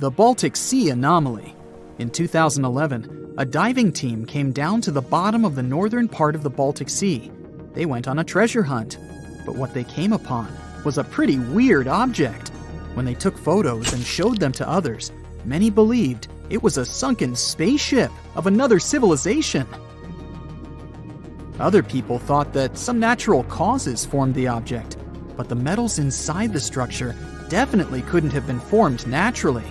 The Baltic Sea anomaly. In 2011, a diving team came down to the bottom of the northern part of the Baltic Sea. They went on a treasure hunt, but what they came upon was a pretty weird object. When they took photos and showed them to others, many believed it was a sunken spaceship of another civilization. Other people thought that some natural causes formed the object, but the metals inside the structure definitely couldn't have been formed naturally.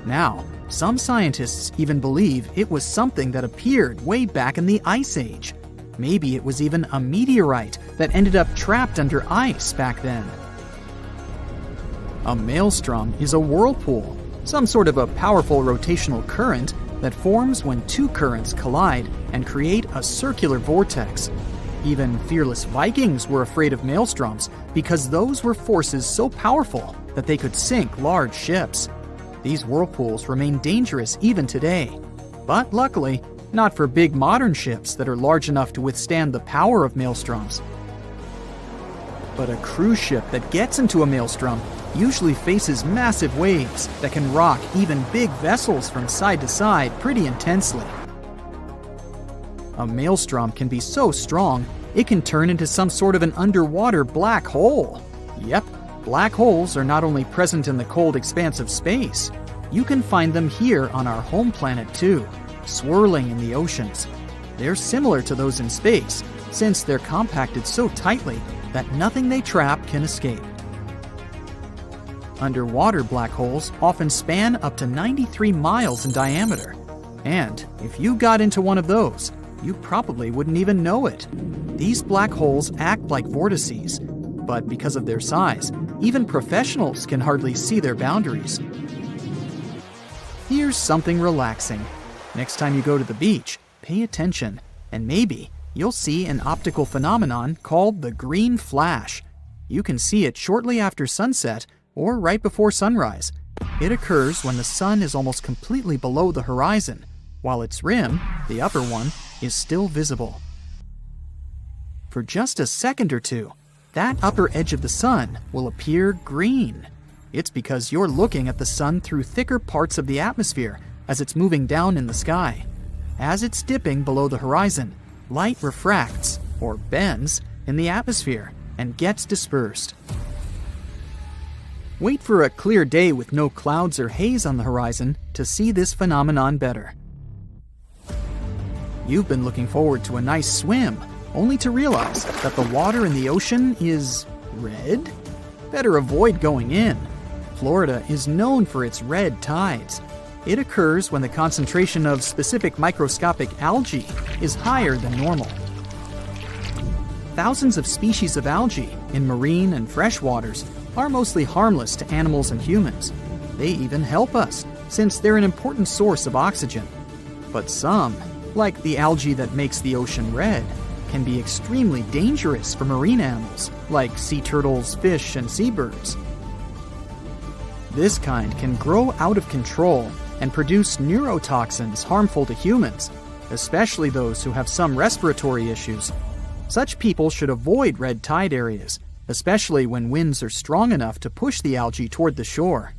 Now, some scientists even believe it was something that appeared way back in the Ice Age. Maybe it was even a meteorite that ended up trapped under ice back then. A maelstrom is a whirlpool, some sort of a powerful rotational current that forms when two currents collide and create a circular vortex. Even fearless Vikings were afraid of maelstroms because those were forces so powerful that they could sink large ships. These whirlpools remain dangerous even today, but luckily, not for big modern ships that are large enough to withstand the power of maelstroms. But a cruise ship that gets into a maelstrom usually faces massive waves that can rock even big vessels from side to side pretty intensely. A maelstrom can be so strong, it can turn into some sort of an underwater black hole. Yep, black holes are not only present in the cold expanse of space, you can find them here on our home planet too, swirling in the oceans. They're similar to those in space, since they're compacted so tightly that nothing they trap can escape. Underwater black holes often span up to 93 miles in diameter. And if you got into one of those, you probably wouldn't even know it. These black holes act like vortices, but because of their size, even professionals can hardly see their boundaries. Here's something relaxing. Next time you go to the beach, pay attention, and maybe you'll see an optical phenomenon called the green flash. You can see it shortly after sunset or right before sunrise. It occurs when the sun is almost completely below the horizon, while its rim, the upper one, is still visible. For just a second or two, that upper edge of the sun will appear green. It's because you're looking at the sun through thicker parts of the atmosphere as it's moving down in the sky. As it's dipping below the horizon, light refracts, or bends, in the atmosphere and gets dispersed. Wait for a clear day with no clouds or haze on the horizon to see this phenomenon better. You've been looking forward to a nice swim, only to realize that the water in the ocean is red? Better avoid going in. Florida is known for its red tides. It occurs when the concentration of specific microscopic algae is higher than normal. Thousands of species of algae in marine and fresh waters are mostly harmless to animals and humans. They even help us, since they're an important source of oxygen. But some, like the algae that makes the ocean red, can be extremely dangerous for marine animals, like sea turtles, fish, and seabirds. This kind can grow out of control and produce neurotoxins harmful to humans, especially those who have some respiratory issues. Such people should avoid red tide areas, especially when winds are strong enough to push the algae toward the shore.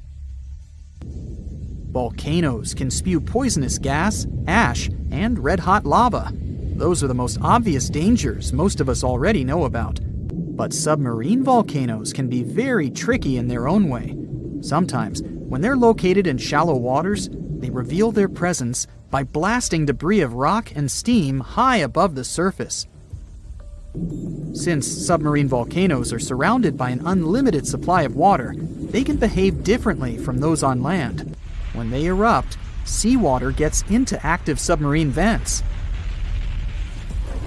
Volcanoes can spew poisonous gas, ash, and red-hot lava. Those are the most obvious dangers most of us already know about. But submarine volcanoes can be very tricky in their own way. Sometimes, when they're located in shallow waters, they reveal their presence by blasting debris of rock and steam high above the surface. Since submarine volcanoes are surrounded by an unlimited supply of water, they can behave differently from those on land. When they erupt, seawater gets into active submarine vents.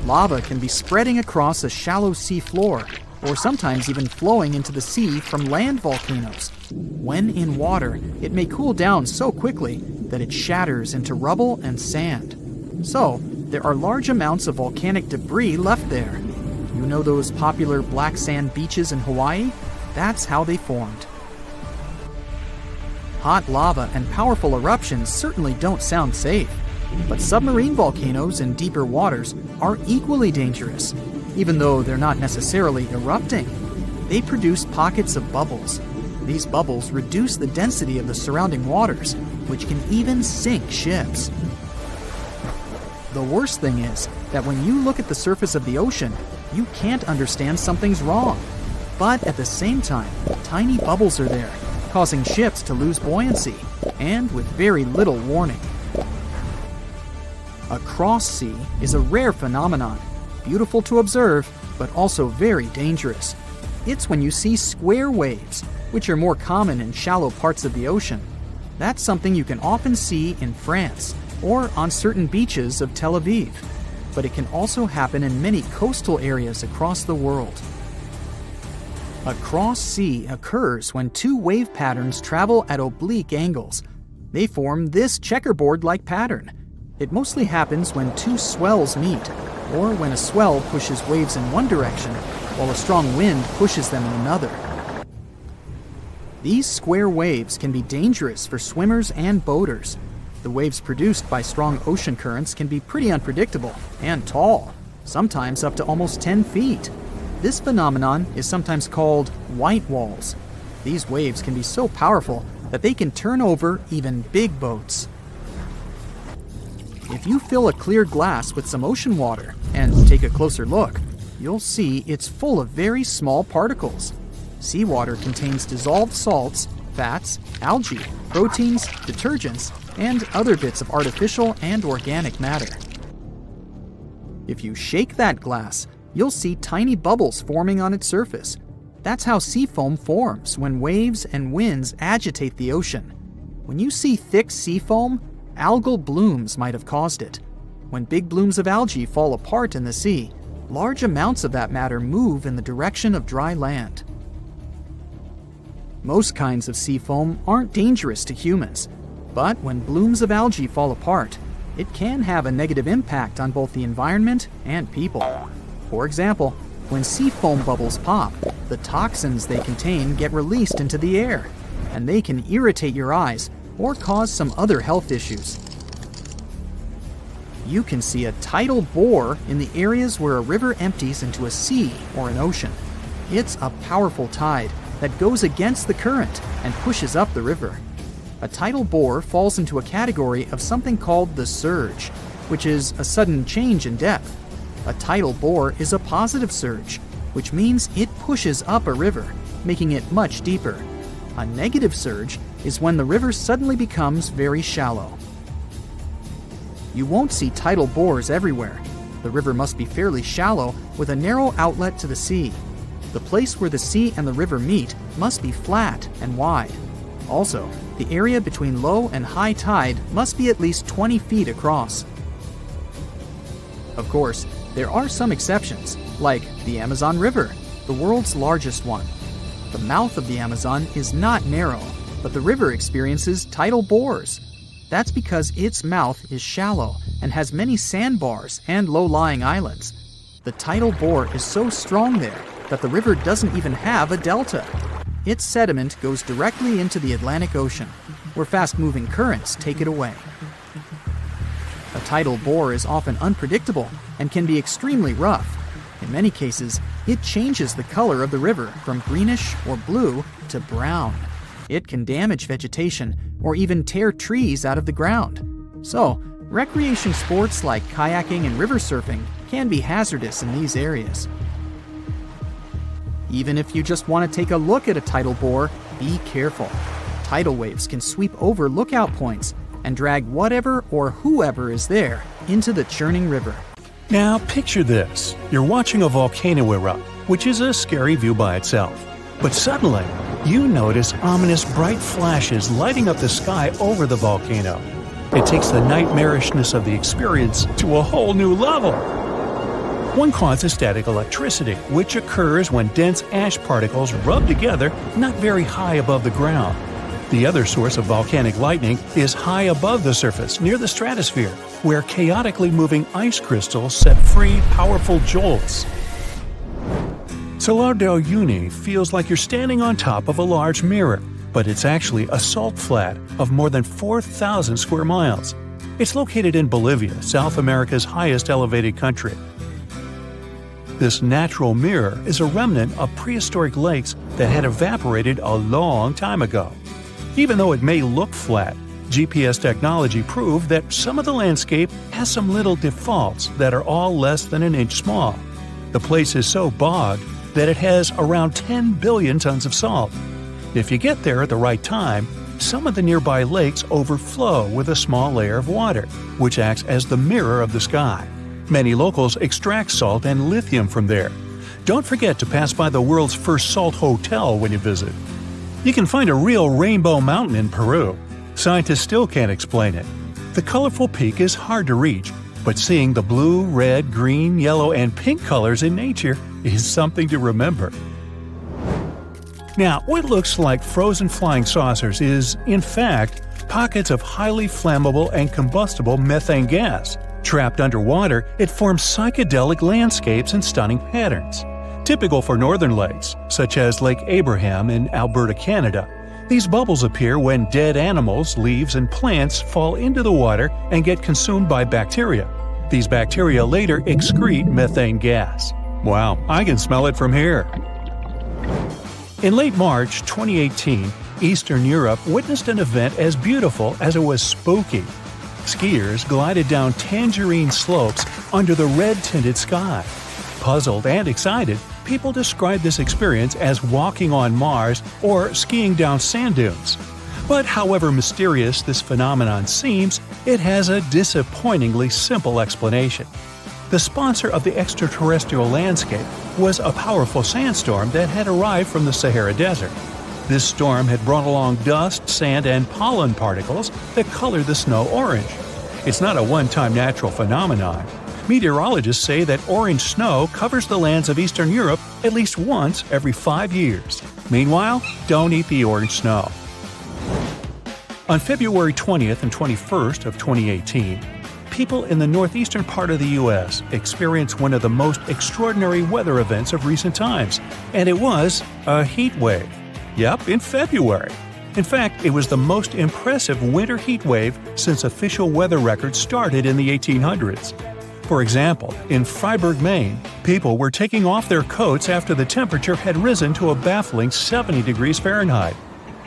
Lava can be spreading across a shallow sea floor, or sometimes even flowing into the sea from land volcanoes. When in water, it may cool down so quickly that it shatters into rubble and sand. So, there are large amounts of volcanic debris left there. You know those popular black sand beaches in Hawaii? That's how they formed. Hot lava and powerful eruptions certainly don't sound safe, but submarine volcanoes in deeper waters are equally dangerous. Even though they're not necessarily erupting, they produce pockets of bubbles. These bubbles reduce the density of the surrounding waters, which can even sink ships. The worst thing is that when you look at the surface of the ocean, you can't understand something's wrong. But at the same time, tiny bubbles are there, causing ships to lose buoyancy, and with very little warning. A cross sea is a rare phenomenon, beautiful to observe, but also very dangerous. It's when you see square waves, which are more common in shallow parts of the ocean. That's something you can often see in France or on certain beaches of Tel Aviv, but it can also happen in many coastal areas across the world. A cross sea occurs when two wave patterns travel at oblique angles. They form this checkerboard-like pattern. It mostly happens when two swells meet, or when a swell pushes waves in one direction, while a strong wind pushes them in another. These square waves can be dangerous for swimmers and boaters. The waves produced by strong ocean currents can be pretty unpredictable and tall, sometimes up to almost 10 feet. This phenomenon is sometimes called white walls. These waves can be so powerful that they can turn over even big boats. If you fill a clear glass with some ocean water and take a closer look, you'll see it's full of very small particles. Seawater contains dissolved salts, fats, algae, proteins, detergents, and other bits of artificial and organic matter. If you shake that glass, you'll see tiny bubbles forming on its surface. That's how seafoam forms when waves and winds agitate the ocean. When you see thick seafoam, algal blooms might have caused it. When big blooms of algae fall apart in the sea, large amounts of that matter move in the direction of dry land. Most kinds of seafoam aren't dangerous to humans, but when blooms of algae fall apart, it can have a negative impact on both the environment and people. For example, when seafoam bubbles pop, the toxins they contain get released into the air, and they can irritate your eyes or cause some other health issues. You can see a tidal bore in the areas where a river empties into a sea or an ocean. It's a powerful tide that goes against the current and pushes up the river. A tidal bore falls into a category of something called the surge, which is a sudden change in depth. A tidal bore is a positive surge, which means it pushes up a river, making it much deeper. A negative surge is when the river suddenly becomes very shallow. You won't see tidal bores everywhere. The river must be fairly shallow with a narrow outlet to the sea. The place where the sea and the river meet must be flat and wide. Also, the area between low and high tide must be at least 20 feet across. Of course, there are some exceptions, like the Amazon River, the world's largest one. The mouth of the Amazon is not narrow, but the river experiences tidal bores. That's because its mouth is shallow and has many sandbars and low-lying islands. The tidal bore is so strong there that the river doesn't even have a delta. Its sediment goes directly into the Atlantic Ocean, where fast-moving currents take it away. A tidal bore is often unpredictable and can be extremely rough. In many cases, it changes the color of the river from greenish or blue to brown. It can damage vegetation or even tear trees out of the ground. So, recreation sports like kayaking and river surfing can be hazardous in these areas. Even if you just want to take a look at a tidal bore, be careful. Tidal waves can sweep over lookout points and drag whatever or whoever is there into the churning river. Now picture this. You're watching a volcano erupt, which is a scary view by itself. But suddenly, you notice ominous bright flashes lighting up the sky over the volcano. It takes the nightmarishness of the experience to a whole new level. One cause is static electricity, which occurs when dense ash particles rub together not very high above the ground. The other source of volcanic lightning is high above the surface, near the stratosphere, where chaotically moving ice crystals set free powerful jolts. Salar del Uyuni feels like you're standing on top of a large mirror, but it's actually a salt flat of more than 4,000 square miles. It's located in Bolivia, South America's highest elevated country. This natural mirror is a remnant of prehistoric lakes that had evaporated a long time ago. Even though it may look flat, GPS technology proved that some of the landscape has some little defaults that are all less than an inch small. The place is so bogged that it has around 10 billion tons of salt. If you get there at the right time, some of the nearby lakes overflow with a small layer of water, which acts as the mirror of the sky. Many locals extract salt and lithium from there. Don't forget to pass by the world's first salt hotel when you visit. You can find a real rainbow mountain in Peru. Scientists still can't explain it. The colorful peak is hard to reach, but seeing the blue, red, green, yellow, and pink colors in nature is something to remember. Now, what looks like frozen flying saucers is, in fact, pockets of highly flammable and combustible methane gas. Trapped underwater, it forms psychedelic landscapes and stunning patterns. Typical for northern lakes, such as Lake Abraham in Alberta, Canada, these bubbles appear when dead animals, leaves, and plants fall into the water and get consumed by bacteria. These bacteria later excrete methane gas. Wow, I can smell it from here. In late March 2018, Eastern Europe witnessed an event as beautiful as it was spooky. Skiers glided down tangerine slopes under the red-tinted sky. Puzzled and excited, people describe this experience as walking on Mars or skiing down sand dunes. But however mysterious this phenomenon seems, it has a disappointingly simple explanation. The sponsor of the extraterrestrial landscape was a powerful sandstorm that had arrived from the Sahara Desert. This storm had brought along dust, sand, and pollen particles that color the snow orange. It's not a one-time natural phenomenon. Meteorologists say that orange snow covers the lands of Eastern Europe at least once every 5 years. Meanwhile, don't eat the orange snow. On February 20th and 21st of 2018, people in the northeastern part of the U.S. experienced one of the most extraordinary weather events of recent times, and it was a heat wave. Yep, in February. In fact, it was the most impressive winter heat wave since official weather records started in the 1800s. For example, in Freiburg, Maine, people were taking off their coats after the temperature had risen to a baffling 70 degrees Fahrenheit.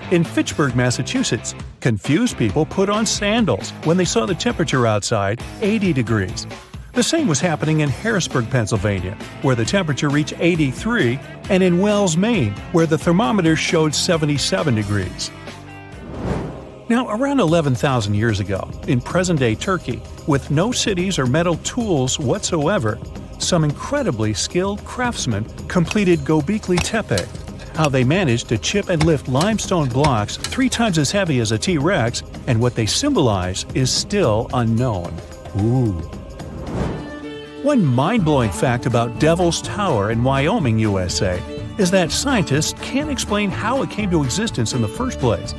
In Fitchburg, Massachusetts, confused people put on sandals when they saw the temperature outside 80 degrees. The same was happening in Harrisburg, Pennsylvania, where the temperature reached 83, and in Wells, Maine, where the thermometer showed 77 degrees. Now, around 11,000 years ago, in present-day Turkey, with no cities or metal tools whatsoever, some incredibly skilled craftsmen completed Göbekli Tepe. How they managed to chip and lift limestone blocks 3 times as heavy as a T-Rex, and what they symbolize is still unknown. Ooh. One mind-blowing fact about Devil's Tower in Wyoming, USA, is that scientists can't explain how it came to existence in the first place.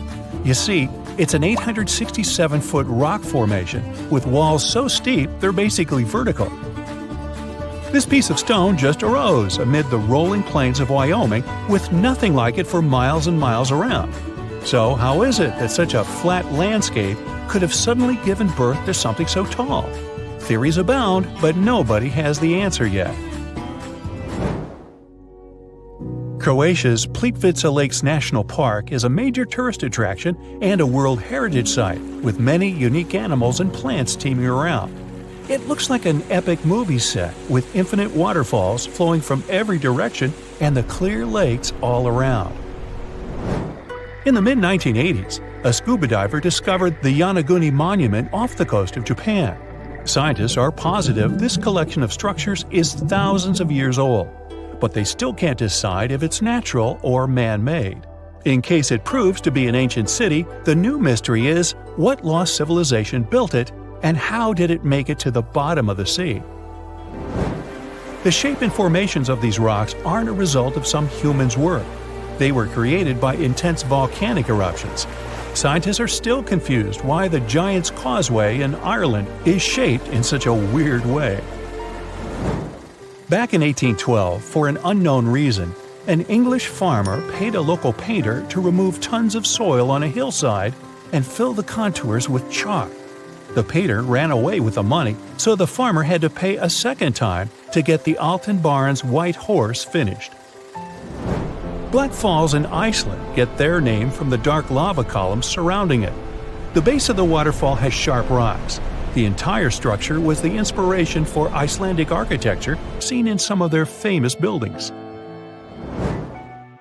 You see, it's an 867-foot rock formation with walls so steep they're basically vertical. This piece of stone just arose amid the rolling plains of Wyoming with nothing like it for miles and miles around. So how is it that such a flat landscape could have suddenly given birth to something so tall? Theories abound, but nobody has the answer yet. Croatia's Plitvice Lakes National Park is a major tourist attraction and a World Heritage Site, with many unique animals and plants teeming around. It looks like an epic movie set, with infinite waterfalls flowing from every direction and the clear lakes all around. In the mid-1980s, a scuba diver discovered the Yonaguni Monument off the coast of Japan. Scientists are positive this collection of structures is thousands of years old, but they still can't decide if it's natural or man-made. In case it proves to be an ancient city, the new mystery is what lost civilization built it, and how did it make it to the bottom of the sea? The shape and formations of these rocks aren't a result of some human's work. They were created by intense volcanic eruptions. Scientists are still confused why the Giant's Causeway in Ireland is shaped in such a weird way. Back in 1812, for an unknown reason, an English farmer paid a local painter to remove tons of soil on a hillside and fill the contours with chalk. The painter ran away with the money, so the farmer had to pay a second time to get the Alton Barnes White Horse finished. Black Falls in Iceland get their name from the dark lava columns surrounding it. The base of the waterfall has sharp rocks. The entire structure was the inspiration for Icelandic architecture seen in some of their famous buildings.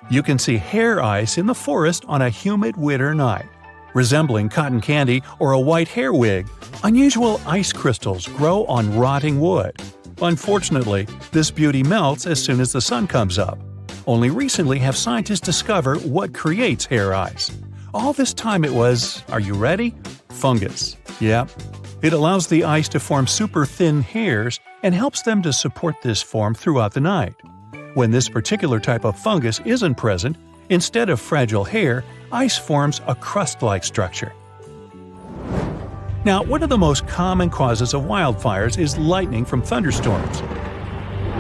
You can see hair ice in the forest on a humid winter night. Resembling cotton candy or a white hair wig, unusual ice crystals grow on rotting wood. Unfortunately, this beauty melts as soon as the sun comes up. Only recently have scientists discovered what creates hair ice. All this time it was, are you ready? Fungus. Yep. It allows the ice to form super thin hairs and helps them to support this form throughout the night. When this particular type of fungus isn't present, instead of fragile hair, ice forms a crust-like structure. Now, one of the most common causes of wildfires is lightning from thunderstorms.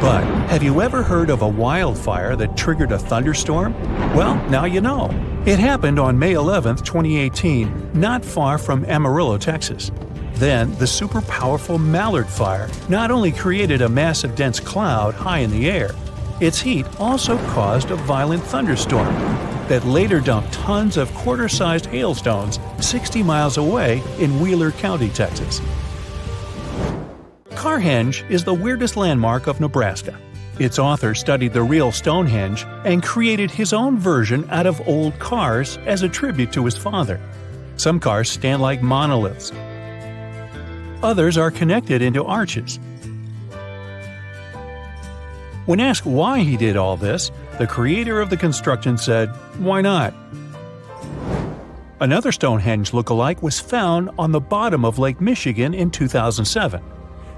But have you ever heard of a wildfire that triggered a thunderstorm? Well, now you know. It happened on May 11, 2018, not far from Amarillo, Texas. Then, the super powerful Mallard Fire not only created a massive dense cloud high in the air, its heat also caused a violent thunderstorm that later dumped tons of quarter-sized hailstones 60 miles away in Wheeler County, Texas. Carhenge is the weirdest landmark of Nebraska. Its author studied the real Stonehenge and created his own version out of old cars as a tribute to his father. Some cars stand like monoliths. Others are connected into arches. When asked why he did all this, the creator of the construction said, "Why not?" Another Stonehenge look-alike was found on the bottom of Lake Michigan in 2007.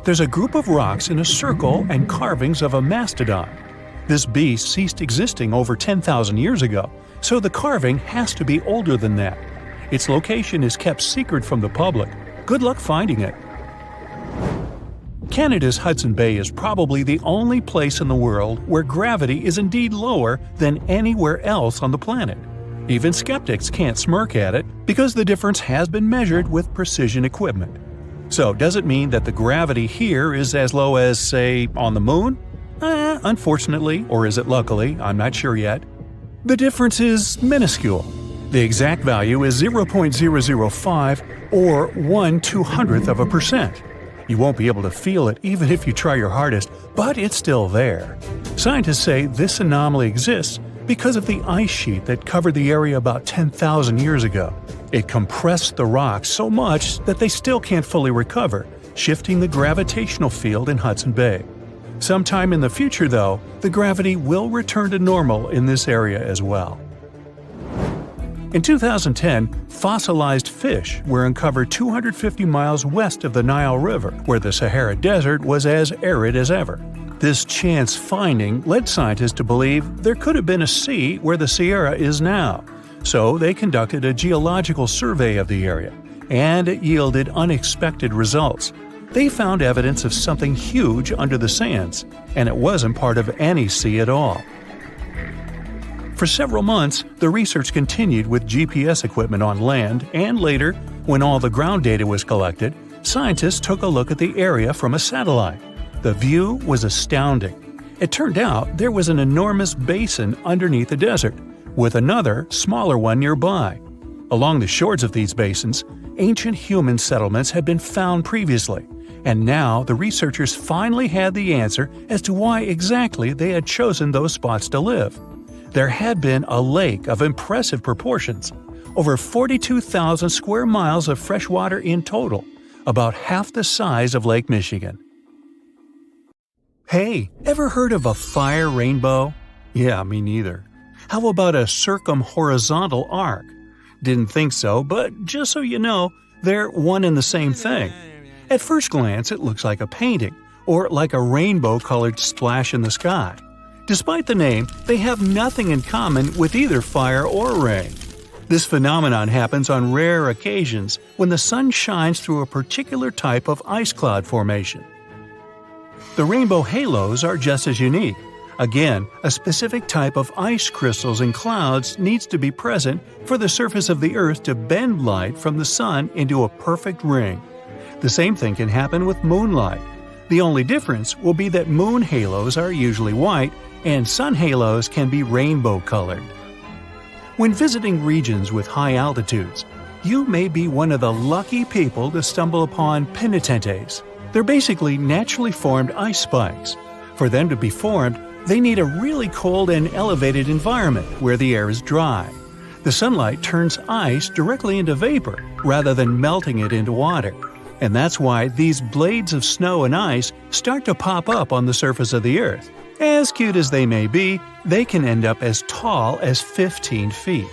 There's a group of rocks in a circle and carvings of a mastodon. This beast ceased existing over 10,000 years ago, so the carving has to be older than that. Its location is kept secret from the public. Good luck finding it. Canada's Hudson Bay is probably the only place in the world where gravity is indeed lower than anywhere else on the planet. Even skeptics can't smirk at it because the difference has been measured with precision equipment. So does it mean that the gravity here is as low as, say, on the moon? Unfortunately, or is it luckily, I'm not sure yet. The difference is minuscule. The exact value is 0.005 or 1/200%. You won't be able to feel it even if you try your hardest, but it's still there. Scientists say this anomaly exists because of the ice sheet that covered the area about 10,000 years ago. It compressed the rocks so much that they still can't fully recover, shifting the gravitational field in Hudson Bay. Sometime in the future, though, the gravity will return to normal in this area as well. In 2010, fossilized fish were uncovered 250 miles west of the Nile River, where the Sahara Desert was as arid as ever. This chance finding led scientists to believe there could have been a sea where the Sahara is now, so they conducted a geological survey of the area, and it yielded unexpected results. They found evidence of something huge under the sands, and it wasn't part of any sea at all. For several months, the research continued with GPS equipment on land, and later, when all the ground data was collected, scientists took a look at the area from a satellite. The view was astounding. It turned out there was an enormous basin underneath the desert, with another, smaller one nearby. Along the shores of these basins, ancient human settlements had been found previously, and now the researchers finally had the answer as to why exactly they had chosen those spots to live. There had been a lake of impressive proportions, over 42,000 square miles of fresh water in total, about half the size of Lake Michigan. Hey, ever heard of a fire rainbow? Yeah, me neither. How about a circumhorizontal arc? Didn't think so, but just so you know, they're one and the same thing. At first glance, it looks like a painting, or like a rainbow-colored splash in the sky. Despite the name, they have nothing in common with either fire or rain. This phenomenon happens on rare occasions when the sun shines through a particular type of ice cloud formation. The rainbow halos are just as unique. Again, a specific type of ice crystals in clouds needs to be present for the surface of the Earth to bend light from the sun into a perfect ring. The same thing can happen with moonlight. The only difference will be that moon halos are usually white and sun halos can be rainbow-colored. When visiting regions with high altitudes, you may be one of the lucky people to stumble upon penitentes. They're basically naturally formed ice spikes. For them to be formed, they need a really cold and elevated environment where the air is dry. The sunlight turns ice directly into vapor rather than melting it into water. And that's why these blades of snow and ice start to pop up on the surface of the Earth. As cute as they may be, they can end up as tall as 15 feet.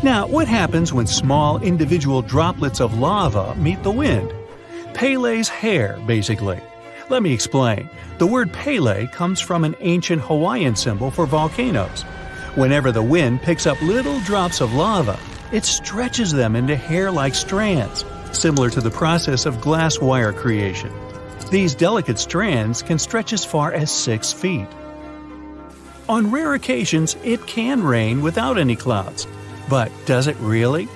Now, what happens when small individual droplets of lava meet the wind? Pele's hair, basically. Let me explain. The word Pele comes from an ancient Hawaiian symbol for volcanoes. Whenever the wind picks up little drops of lava, it stretches them into hair-like strands, similar to the process of glass wire creation. These delicate strands can stretch as far as 6 feet. On rare occasions, it can rain without any clouds. But does it really?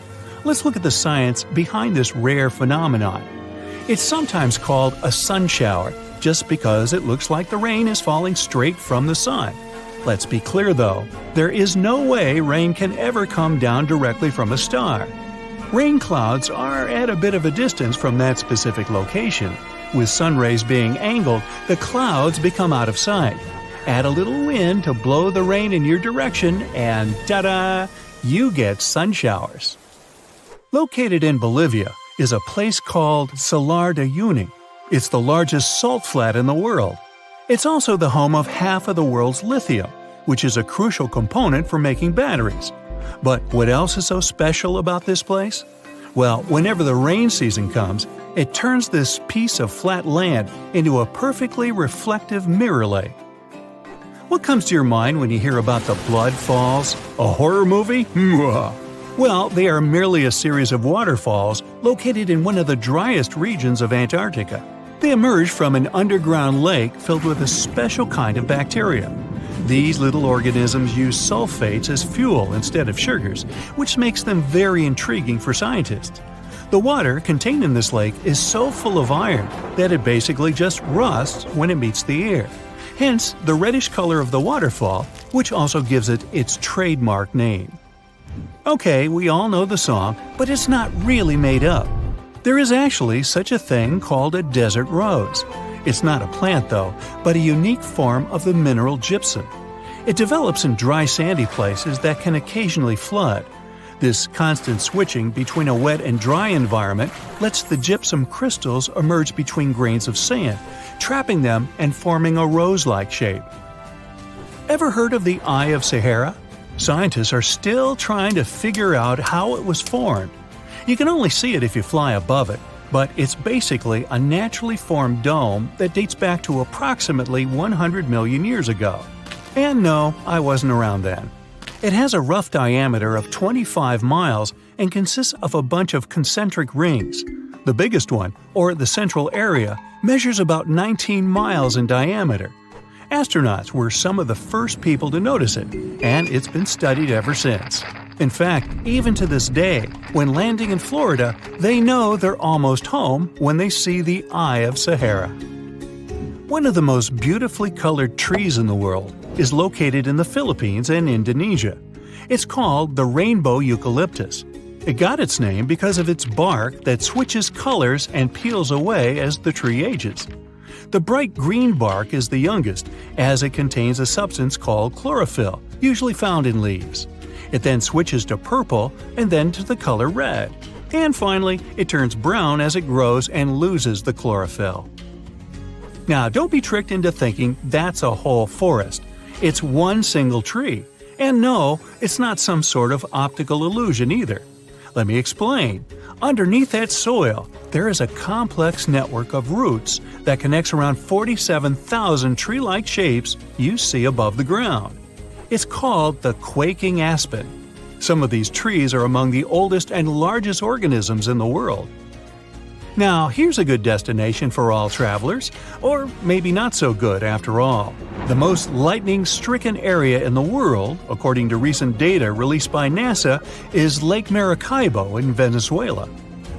Let's look at the science behind this rare phenomenon. It's sometimes called a sun shower, just because it looks like the rain is falling straight from the sun. Let's be clear though, there is no way rain can ever come down directly from a star. Rain clouds are at a bit of a distance from that specific location. With sun rays being angled, the clouds become out of sight. Add a little wind to blow the rain in your direction and ta-da! You get sun showers. Located in Bolivia is a place called Salar de Uyuni. It's the largest salt flat in the world. It's also the home of half of the world's lithium, which is a crucial component for making batteries. But what else is so special about this place? Well, whenever the rain season comes, it turns this piece of flat land into a perfectly reflective mirror lake. What comes to your mind when you hear about the Blood Falls? A horror movie? Well, they are merely a series of waterfalls located in one of the driest regions of Antarctica. They emerge from an underground lake filled with a special kind of bacteria. These little organisms use sulfates as fuel instead of sugars, which makes them very intriguing for scientists. The water contained in this lake is so full of iron that it basically just rusts when it meets the air. Hence, the reddish color of the waterfall, which also gives it its trademark name. Okay, we all know the song, but it's not really made up. There is actually such a thing called a desert rose. It's not a plant though, but a unique form of the mineral gypsum. It develops in dry sandy places that can occasionally flood. This constant switching between a wet and dry environment lets the gypsum crystals emerge between grains of sand, trapping them and forming a rose-like shape. Ever heard of the Eye of Sahara? Scientists are still trying to figure out how it was formed. You can only see it if you fly above it, but it's basically a naturally formed dome that dates back to approximately 100 million years ago. And no, I wasn't around then. It has a rough diameter of 25 miles and consists of a bunch of concentric rings. The biggest one, or the central area, measures about 19 miles in diameter. Astronauts were some of the first people to notice it, and it's been studied ever since. In fact, even to this day, when landing in Florida, they know they're almost home when they see the Eye of Sahara. One of the most beautifully colored trees in the world is located in the Philippines and Indonesia. It's called the rainbow eucalyptus. It got its name because of its bark that switches colors and peels away as the tree ages. The bright green bark is the youngest, as it contains a substance called chlorophyll, usually found in leaves. It then switches to purple and then to the color red. And finally, it turns brown as it grows and loses the chlorophyll. Now, don't be tricked into thinking that's a whole forest. It's one single tree. And no, it's not some sort of optical illusion either. Let me explain. Underneath that soil, there is a complex network of roots that connects around 47,000 tree-like shapes you see above the ground. It's called the quaking aspen. Some of these trees are among the oldest and largest organisms in the world. Now, here's a good destination for all travelers, or maybe not so good after all. The most lightning-stricken area in the world, according to recent data released by NASA, is Lake Maracaibo in Venezuela.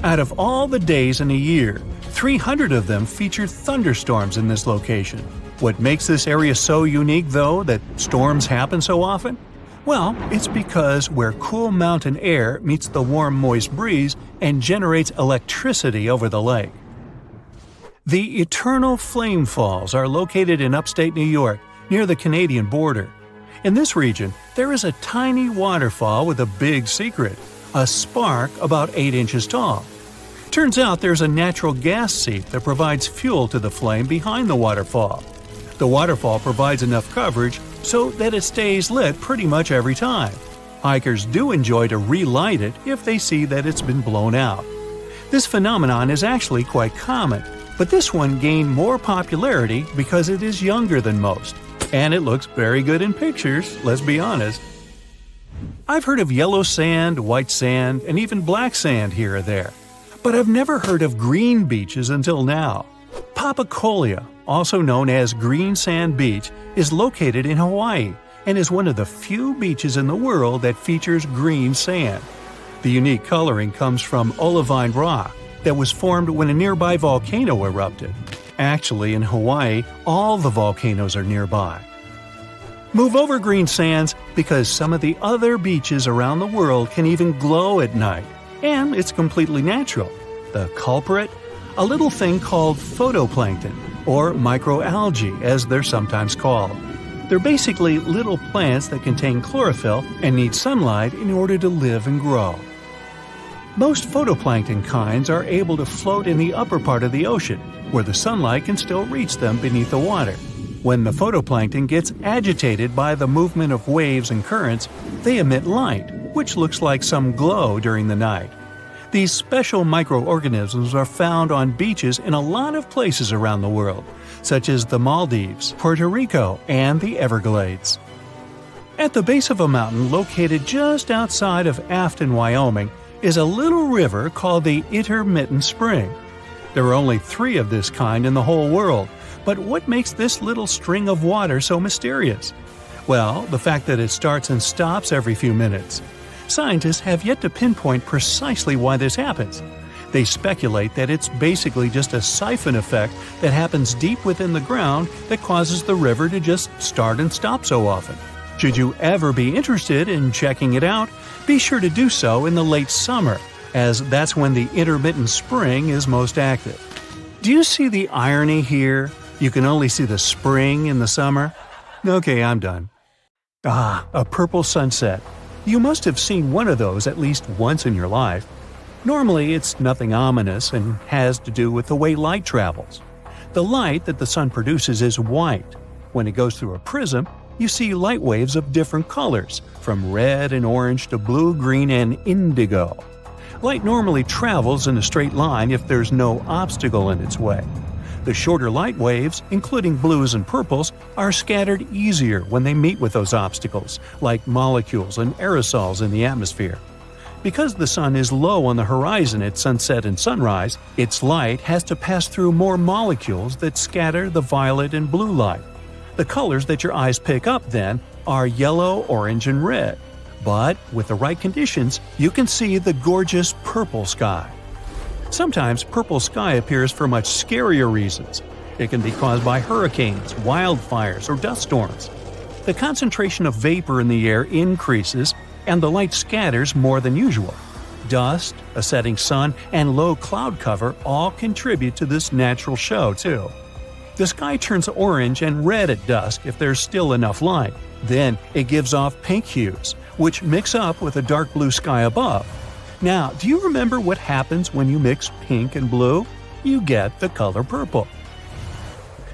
Out of all the days in a year, 300 of them feature thunderstorms in this location. What makes this area so unique, though, that storms happen so often? Well, it's because where cool mountain air meets the warm, moist breeze and generates electricity over the lake. The eternal flame falls are located in upstate New York, near the Canadian border. In this region, there is a tiny waterfall with a big secret, a spark about 8 inches tall. Turns out there's a natural gas seep that provides fuel to the flame behind the waterfall. The waterfall provides enough coverage so that it stays lit pretty much every time. Hikers do enjoy to relight it if they see that it's been blown out. This phenomenon is actually quite common, but this one gained more popularity because it is younger than most. And it looks very good in pictures, let's be honest. I've heard of yellow sand, white sand, and even black sand here or there. But I've never heard of green beaches until now. Papacolia, also known as Green Sand Beach, is located in Hawaii and is one of the few beaches in the world that features green sand. The unique coloring comes from olivine rock that was formed when a nearby volcano erupted. Actually, in Hawaii, all the volcanoes are nearby. Move over green sands because some of the other beaches around the world can even glow at night, and it's completely natural. The culprit? A little thing called photoplankton, or microalgae as they're sometimes called. They're basically little plants that contain chlorophyll and need sunlight in order to live and grow. Most photoplankton kinds are able to float in the upper part of the ocean, where the sunlight can still reach them beneath the water. When the photoplankton gets agitated by the movement of waves and currents, they emit light, which looks like some glow during the night. These special microorganisms are found on beaches in a lot of places around the world, such as the Maldives, Puerto Rico, and the Everglades. At the base of a mountain located just outside of Afton, Wyoming, is a little river called the Intermittent Spring. There are only 3 of this kind in the whole world, but what makes this little string of water so mysterious? Well, the fact that it starts and stops every few minutes. Scientists have yet to pinpoint precisely why this happens. They speculate that it's basically just a siphon effect that happens deep within the ground that causes the river to just start and stop so often. Should you ever be interested in checking it out, be sure to do so in the late summer, as that's when the intermittent spring is most active. Do you see the irony here? You can only see the spring in the summer? Okay, I'm done. A purple sunset. You must have seen one of those at least once in your life. Normally, it's nothing ominous and has to do with the way light travels. The light that the sun produces is white. When it goes through a prism, you see light waves of different colors, from red and orange to blue, green, and indigo. Light normally travels in a straight line if there's no obstacle in its way. The shorter light waves, including blues and purples, are scattered easier when they meet with those obstacles, like molecules and aerosols in the atmosphere. Because the sun is low on the horizon at sunset and sunrise, its light has to pass through more molecules that scatter the violet and blue light. The colors that your eyes pick up, then, are yellow, orange, and red. But, with the right conditions, you can see the gorgeous purple sky. Sometimes purple sky appears for much scarier reasons. It can be caused by hurricanes, wildfires, or dust storms. The concentration of vapor in the air increases, and the light scatters more than usual. Dust, a setting sun, and low cloud cover all contribute to this natural show, too. The sky turns orange and red at dusk if there's still enough light. Then it gives off pink hues, which mix up with a dark blue sky above. Now, do you remember what happens when you mix pink and blue? You get the color purple.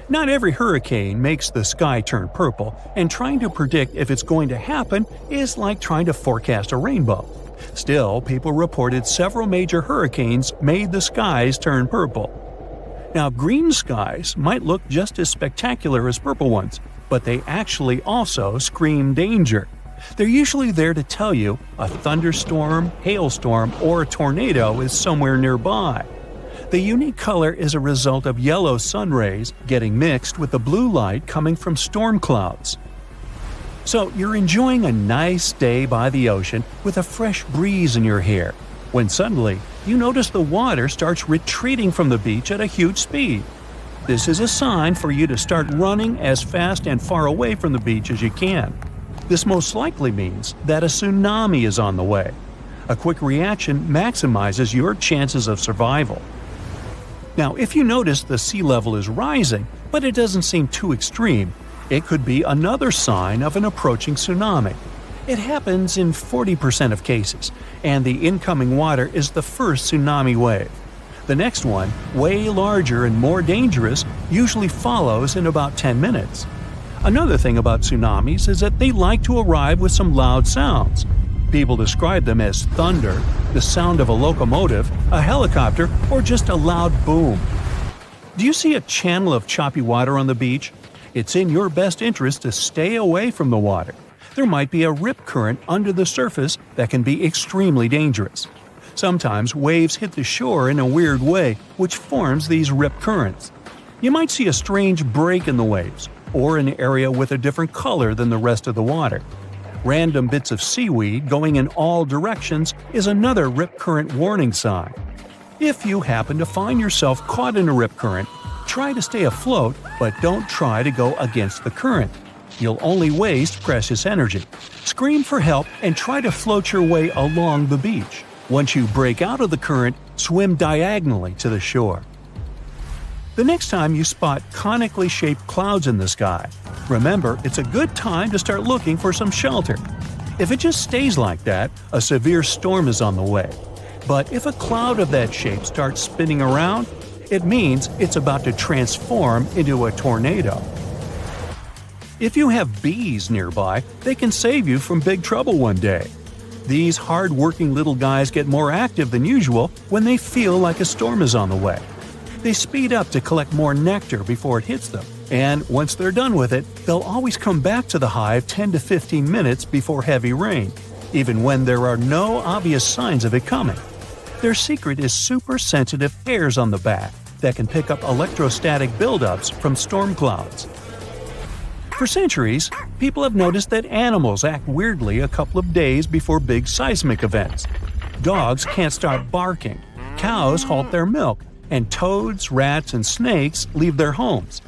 Not every hurricane makes the sky turn purple, and trying to predict if it's going to happen is like trying to forecast a rainbow. Still, people reported several major hurricanes made the skies turn purple. Now, green skies might look just as spectacular as purple ones, but they actually also scream danger. They're usually there to tell you a thunderstorm, hailstorm, or a tornado is somewhere nearby. The unique color is a result of yellow sun rays getting mixed with the blue light coming from storm clouds. So you're enjoying a nice day by the ocean with a fresh breeze in your hair. when suddenly you notice the water starts retreating from the beach at a huge speed. This is a sign for you to start running as fast and far away from the beach as you can. This most likely means that a tsunami is on the way. A quick reaction maximizes your chances of survival. Now, if you notice the sea level is rising, but it doesn't seem too extreme, it could be another sign of an approaching tsunami. It happens in 40% of cases, and the incoming water is the first tsunami wave. The next one, way larger and more dangerous, usually follows in about 10 minutes. Another thing about tsunamis is that they like to arrive with some loud sounds. People describe them as thunder, the sound of a locomotive, a helicopter, or just a loud boom. Do you see a channel of choppy water on the beach? It's in your best interest to stay away from the water. There might be a rip current under the surface that can be extremely dangerous. Sometimes waves hit the shore in a weird way, which forms these rip currents. You might see a strange break in the waves, or an area with a different color than the rest of the water. Random bits of seaweed going in all directions is another rip current warning sign. If you happen to find yourself caught in a rip current, try to stay afloat, but don't try to go against the current. You'll only waste precious energy. Scream for help and try to float your way along the beach. Once you break out of the current, swim diagonally to the shore. The next time you spot conically shaped clouds in the sky, remember it's a good time to start looking for some shelter. If it just stays like that, a severe storm is on the way. But if a cloud of that shape starts spinning around, it means it's about to transform into a tornado. If you have bees nearby, they can save you from big trouble one day. These hard-working little guys get more active than usual when they feel like a storm is on the way. They speed up to collect more nectar before it hits them, and once they're done with it, they'll always come back to the hive 10 to 15 minutes before heavy rain, even when there are no obvious signs of it coming. Their secret is super-sensitive hairs on the back that can pick up electrostatic buildups from storm clouds. For centuries, people have noticed that animals act weirdly a couple of days before big seismic events. Dogs can't stop barking, cows halt their milk, and toads, rats, and snakes leave their homes.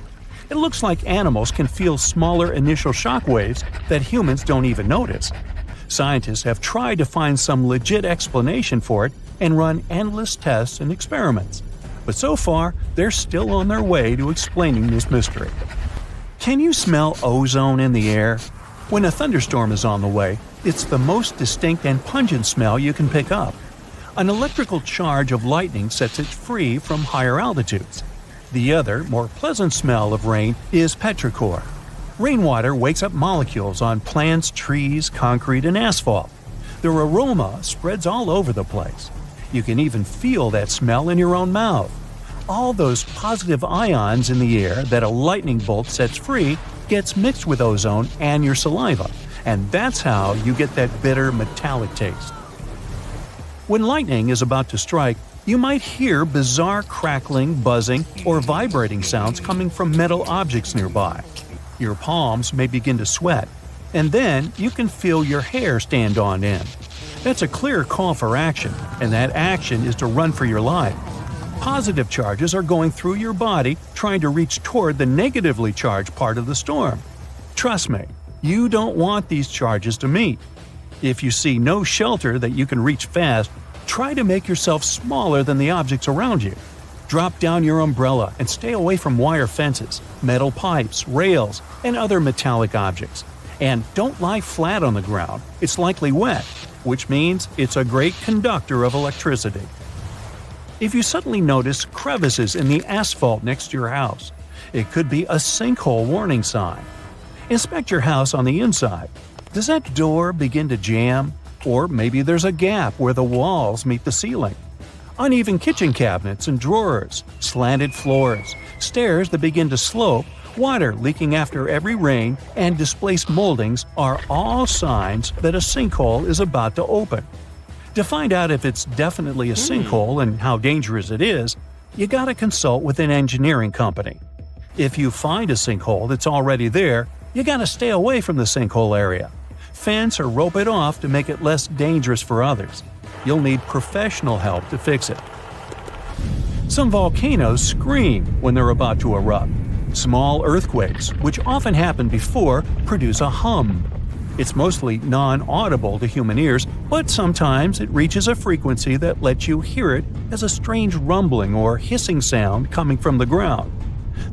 It looks like animals can feel smaller initial shock waves that humans don't even notice. Scientists have tried to find some legit explanation for it and run endless tests and experiments. But so far, they're still on their way to explaining this mystery. Can you smell ozone in the air? When a thunderstorm is on the way, it's the most distinct and pungent smell you can pick up. An electrical charge of lightning sets it free from higher altitudes. The other, more pleasant smell of rain is petrichor. Rainwater wakes up molecules on plants, trees, concrete, and asphalt. Their aroma spreads all over the place. You can even feel that smell in your own mouth. All those positive ions in the air that a lightning bolt sets free gets mixed with ozone and your saliva, and that's how you get that bitter metallic taste. When lightning is about to strike, you might hear bizarre crackling, buzzing, or vibrating sounds coming from metal objects nearby. Your palms may begin to sweat, and then you can feel your hair stand on end. That's a clear call for action, and that action is to run for your life. Positive charges are going through your body trying to reach toward the negatively charged part of the storm. Trust me, you don't want these charges to meet. If you see no shelter that you can reach fast, try to make yourself smaller than the objects around you. Drop down your umbrella and stay away from wire fences, metal pipes, rails, and other metallic objects. And don't lie flat on the ground, it's likely wet, which means it's a great conductor of electricity. If you suddenly notice crevices in the asphalt next to your house, it could be a sinkhole warning sign. Inspect your house on the inside. Does that door begin to jam? Or maybe there's a gap where the walls meet the ceiling. Uneven kitchen cabinets and drawers, slanted floors, stairs that begin to slope, water leaking after every rain, and displaced moldings are all signs that a sinkhole is about to open. To find out if it's definitely a sinkhole and how dangerous it is, you gotta consult with an engineering company. If you find a sinkhole that's already there, you gotta stay away from the sinkhole area. Fence or rope it off to make it less dangerous for others. you'll need professional help to fix it. Some volcanoes scream when they're about to erupt. Small earthquakes, which often happen before, produce a hum. It's mostly non-audible to human ears, but sometimes it reaches a frequency that lets you hear it as a strange rumbling or hissing sound coming from the ground.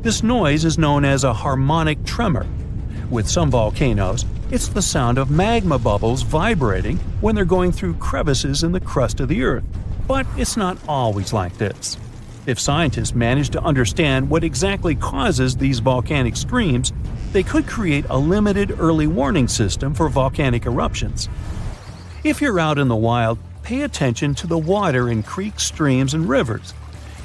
This noise is known as a harmonic tremor. With some volcanoes, it's the sound of magma bubbles vibrating when they're going through crevices in the crust of the Earth. But it's not always like this. If scientists manage to understand what exactly causes these volcanic screams, they could create a limited early warning system for volcanic eruptions. If you're out in the wild, pay attention to the water in creeks, streams, and rivers.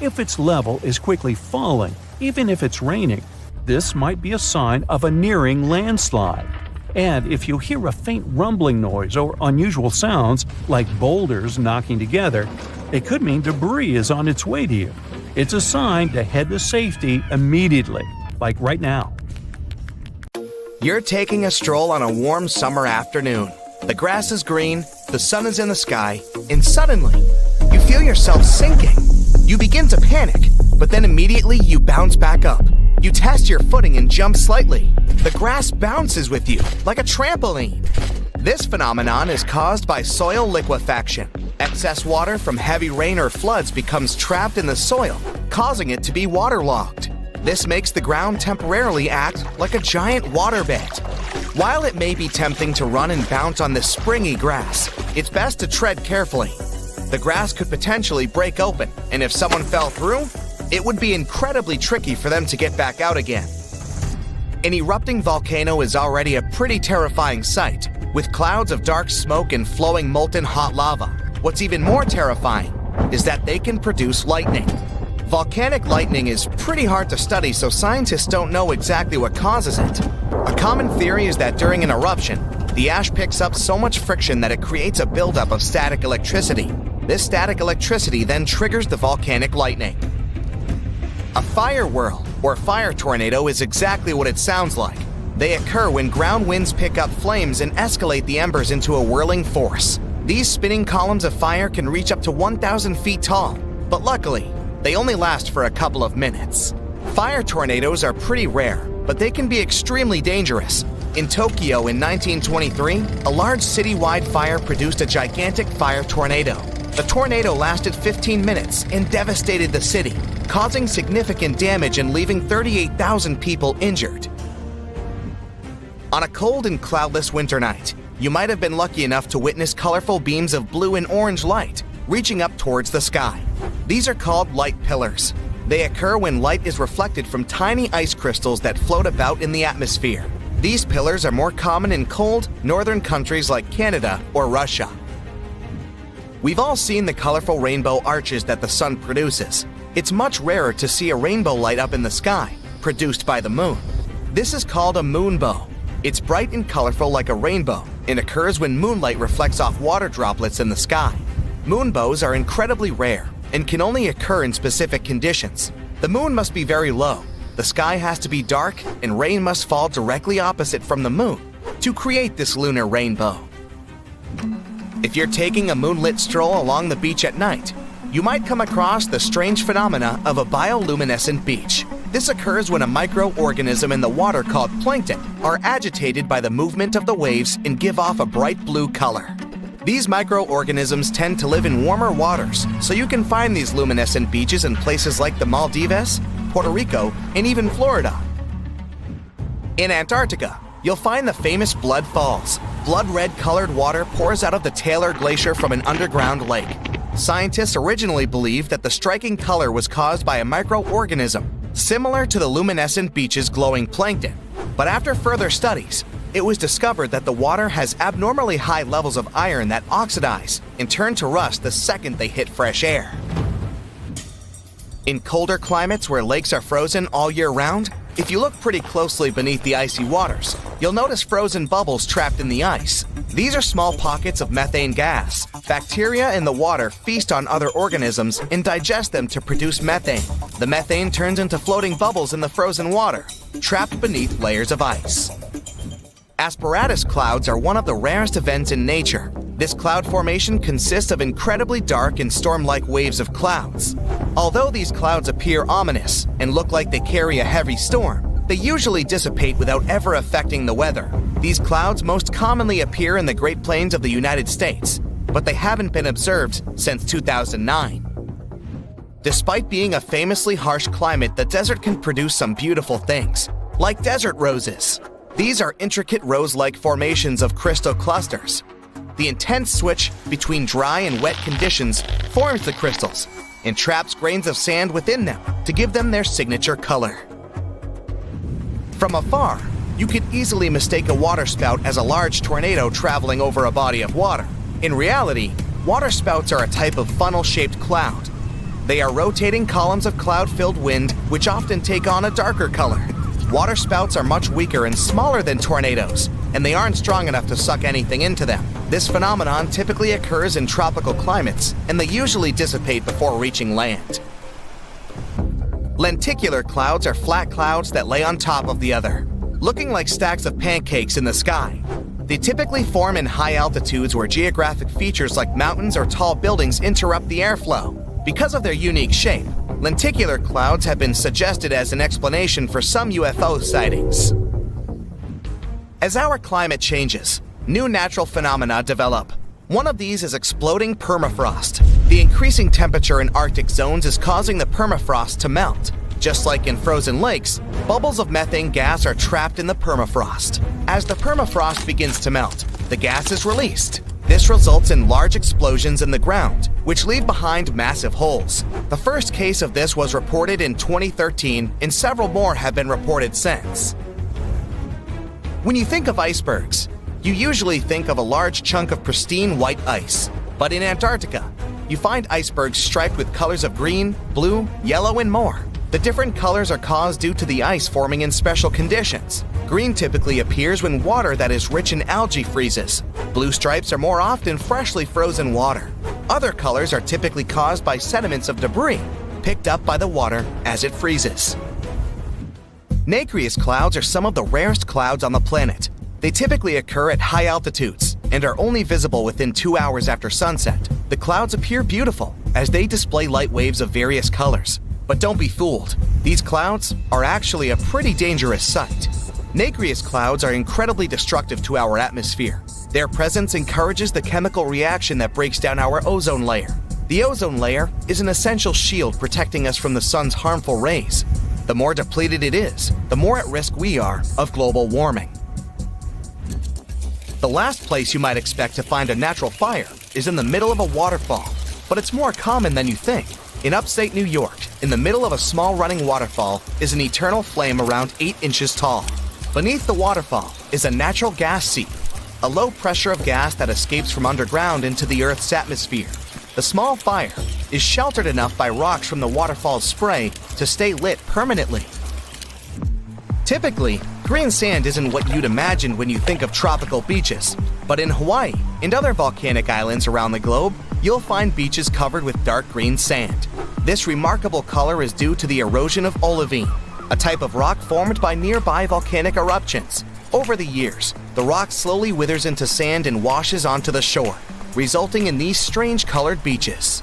If its level is quickly falling, even if it's raining, this might be a sign of a nearing landslide. And if you hear a faint rumbling noise or unusual sounds, like boulders knocking together, it could mean debris is on its way to you. It's a sign to head to safety immediately, like right now. You're taking a stroll on a warm summer afternoon. The grass is green, the sun is in the sky, and suddenly, you feel yourself sinking. You begin to panic, but then immediately you bounce back up. You test your footing and jump slightly. The grass bounces with you, like a trampoline. This phenomenon is caused by soil liquefaction. Excess water from heavy rain or floods becomes trapped in the soil, causing it to be waterlogged. This makes the ground temporarily act like a giant waterbed. While it may be tempting to run and bounce on this springy grass, it's best to tread carefully. The grass could potentially break open, and if someone fell through, it would be incredibly tricky for them to get back out again. An erupting volcano is already a pretty terrifying sight, with clouds of dark smoke and flowing molten hot lava. What's even more terrifying is that they can produce lightning. Volcanic lightning is pretty hard to study, so scientists don't know exactly what causes it. A common theory is that during an eruption, the ash picks up so much friction that it creates a buildup of static electricity. This static electricity then triggers the volcanic lightning. A fire whirl, or fire tornado, is exactly what it sounds like. They occur when ground winds pick up flames and escalate the embers into a whirling force. These spinning columns of fire can reach up to 1,000 feet tall, but luckily, they only last for a couple of minutes. Fire tornadoes are pretty rare, but they can be extremely dangerous. In Tokyo in 1923, a large citywide fire produced a gigantic fire tornado. The tornado lasted 15 minutes and devastated the city, causing significant damage and leaving 38,000 people injured. On a cold and cloudless winter night, you might have been lucky enough to witness colorful beams of blue and orange light reaching up towards the sky. These are called light pillars. They occur when light is reflected from tiny ice crystals that float about in the atmosphere. These pillars are more common in cold, northern countries like Canada or Russia. We've all seen the colorful rainbow arches that the sun produces. It's much rarer to see a rainbow light up in the sky, produced by the moon. This is called a moonbow. It's bright and colorful like a rainbow and occurs when moonlight reflects off water droplets in the sky. Moonbows are incredibly rare and can only occur in specific conditions. The moon must be very low, the sky has to be dark, and rain must fall directly opposite from the moon to create this lunar rainbow. If you're taking a moonlit stroll along the beach at night, you might come across the strange phenomena of a bioluminescent beach. This occurs when a microorganism in the water called plankton are agitated by the movement of the waves and give off a bright blue color. These microorganisms tend to live in warmer waters, so you can find these luminescent beaches in places like the Maldives, Puerto Rico, and even Florida. In Antarctica, you'll find the famous Blood Falls. Blood red colored water pours out of the Taylor Glacier from an underground lake. Scientists originally believed that the striking color was caused by a microorganism similar to the luminescent beach's glowing plankton. But after further studies, it was discovered that the water has abnormally high levels of iron that oxidize and turn to rust the second they hit fresh air. In colder climates where lakes are frozen all year round, if you look pretty closely beneath the icy waters, you'll notice frozen bubbles trapped in the ice. These are small pockets of methane gas. Bacteria in the water feast on other organisms and digest them to produce methane. The methane turns into floating bubbles in the frozen water, trapped beneath layers of ice. Asperatus clouds are one of the rarest events in nature. This cloud formation consists of incredibly dark and storm-like waves of clouds. Although these clouds appear ominous and look like they carry a heavy storm, they usually dissipate without ever affecting the weather. These clouds most commonly appear in the Great Plains of the United States, but they haven't been observed since 2009. Despite being a famously harsh climate, the desert can produce some beautiful things, like desert roses. These are intricate rose-like formations of crystal clusters. The intense switch between dry and wet conditions forms the crystals and traps grains of sand within them to give them their signature color. From afar, you could easily mistake a waterspout as a large tornado traveling over a body of water. In reality, waterspouts are a type of funnel-shaped cloud. They are rotating columns of cloud-filled wind which often take on a darker color. Waterspouts are much weaker and smaller than tornadoes, and they aren't strong enough to suck anything into them. This phenomenon typically occurs in tropical climates, and they usually dissipate before reaching land. Lenticular clouds are flat clouds that lay on top of the other, looking like stacks of pancakes in the sky. They typically form in high altitudes where geographic features like mountains or tall buildings interrupt the airflow. Because of their unique shape, lenticular clouds have been suggested as an explanation for some UFO sightings. As our climate changes, new natural phenomena develop. One of these is exploding permafrost. The increasing temperature in Arctic zones is causing the permafrost to melt. Just like in frozen lakes, bubbles of methane gas are trapped in the permafrost. As the permafrost begins to melt, the gas is released. This results in large explosions in the ground, which leave behind massive holes. The first case of this was reported in 2013, and several more have been reported since. When you think of icebergs, you usually think of a large chunk of pristine white ice. But in Antarctica, you find icebergs striped with colors of green, blue, yellow, and more. The different colors are caused due to the ice forming in special conditions. Green typically appears when water that is rich in algae freezes. Blue stripes are more often freshly frozen water. Other colors are typically caused by sediments of debris picked up by the water as it freezes. Nacreous clouds are some of the rarest clouds on the planet. They typically occur at high altitudes and are only visible within 2 hours after sunset. The clouds appear beautiful as they display light waves of various colors. But don't be fooled. These clouds are actually a pretty dangerous sight. Nacreous clouds are incredibly destructive to our atmosphere. Their presence encourages the chemical reaction that breaks down our ozone layer. The ozone layer is an essential shield protecting us from the sun's harmful rays. The more depleted it is, the more at risk we are of global warming. The last place you might expect to find a natural fire is in the middle of a waterfall, but it's more common than you think. In upstate New York, in the middle of a small running waterfall is an eternal flame around 8 inches tall. Beneath the waterfall is a natural gas seep, a low pressure of gas that escapes from underground into the Earth's atmosphere. The small fire is sheltered enough by rocks from the waterfall's spray to stay lit permanently. Typically, green sand isn't what you'd imagine when you think of tropical beaches, but in Hawaii and other volcanic islands around the globe, you'll find beaches covered with dark green sand. This remarkable color is due to the erosion of olivine, a type of rock formed by nearby volcanic eruptions. Over the years, the rock slowly withers into sand and washes onto the shore, resulting in these strange colored beaches.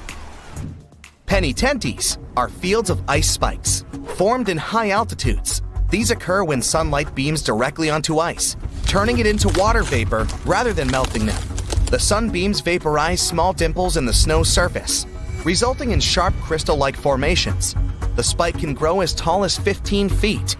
Penitentes are fields of ice spikes, formed in high altitudes. These occur when sunlight beams directly onto ice, turning it into water vapor rather than melting them. The sunbeams vaporize small dimples in the snow surface, resulting in sharp crystal-like formations. The spike can grow as tall as 15 feet.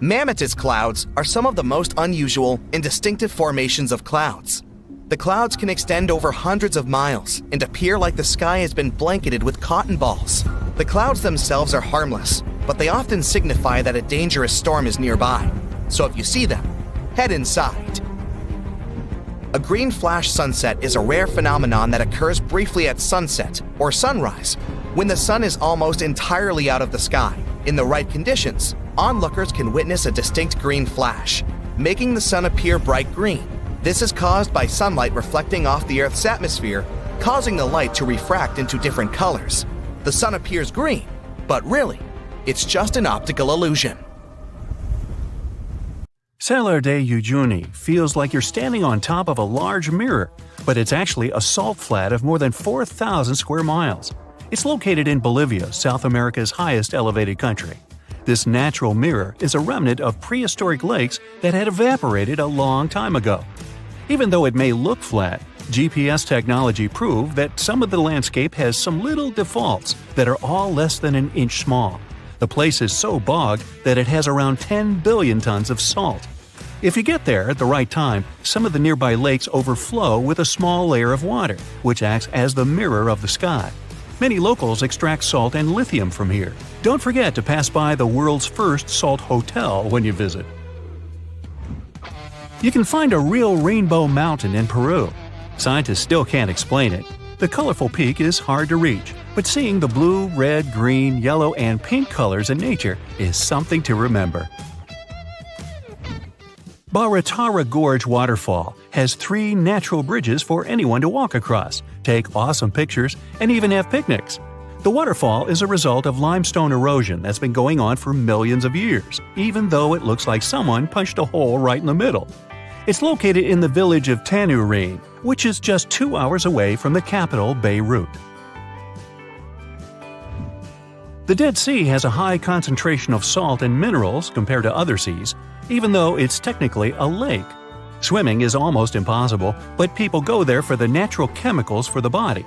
Mammatus clouds are some of the most unusual and distinctive formations of clouds. The clouds can extend over hundreds of miles and appear like the sky has been blanketed with cotton balls. The clouds themselves are harmless, but they often signify that a dangerous storm is nearby. So if you see them, head inside. A green flash sunset is a rare phenomenon that occurs briefly at sunset or sunrise, when the sun is almost entirely out of the sky. In the right conditions, onlookers can witness a distinct green flash, making the sun appear bright green. This is caused by sunlight reflecting off the Earth's atmosphere, causing the light to refract into different colors. The sun appears green, but really, it's just an optical illusion. Salar de Uyuni feels like you're standing on top of a large mirror, but it's actually a salt flat of more than 4,000 square miles. It's located in Bolivia, South America's highest elevated country. This natural mirror is a remnant of prehistoric lakes that had evaporated a long time ago. Even though it may look flat, GPS technology proved that some of the landscape has some little defaults that are all less than an inch small. The place is so bogged that it has around 10 billion tons of salt. If you get there at the right time, some of the nearby lakes overflow with a small layer of water, which acts as the mirror of the sky. Many locals extract salt and lithium from here. Don't forget to pass by the world's first salt hotel when you visit. You can find a real rainbow mountain in Peru. Scientists still can't explain it. The colorful peak is hard to reach, but seeing the blue, red, green, yellow, and pink colors in nature is something to remember. Baratara Gorge Waterfall has 3 natural bridges for anyone to walk across, take awesome pictures, and even have picnics. The waterfall is a result of limestone erosion that's been going on for millions of years, even though it looks like someone punched a hole right in the middle. It's located in the village of Tanurine, which is just 2 hours away from the capital, Beirut. The Dead Sea has a high concentration of salt and minerals compared to other seas, even though it's technically a lake. Swimming is almost impossible, but people go there for the natural chemicals for the body.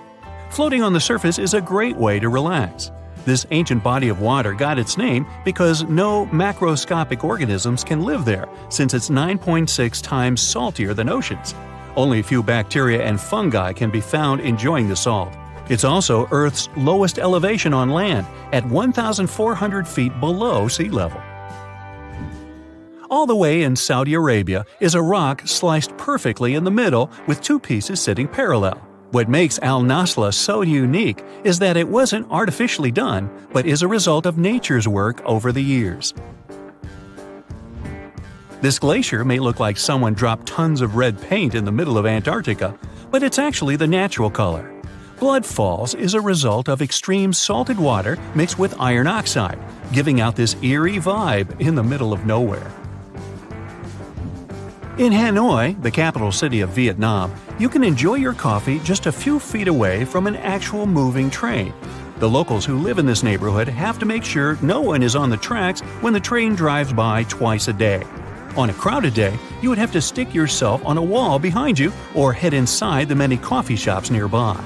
Floating on the surface is a great way to relax. This ancient body of water got its name because no macroscopic organisms can live there, since it's 9.6 times saltier than oceans. Only a few bacteria and fungi can be found enjoying the salt. It's also Earth's lowest elevation on land, at 1,400 feet below sea level. All the way in Saudi Arabia is a rock sliced perfectly in the middle with 2 pieces sitting parallel. What makes Al Nasla so unique is that it wasn't artificially done, but is a result of nature's work over the years. This glacier may look like someone dropped tons of red paint in the middle of Antarctica, but it's actually the natural color. Blood Falls is a result of extreme salted water mixed with iron oxide, giving out this eerie vibe in the middle of nowhere. In Hanoi, the capital city of Vietnam, you can enjoy your coffee just a few feet away from an actual moving train. The locals who live in this neighborhood have to make sure no one is on the tracks when the train drives by twice a day. On a crowded day, you would have to stick yourself on a wall behind you or head inside the many coffee shops nearby.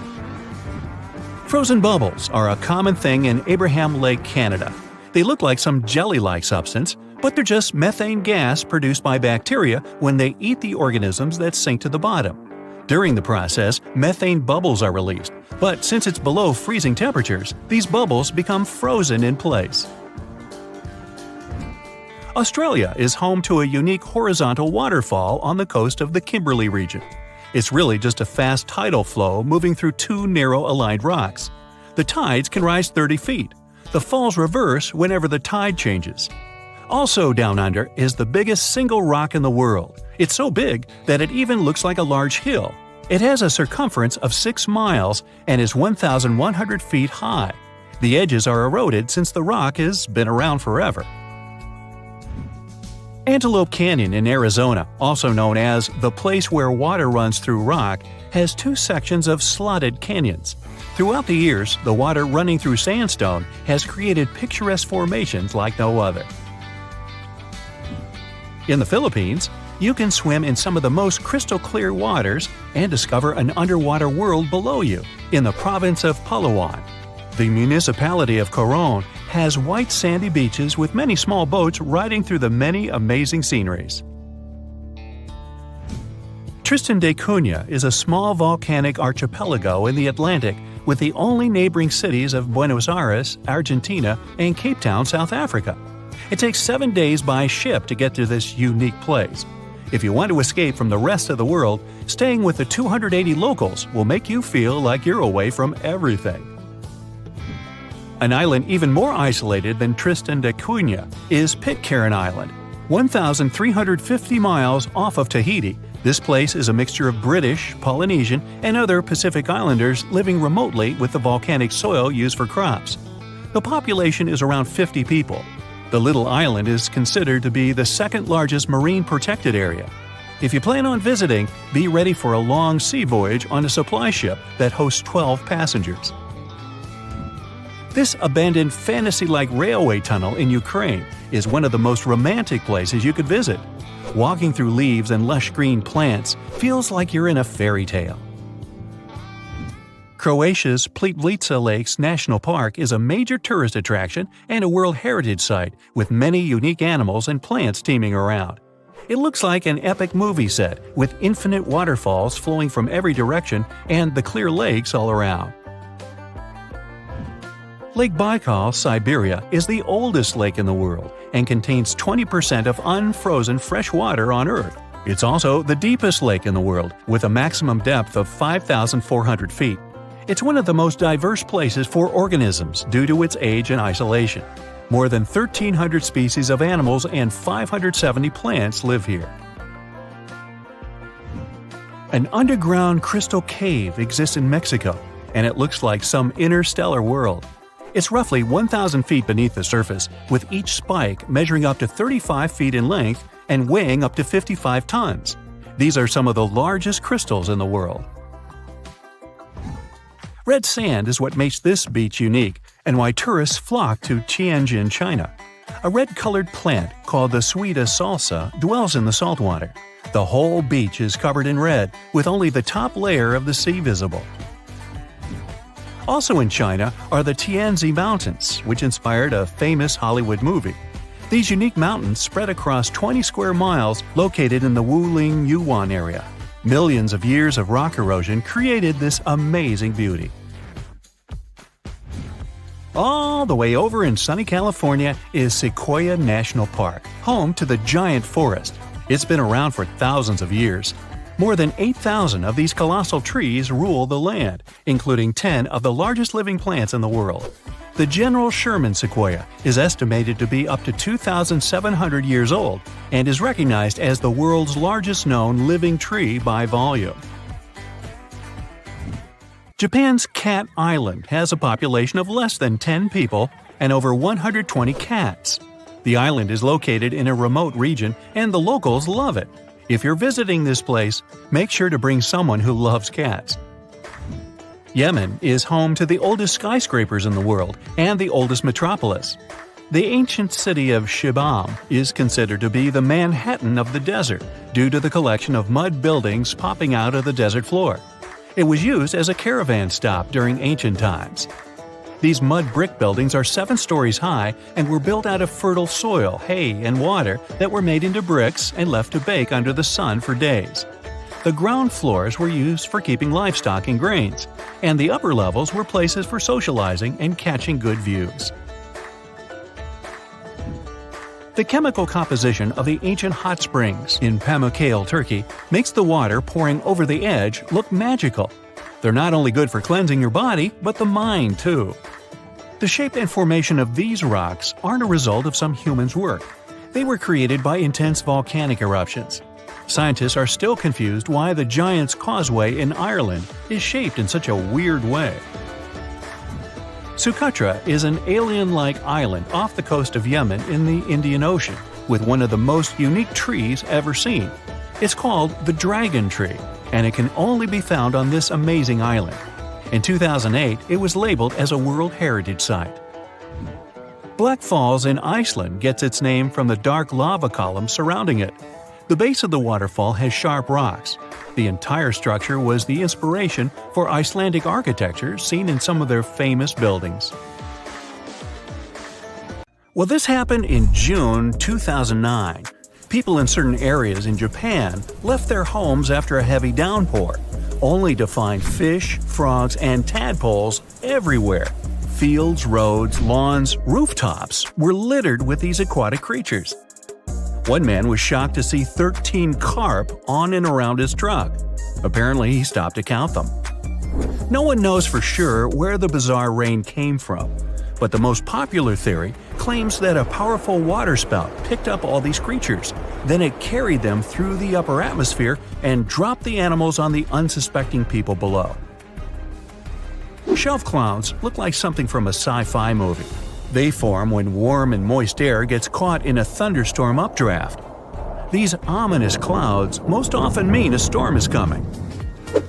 Frozen bubbles are a common thing in Abraham Lake, Canada. They look like some jelly-like substance, but they're just methane gas produced by bacteria when they eat the organisms that sink to the bottom. During the process, methane bubbles are released, but since it's below freezing temperatures, these bubbles become frozen in place. Australia is home to a unique horizontal waterfall on the coast of the Kimberley region. It's really just a fast tidal flow moving through 2 narrow aligned rocks. The tides can rise 30 feet. The falls reverse whenever the tide changes. Also down under is the biggest single rock in the world. It's so big that it even looks like a large hill. It has a circumference of 6 miles and is 1,100 feet high. The edges are eroded since the rock has been around forever. Antelope Canyon in Arizona, also known as the place where water runs through rock, has 2 sections of slotted canyons. Throughout the years, the water running through sandstone has created picturesque formations like no other. In the Philippines, you can swim in some of the most crystal-clear waters and discover an underwater world below you in the province of Palawan. The municipality of Coron has white sandy beaches with many small boats riding through the many amazing sceneries. Tristan da Cunha is a small volcanic archipelago in the Atlantic with the only neighboring cities of Buenos Aires, Argentina, and Cape Town, South Africa. It takes 7 days by ship to get to this unique place. If you want to escape from the rest of the world, staying with the 280 locals will make you feel like you're away from everything. An island even more isolated than Tristan da Cunha is Pitcairn Island. 1,350 miles off of Tahiti, this place is a mixture of British, Polynesian, and other Pacific Islanders living remotely with the volcanic soil used for crops. The population is around 50 people. The little island is considered to be the second largest marine protected area. If you plan on visiting, be ready for a long sea voyage on a supply ship that hosts 12 passengers. This abandoned fantasy-like railway tunnel in Ukraine is one of the most romantic places you could visit. Walking through leaves and lush green plants feels like you're in a fairy tale. Croatia's Plitvice Lakes National Park is a major tourist attraction and a World Heritage Site with many unique animals and plants teeming around. It looks like an epic movie set with infinite waterfalls flowing from every direction and the clear lakes all around. Lake Baikal, Siberia, is the oldest lake in the world and contains 20% of unfrozen fresh water on Earth. It's also the deepest lake in the world, with a maximum depth of 5,400 feet. It's one of the most diverse places for organisms due to its age and isolation. More than 1,300 species of animals and 570 plants live here. An underground crystal cave exists in Mexico, and it looks like some interstellar world. It's roughly 1,000 feet beneath the surface, with each spike measuring up to 35 feet in length and weighing up to 55 tons. These are some of the largest crystals in the world. Red sand is what makes this beach unique and why tourists flock to Tianjin, China. A red-colored plant called the Suida salsa dwells in the saltwater. The whole beach is covered in red, with only the top layer of the sea visible. Also in China are the Tianzi Mountains, which inspired a famous Hollywood movie. These unique mountains spread across 20 square miles located in the Wuling Yuan area. Millions of years of rock erosion created this amazing beauty. All the way over in sunny California is Sequoia National Park, home to the giant forest. It's been around for thousands of years. More than 8,000 of these colossal trees rule the land, including 10 of the largest living plants in the world. The General Sherman sequoia is estimated to be up to 2,700 years old and is recognized as the world's largest known living tree by volume. Japan's Cat Island has a population of less than 10 people and over 120 cats. The island is located in a remote region and the locals love it. If you're visiting this place, make sure to bring someone who loves cats. Yemen is home to the oldest skyscrapers in the world and the oldest metropolis. The ancient city of Shibam is considered to be the Manhattan of the desert due to the collection of mud buildings popping out of the desert floor. It was used as a caravan stop during ancient times. These mud brick buildings are 7 stories high and were built out of fertile soil, hay, and water that were made into bricks and left to bake under the sun for days. The ground floors were used for keeping livestock and grains, and the upper levels were places for socializing and catching good views. The chemical composition of the ancient hot springs in Pamukkale, Turkey, makes the water pouring over the edge look magical. They're not only good for cleansing your body, but the mind too. The shape and formation of these rocks aren't a result of some human's work. They were created by intense volcanic eruptions. Scientists are still confused why the Giant's Causeway in Ireland is shaped in such a weird way. Socotra is an alien-like island off the coast of Yemen in the Indian Ocean, with one of the most unique trees ever seen. It's called the dragon tree, and it can only be found on this amazing island. In 2008, it was labeled as a World Heritage Site. Black Falls in Iceland gets its name from the dark lava columns surrounding it. The base of the waterfall has sharp rocks. The entire structure was the inspiration for Icelandic architecture seen in some of their famous buildings. Well, this happened in June 2009. People in certain areas in Japan left their homes after a heavy downpour, only to find fish, frogs, and tadpoles everywhere. Fields, roads, lawns, rooftops were littered with these aquatic creatures. One man was shocked to see 13 carp on and around his truck. Apparently, he stopped to count them. No one knows for sure where the bizarre rain came from, but the most popular theory claims that a powerful waterspout picked up all these creatures. Then it carried them through the upper atmosphere and dropped the animals on the unsuspecting people below. Shelf clouds look like something from a sci-fi movie. They form when warm and moist air gets caught in a thunderstorm updraft. These ominous clouds most often mean a storm is coming.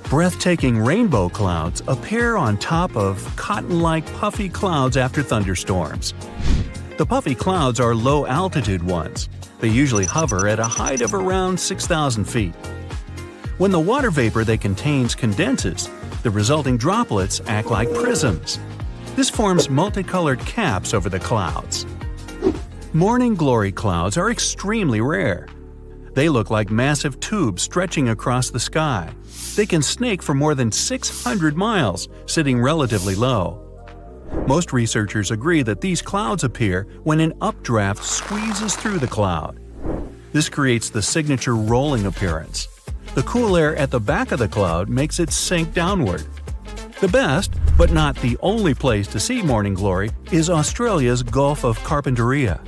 Breathtaking rainbow clouds appear on top of cotton-like puffy clouds after thunderstorms. The puffy clouds are low-altitude ones. They usually hover at a height of around 6,000 feet. When the water vapor they contain condenses, the resulting droplets act like prisms. This forms multicolored caps over the clouds. Morning glory clouds are extremely rare. They look like massive tubes stretching across the sky. They can snake for more than 600 miles, sitting relatively low. Most researchers agree that these clouds appear when an updraft squeezes through the cloud. This creates the signature rolling appearance. The cool air at the back of the cloud makes it sink downward. The best, but not the only place to see morning glory, is Australia's Gulf of Carpentaria.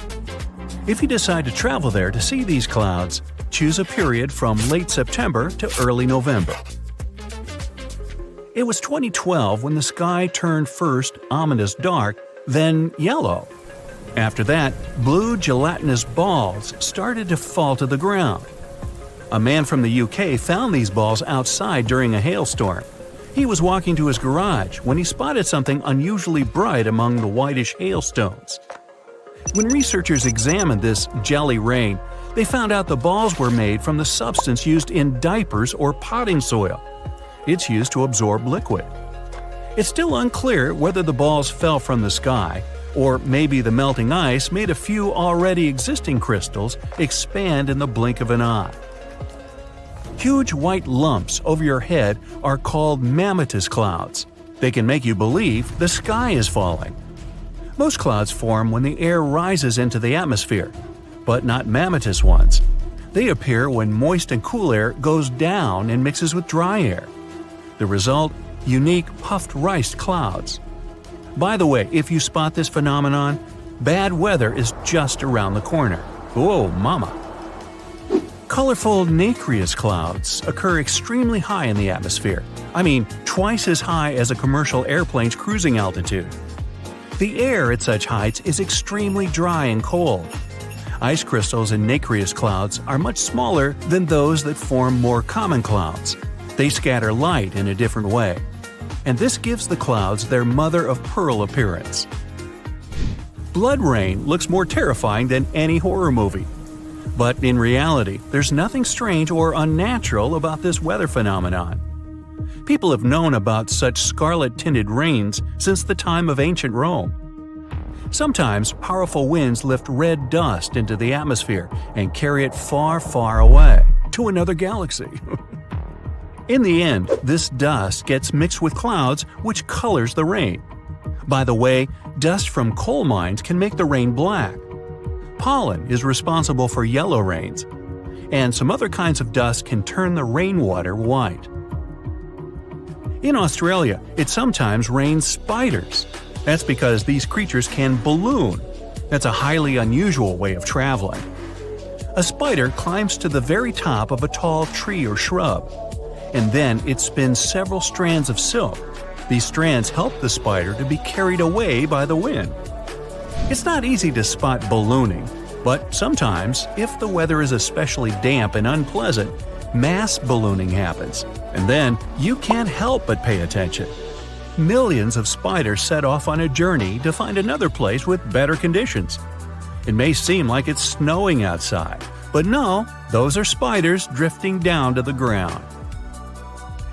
If you decide to travel there to see these clouds, choose a period from late September to early November. It was 2012 when the sky turned first ominous dark, then yellow. After that, blue gelatinous balls started to fall to the ground. A man from the UK found these balls outside during a hailstorm. He was walking to his garage when he spotted something unusually bright among the whitish hailstones. When researchers examined this jelly rain, they found out the balls were made from the substance used in diapers or potting soil. It's used to absorb liquid. It's still unclear whether the balls fell from the sky, or maybe the melting ice made a few already existing crystals expand in the blink of an eye. Huge white lumps over your head are called mammatus clouds. They can make you believe the sky is falling. Most clouds form when the air rises into the atmosphere, but not mammatus ones. They appear when moist and cool air goes down and mixes with dry air. The result? Unique puffed rice clouds. By the way, if you spot this phenomenon, bad weather is just around the corner. Whoa, mama! Colorful nacreous clouds occur extremely high in the atmosphere. I mean, twice as high as a commercial airplane's cruising altitude. The air at such heights is extremely dry and cold. Ice crystals in nacreous clouds are much smaller than those that form more common clouds. They scatter light in a different way. And this gives the clouds their mother-of-pearl appearance. Blood rain looks more terrifying than any horror movie. But in reality, there's nothing strange or unnatural about this weather phenomenon. People have known about such scarlet-tinted rains since the time of ancient Rome. Sometimes powerful winds lift red dust into the atmosphere and carry it far, far away, to another galaxy. In the end, this dust gets mixed with clouds, which colors the rain. By the way, dust from coal mines can make the rain black. Pollen is responsible for yellow rains, and some other kinds of dust can turn the rainwater white. In Australia, it sometimes rains spiders. That's because these creatures can balloon. That's a highly unusual way of traveling. A spider climbs to the very top of a tall tree or shrub, and then it spins several strands of silk. These strands help the spider to be carried away by the wind. It's not easy to spot ballooning, but sometimes, if the weather is especially damp and unpleasant, mass ballooning happens, and then you can't help but pay attention. Millions of spiders set off on a journey to find another place with better conditions. It may seem like it's snowing outside, but no, those are spiders drifting down to the ground.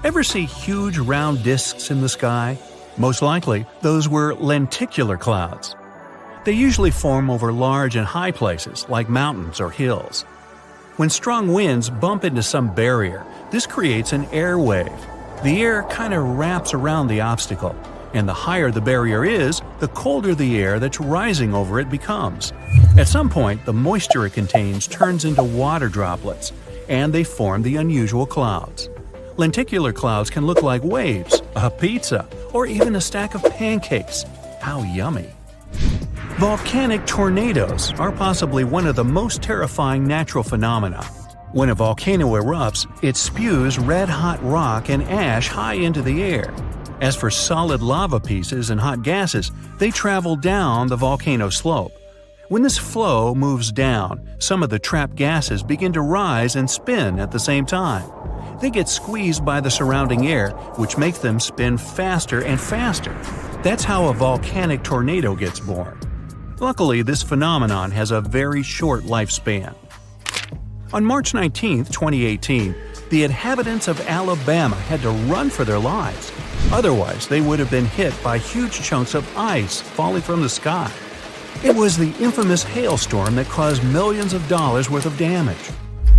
Ever see huge round disks in the sky? Most likely, those were lenticular clouds. They usually form over large and high places like mountains or hills. When strong winds bump into some barrier, this creates an air wave. The air kind of wraps around the obstacle, and the higher the barrier is, the colder the air that's rising over it becomes. At some point, the moisture it contains turns into water droplets, and they form the unusual clouds. Lenticular clouds can look like waves, a pizza, or even a stack of pancakes. How yummy! Volcanic tornadoes are possibly one of the most terrifying natural phenomena. When a volcano erupts, it spews red-hot rock and ash high into the air. As for solid lava pieces and hot gases, they travel down the volcano slope. When this flow moves down, some of the trapped gases begin to rise and spin at the same time. They get squeezed by the surrounding air, which makes them spin faster and faster. That's how a volcanic tornado gets born. Luckily, this phenomenon has a very short lifespan. On March 19, 2018, the inhabitants of Alabama had to run for their lives. Otherwise, they would have been hit by huge chunks of ice falling from the sky. It was the infamous hailstorm that caused millions of dollars worth of damage.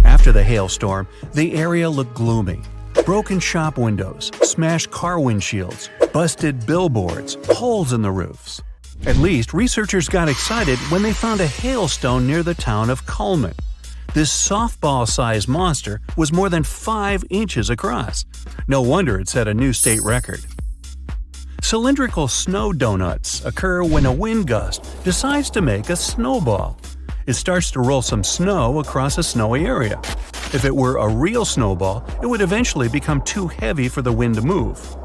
After the hailstorm, the area looked gloomy. Broken shop windows, smashed car windshields, busted billboards, holes in the roofs. At least, researchers got excited when they found a hailstone near the town of Coleman. This softball-sized monster was more than 5 inches across. No wonder it set a new state record. Cylindrical snow donuts occur when a wind gust decides to make a snowball. It starts to roll some snow across a snowy area. If it were a real snowball, it would eventually become too heavy for the wind to move.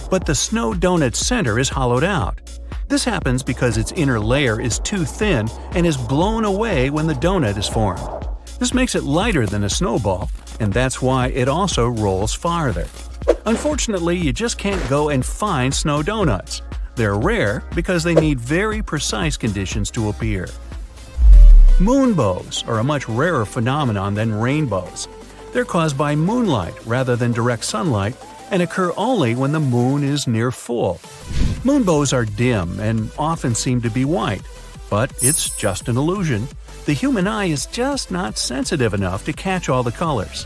But the snow donut's center is hollowed out. This happens because its inner layer is too thin and is blown away when the donut is formed. This makes it lighter than a snowball, and that's why it also rolls farther. Unfortunately, you just can't go and find snow donuts. They're rare because they need very precise conditions to appear. Moonbows are a much rarer phenomenon than rainbows. They're caused by moonlight rather than direct sunlight and occur only when the moon is near full. Moonbows are dim and often seem to be white, but it's just an illusion. The human eye is just not sensitive enough to catch all the colors.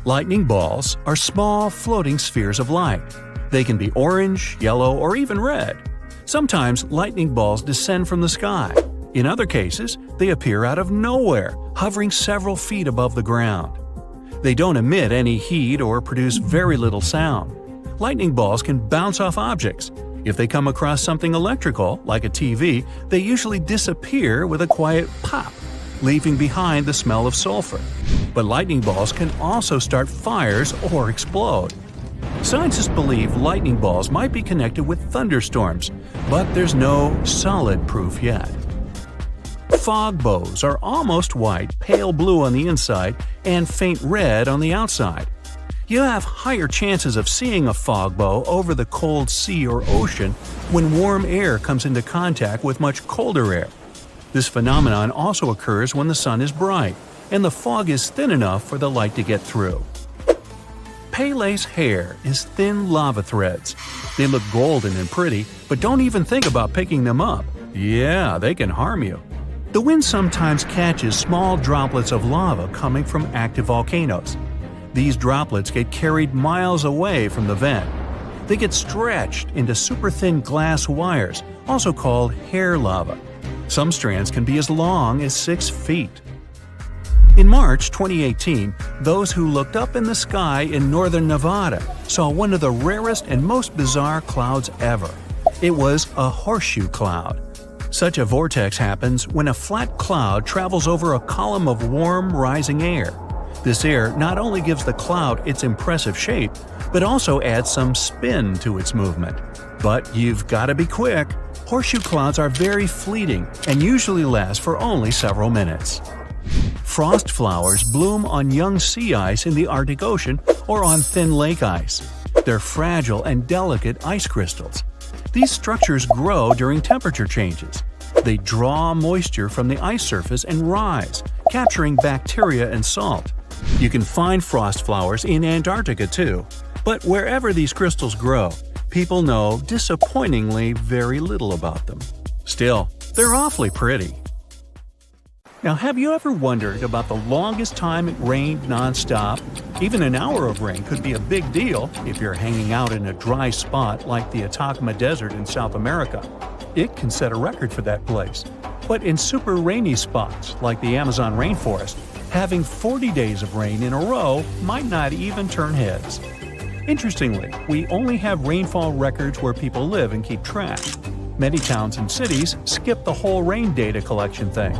Lightning balls are small, floating spheres of light. They can be orange, yellow, or even red. Sometimes lightning balls descend from the sky. In other cases, they appear out of nowhere, hovering several feet above the ground. They don't emit any heat or produce very little sound. Lightning balls can bounce off objects. If they come across something electrical, like a TV, they usually disappear with a quiet pop, leaving behind the smell of sulfur. But lightning balls can also start fires or explode. Scientists believe lightning balls might be connected with thunderstorms, but there's no solid proof yet. Fog bows are almost white, pale blue on the inside, and faint red on the outside. You have higher chances of seeing a fog bow over the cold sea or ocean when warm air comes into contact with much colder air. This phenomenon also occurs when the sun is bright, and the fog is thin enough for the light to get through. Pele's hair is thin lava threads. They look golden and pretty, but don't even think about picking them up. Yeah, they can harm you. The wind sometimes catches small droplets of lava coming from active volcanoes. These droplets get carried miles away from the vent. They get stretched into super thin glass wires, also called hair lava. Some strands can be as long as 6 feet. In March 2018, those who looked up in the sky in northern Nevada saw one of the rarest and most bizarre clouds ever. It was a horseshoe cloud. Such a vortex happens when a flat cloud travels over a column of warm, rising air. This air not only gives the cloud its impressive shape, but also adds some spin to its movement. But you've got to be quick. Horseshoe clouds are very fleeting and usually last for only several minutes. Frost flowers bloom on young sea ice in the Arctic Ocean or on thin lake ice. They're fragile and delicate ice crystals. These structures grow during temperature changes. They draw moisture from the ice surface and rise, capturing bacteria and salt. You can find frost flowers in Antarctica too. But wherever these crystals grow, people know disappointingly very little about them. Still, they're awfully pretty. Now, have you ever wondered about the longest time it rained nonstop? Even an hour of rain could be a big deal if you're hanging out in a dry spot like the Atacama Desert in South America. It can set a record for that place. But in super rainy spots like the Amazon rainforest, having 40 days of rain in a row might not even turn heads. Interestingly, we only have rainfall records where people live and keep track. Many towns and cities skip the whole rain data collection thing.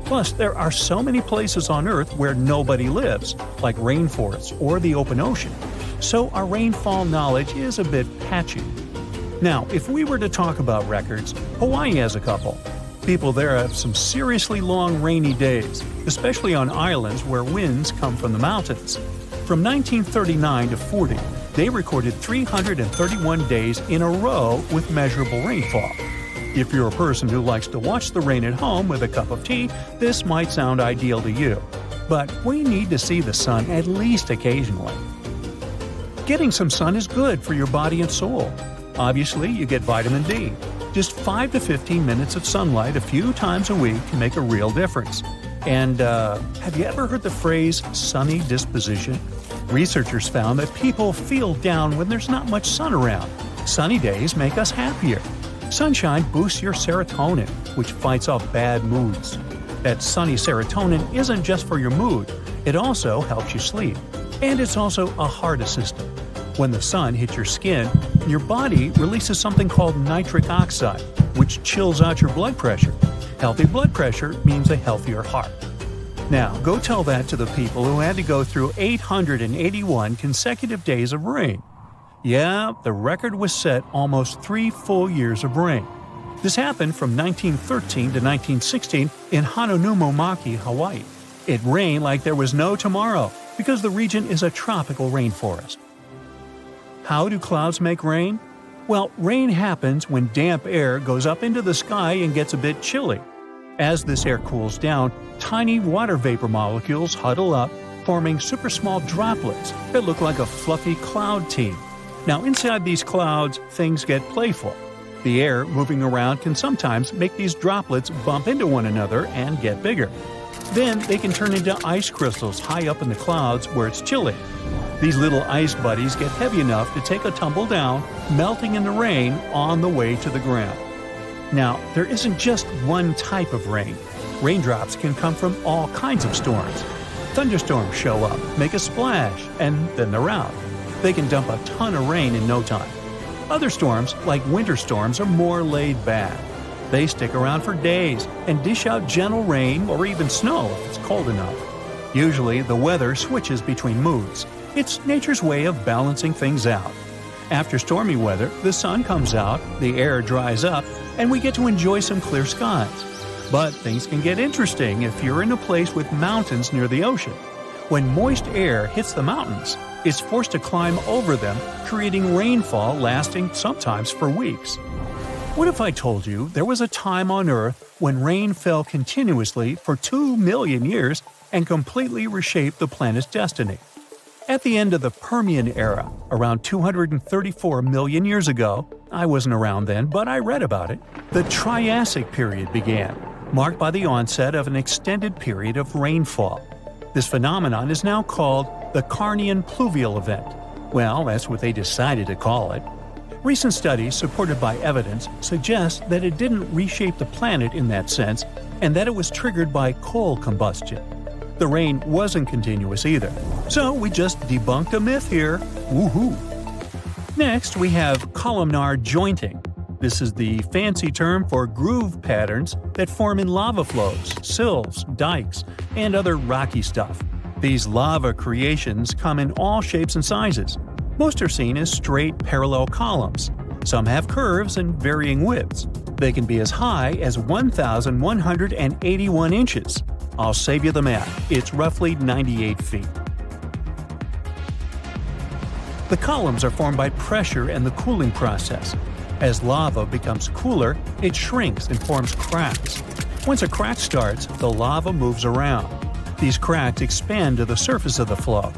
Plus, there are so many places on Earth where nobody lives, like rainforests or the open ocean. So our rainfall knowledge is a bit patchy. Now, if we were to talk about records, Hawaii has a couple. People there have some seriously long rainy days, especially on islands where winds come from the mountains. From 1939 to 40, they recorded 331 days in a row with measurable rainfall. If you're a person who likes to watch the rain at home with a cup of tea, this might sound ideal to you. But we need to see the sun at least occasionally. Getting some sun is good for your body and soul. Obviously, you get vitamin D. Just 5 to 15 minutes of sunlight a few times a week can make a real difference. And have you ever heard the phrase sunny disposition? Researchers found that people feel down when there's not much sun around. Sunny days make us happier. Sunshine boosts your serotonin, which fights off bad moods. That sunny serotonin isn't just for your mood, it also helps you sleep. And it's also a heart assistant. When the sun hits your skin, your body releases something called nitric oxide, which chills out your blood pressure. Healthy blood pressure means a healthier heart. Now, go tell that to the people who had to go through 881 consecutive days of rain. Yeah, the record was set almost 3 full years of rain. This happened from 1913 to 1916 in Hononumomaki, Hawaii. It rained like there was no tomorrow because the region is a tropical rainforest. How do clouds make rain? Well, rain happens when damp air goes up into the sky and gets a bit chilly. As this air cools down, tiny water vapor molecules huddle up, forming super small droplets that look like a fluffy cloud team. Now, inside these clouds, things get playful. The air moving around can sometimes make these droplets bump into one another and get bigger. Then they can turn into ice crystals high up in the clouds where it's chilly. These little ice buddies get heavy enough to take a tumble down, melting in the rain on the way to the ground. Now, there isn't just one type of rain. Raindrops can come from all kinds of storms. Thunderstorms show up, make a splash, and then they're out. They can dump a ton of rain in no time. Other storms, like winter storms, are more laid back. They stick around for days and dish out gentle rain or even snow if it's cold enough. Usually, the weather switches between moods. It's nature's way of balancing things out. After stormy weather, the sun comes out, the air dries up, and we get to enjoy some clear skies. But things can get interesting if you're in a place with mountains near the ocean. When moist air hits the mountains, it's forced to climb over them, creating rainfall lasting sometimes for weeks. What if I told you there was a time on Earth when rain fell continuously for 2 million years and completely reshaped the planet's destiny? At the end of the Permian era, around 234 million years ago, I wasn't around then, but I read about it, the Triassic period began, marked by the onset of an extended period of rainfall. This phenomenon is now called the Carnian pluvial event. Well, that's what they decided to call it. Recent studies, supported by evidence, suggest that it didn't reshape the planet in that sense, and that it was triggered by coal combustion. The rain wasn't continuous either, so we just debunked a myth here. Woohoo! Next, we have columnar jointing. This is the fancy term for groove patterns that form in lava flows, sills, dikes, and other rocky stuff. These lava creations come in all shapes and sizes. Most are seen as straight, parallel columns. Some have curves and varying widths. They can be as high as 1,181 inches. I'll save you the math. It's roughly 98 feet. The columns are formed by pressure and the cooling process. As lava becomes cooler, it shrinks and forms cracks. Once a crack starts, the lava moves around. These cracks expand to the surface of the flow.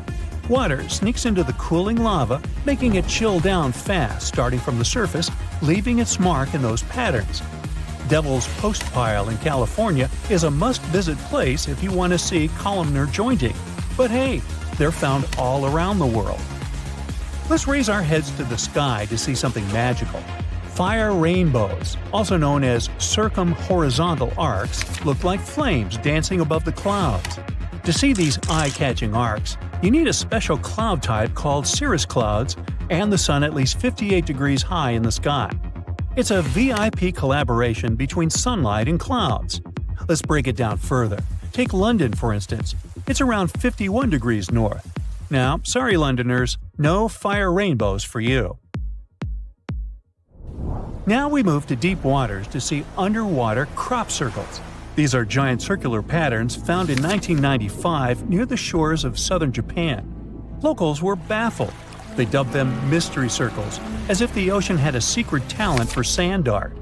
Water sneaks into the cooling lava, making it chill down fast starting from the surface, leaving its mark in those patterns. Devil's Postpile in California is a must-visit place if you want to see columnar jointing. But hey, they're found all around the world. Let's raise our heads to the sky to see something magical. Fire rainbows, also known as circumhorizontal arcs, look like flames dancing above the clouds. To see these eye-catching arcs, you need a special cloud type called cirrus clouds and the sun at least 58 degrees high in the sky. It's a VIP collaboration between sunlight and clouds. Let's break it down further. Take London, for instance. It's around 51 degrees north. Now, sorry Londoners, no fire rainbows for you. Now we move to deep waters to see underwater crop circles. These are giant circular patterns found in 1995 near the shores of southern Japan. Locals were baffled. They dubbed them mystery circles, as if the ocean had a secret talent for sand art.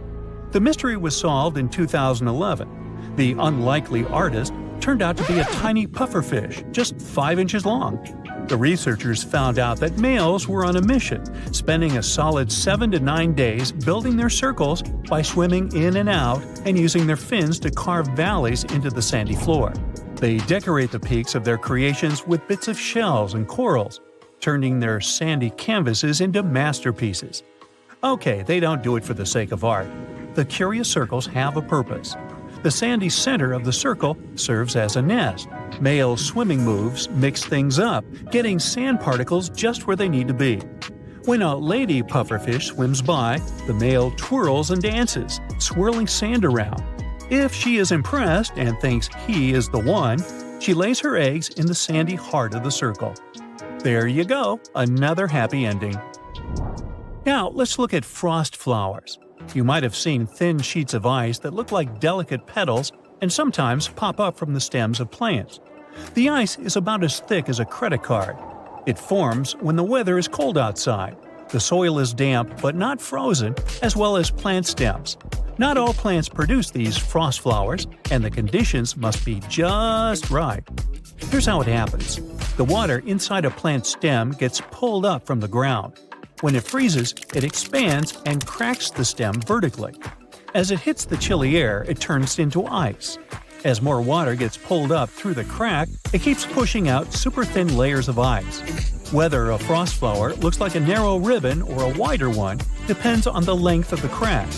The mystery was solved in 2011. The unlikely artist turned out to be a tiny pufferfish, just 5 inches long. The researchers found out that males were on a mission, spending a solid 7 to 9 days building their circles by swimming in and out and using their fins to carve valleys into the sandy floor. They decorate the peaks of their creations with bits of shells and corals, turning their sandy canvases into masterpieces. Okay, they don't do it for the sake of art. The curious circles have a purpose. The sandy center of the circle serves as a nest. Male swimming moves mix things up, getting sand particles just where they need to be. When a lady pufferfish swims by, the male twirls and dances, swirling sand around. If she is impressed and thinks he is the one, she lays her eggs in the sandy heart of the circle. There you go, another happy ending. Now let's look at frost flowers. You might have seen thin sheets of ice that look like delicate petals and sometimes pop up from the stems of plants. The ice is about as thick as a credit card. It forms when the weather is cold outside. The soil is damp but not frozen, as well as plant stems. Not all plants produce these frost flowers, and the conditions must be just right. Here's how it happens. The water inside a plant stem gets pulled up from the ground. When it freezes, it expands and cracks the stem vertically. As it hits the chilly air, it turns into ice. As more water gets pulled up through the crack, it keeps pushing out super thin layers of ice. Whether a frost flower looks like a narrow ribbon or a wider one depends on the length of the crack.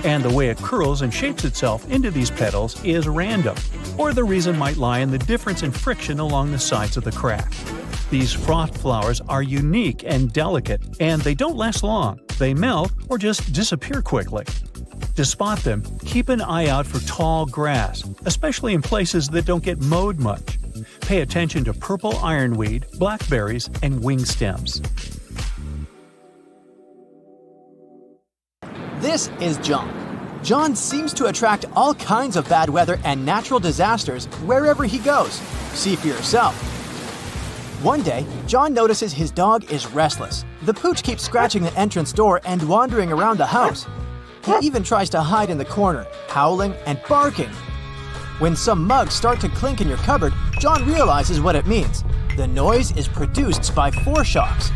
And the way it curls and shapes itself into these petals is random, or the reason might lie in the difference in friction along the sides of the crack. These frost flowers are unique and delicate, and they don't last long. They melt or just disappear quickly. To spot them, keep an eye out for tall grass, especially in places that don't get mowed much. Pay attention to purple ironweed, blackberries, and wing stems. This is John. John seems to attract all kinds of bad weather and natural disasters wherever he goes. See for yourself. One day, John notices his dog is restless. The pooch keeps scratching the entrance door and wandering around the house. He even tries to hide in the corner, howling and barking. When some mugs start to clink in your cupboard, John realizes what it means. The noise is produced by foreshocks,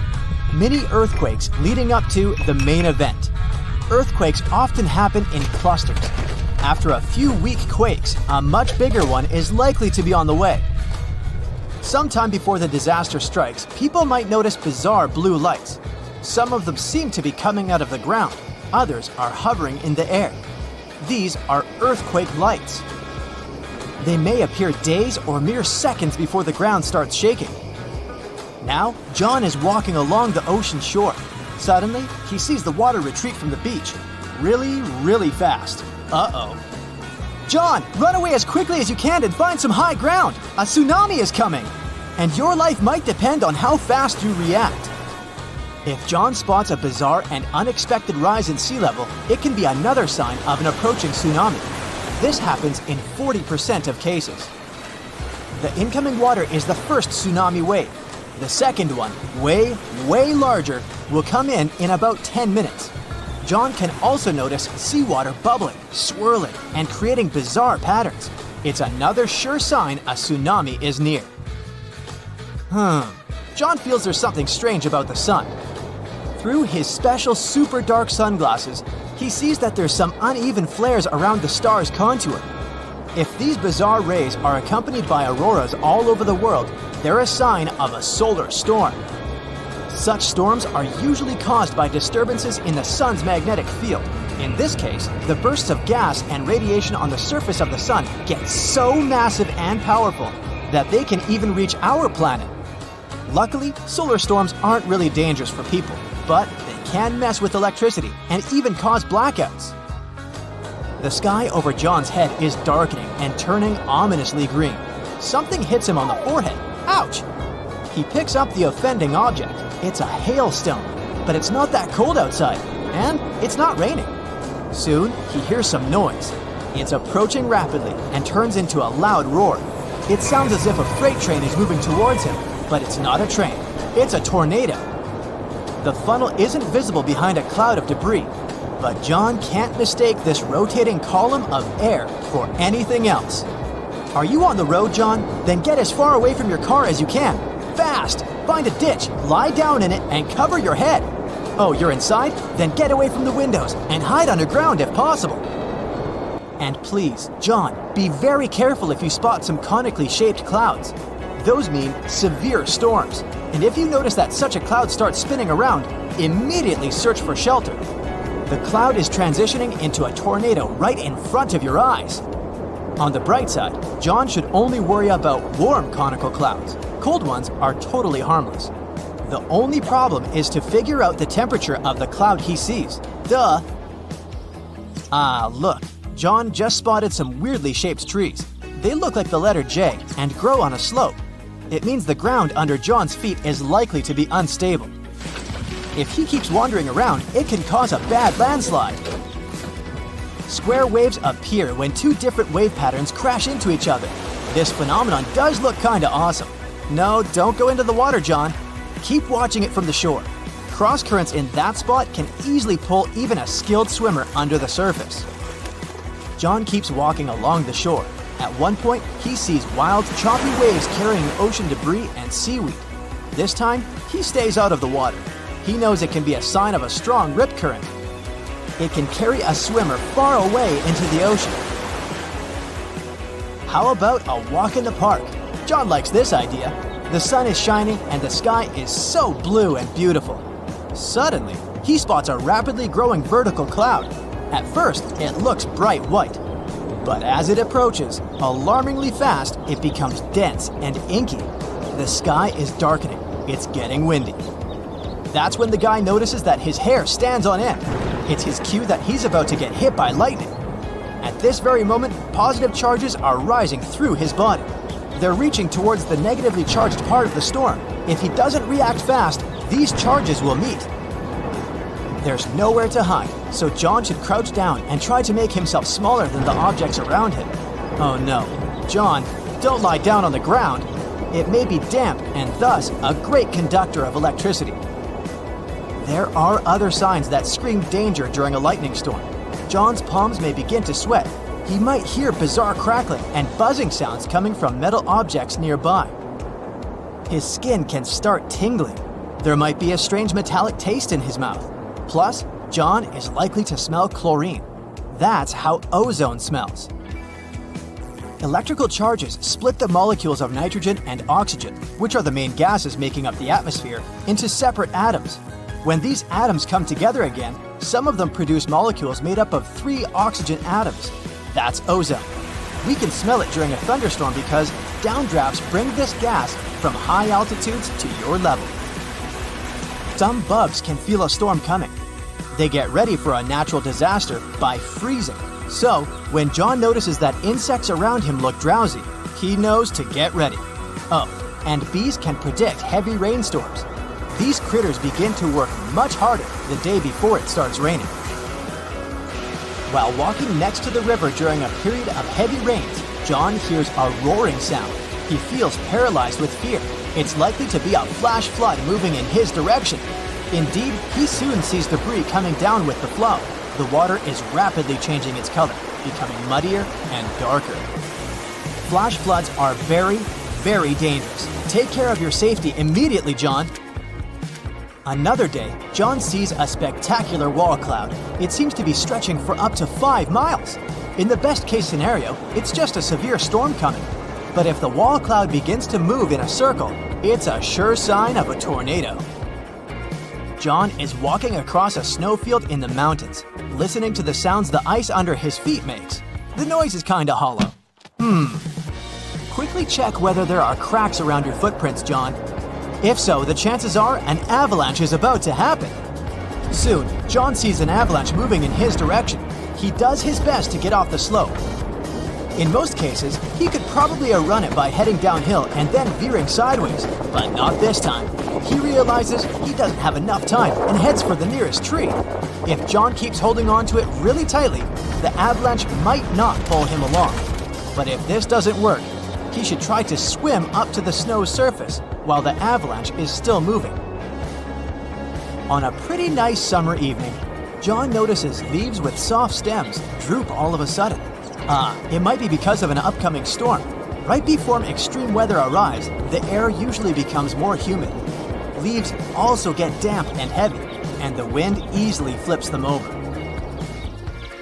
mini earthquakes leading up to the main event. Earthquakes often happen in clusters. After a few weak quakes, a much bigger one is likely to be on the way. Sometime before the disaster strikes, people might notice bizarre blue lights. Some of them seem to be coming out of the ground. Others are hovering in the air. These are earthquake lights. They may appear days or mere seconds before the ground starts shaking. Now, John is walking along the ocean shore. Suddenly, he sees the water retreat from the beach. Really fast. Uh-oh. John, run away as quickly as you can and find some high ground. A tsunami is coming. And your life might depend on how fast you react. If John spots a bizarre and unexpected rise in sea level, it can be another sign of an approaching tsunami. This happens in 40% of cases. The incoming water is the first tsunami wave. The second one, way larger, will come in about 10 minutes. John can also notice seawater bubbling, swirling, and creating bizarre patterns. It's another sure sign a tsunami is near. John feels there's something strange about the sun. Through his special super dark sunglasses, he sees that there's some uneven flares around the star's contour. If these bizarre rays are accompanied by auroras all over the world, they're a sign of a solar storm. Such storms are usually caused by disturbances in the sun's magnetic field. In this case, the bursts of gas and radiation on the surface of the sun get so massive and powerful that they can even reach our planet. Luckily, solar storms aren't really dangerous for people, but they can mess with electricity and even cause blackouts. The sky over John's head is darkening and turning ominously green. Something hits him on the forehead. Ouch! He picks up the offending object. It's a hailstone, but it's not that cold outside, and it's not raining. Soon, he hears some noise. It's approaching rapidly and turns into a loud roar. It sounds as if a freight train is moving towards him, but it's not a train. It's a tornado. The funnel isn't visible behind a cloud of debris, but John can't mistake this rotating column of air for anything else. Are you on the road, John? Then get as far away from your car as you can. Fast! Find a ditch, lie down in it, and cover your head. Oh, you're inside? Then get away from the windows and hide underground if possible. And please, John, be very careful if you spot some conically shaped clouds. Those mean severe storms. And if you notice that such a cloud starts spinning around, immediately search for shelter. The cloud is transitioning into a tornado right in front of your eyes. On the bright side, John should only worry about warm conical clouds. Cold ones are totally harmless. The only problem is to figure out the temperature of the cloud he sees. Duh! Ah, look. John just spotted some weirdly shaped trees. They look like the letter J and grow on a slope. It means the ground under John's feet is likely to be unstable. If he keeps wandering around, it can cause a bad landslide. Square waves appear when two different wave patterns crash into each other. This phenomenon does look kinda awesome. No, don't go into the water, John. Keep watching it from the shore. Cross currents in that spot can easily pull even a skilled swimmer under the surface. John keeps walking along the shore. At one point, he sees wild, choppy waves carrying ocean debris and seaweed. This time, he stays out of the water. He knows it can be a sign of a strong rip current. It can carry a swimmer far away into the ocean. How about a walk in the park? John likes this idea. The sun is shining and the sky is so blue and beautiful. Suddenly, he spots a rapidly growing vertical cloud. At first, it looks bright white. But as it approaches, alarmingly fast, it becomes dense and inky. The sky is darkening. It's getting windy. That's when the guy notices that his hair stands on end. It's his cue that he's about to get hit by lightning. At this very moment, positive charges are rising through his body. They're reaching towards the negatively charged part of the storm. If he doesn't react fast, these charges will meet. There's nowhere to hide, so John should crouch down and try to make himself smaller than the objects around him. Oh no, John, don't lie down on the ground. It may be damp and thus a great conductor of electricity. There are other signs that scream danger during a lightning storm. John's palms may begin to sweat. He might hear bizarre crackling and buzzing sounds coming from metal objects nearby. His skin can start tingling. There might be a strange metallic taste in his mouth. Plus, John is likely to smell chlorine. That's how ozone smells. Electrical charges split the molecules of nitrogen and oxygen, which are the main gases making up the atmosphere, into separate atoms. When these atoms come together again, some of them produce molecules made up of 3 oxygen atoms. That's ozone. We can smell it during a thunderstorm because downdrafts bring this gas from high altitudes to your level. Some bugs can feel a storm coming. They get ready for a natural disaster by freezing. So, when John notices that insects around him look drowsy, he knows to get ready. Oh, and bees can predict heavy rainstorms. These critters begin to work much harder the day before it starts raining. While walking next to the river during a period of heavy rains, John hears a roaring sound. He feels paralyzed with fear. It's likely to be a flash flood moving in his direction. Indeed, he soon sees debris coming down with the flow. The water is rapidly changing its color, becoming muddier and darker. Flash floods are very, very dangerous. Take care of your safety immediately, John. Another day, John sees a spectacular wall cloud. It seems to be stretching for up to 5 miles. In the best case scenario, it's just a severe storm coming. But if the wall cloud begins to move in a circle, it's a sure sign of a tornado. John is walking across a snowfield in the mountains, listening to the sounds the ice under his feet makes. The noise is kinda hollow. Quickly check whether there are cracks around your footprints, John. If so, the chances are an avalanche is about to happen. Soon, John sees an avalanche moving in his direction. He does his best to get off the slope. In most cases, he could probably outrun it by heading downhill and then veering sideways, but not this time. He realizes he doesn't have enough time and heads for the nearest tree. If John keeps holding on to it really tightly, the avalanche might not pull him along. But if this doesn't work, he should try to swim up to the snow's surface while the avalanche is still moving. On a pretty nice summer evening, John notices leaves with soft stems droop all of a sudden. It might be because of an upcoming storm. Right before extreme weather arrives, the air usually becomes more humid. Leaves also get damp and heavy, and the wind easily flips them over.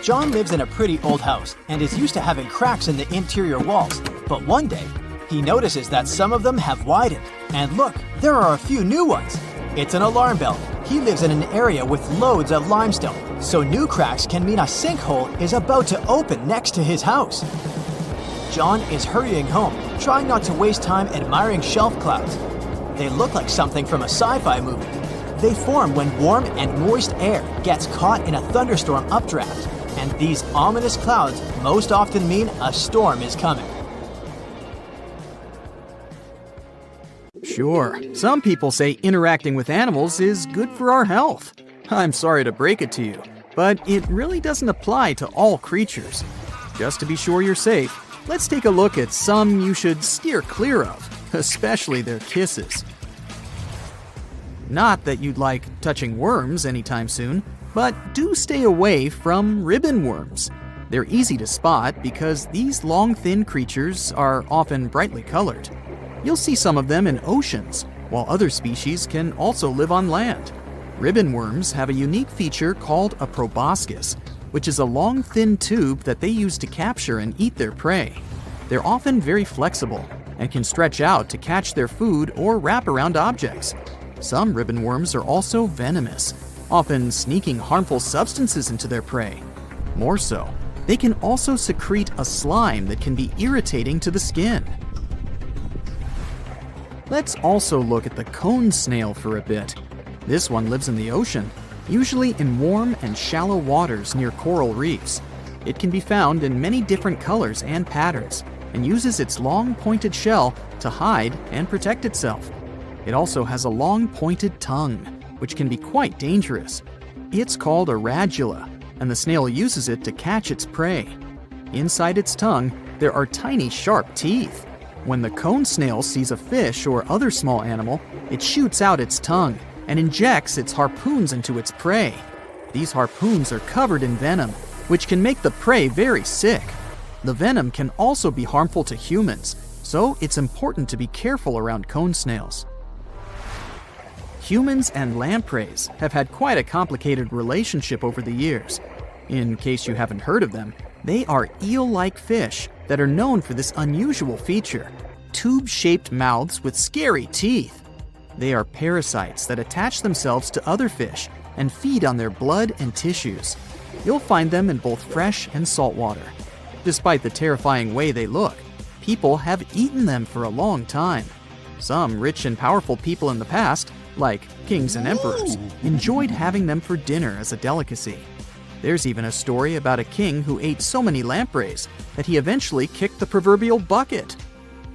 John lives in a pretty old house and is used to having cracks in the interior walls, but one day, he notices that some of them have widened, and look, there are a few new ones. It's an alarm bell. He lives in an area with loads of limestone, so new cracks can mean a sinkhole is about to open next to his house. John is hurrying home, trying not to waste time admiring shelf clouds. They look like something from a sci-fi movie. They form when warm and moist air gets caught in a thunderstorm updraft, and these ominous clouds most often mean a storm is coming. Sure, some people say interacting with animals is good for our health. I'm sorry to break it to you, but it really doesn't apply to all creatures. Just to be sure you're safe, let's take a look at some you should steer clear of, especially their kisses. Not that you'd like touching worms anytime soon, but do stay away from ribbon worms. They're easy to spot because these long, thin creatures are often brightly colored. You'll see some of them in oceans, while other species can also live on land. Ribbon worms have a unique feature called a proboscis, which is a long, thin tube that they use to capture and eat their prey. They're often very flexible and can stretch out to catch their food or wrap around objects. Some ribbon worms are also venomous, often sneaking harmful substances into their prey. More so, they can also secrete a slime that can be irritating to the skin. Let's also look at the cone snail for a bit. This one lives in the ocean, usually in warm and shallow waters near coral reefs. It can be found in many different colors and patterns, and uses its long pointed shell to hide and protect itself. It also has a long pointed tongue, which can be quite dangerous. It's called a radula, and the snail uses it to catch its prey. Inside its tongue, there are tiny sharp teeth. When the cone snail sees a fish or other small animal, it shoots out its tongue and injects its harpoons into its prey. These harpoons are covered in venom, which can make the prey very sick. The venom can also be harmful to humans, so it's important to be careful around cone snails. Humans and lampreys have had quite a complicated relationship over the years. In case you haven't heard of them, they are eel-like fish that are known for this unusual feature: tube-shaped mouths with scary teeth. They are parasites that attach themselves to other fish and feed on their blood and tissues. You'll find them in both fresh and salt water. Despite the terrifying way they look, people have eaten them for a long time. Some rich and powerful people in the past, like kings and emperors, enjoyed having them for dinner as a delicacy. There's even a story about a king who ate so many lampreys that he eventually kicked the proverbial bucket.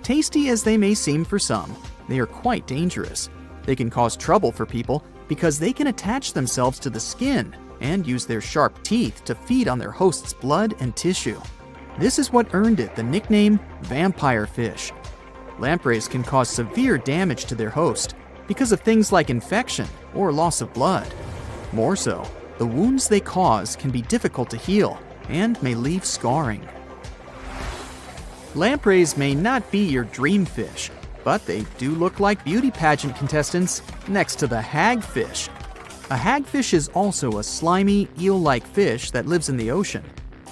Tasty as they may seem for some, they are quite dangerous. They can cause trouble for people because they can attach themselves to the skin and use their sharp teeth to feed on their host's blood and tissue. This is what earned it the nickname vampire fish. Lampreys can cause severe damage to their host because of things like infection or loss of blood. More so, the wounds they cause can be difficult to heal and may leave scarring. Lampreys may not be your dream fish, but they do look like beauty pageant contestants next to the hagfish. A hagfish is also a slimy, eel-like fish that lives in the ocean.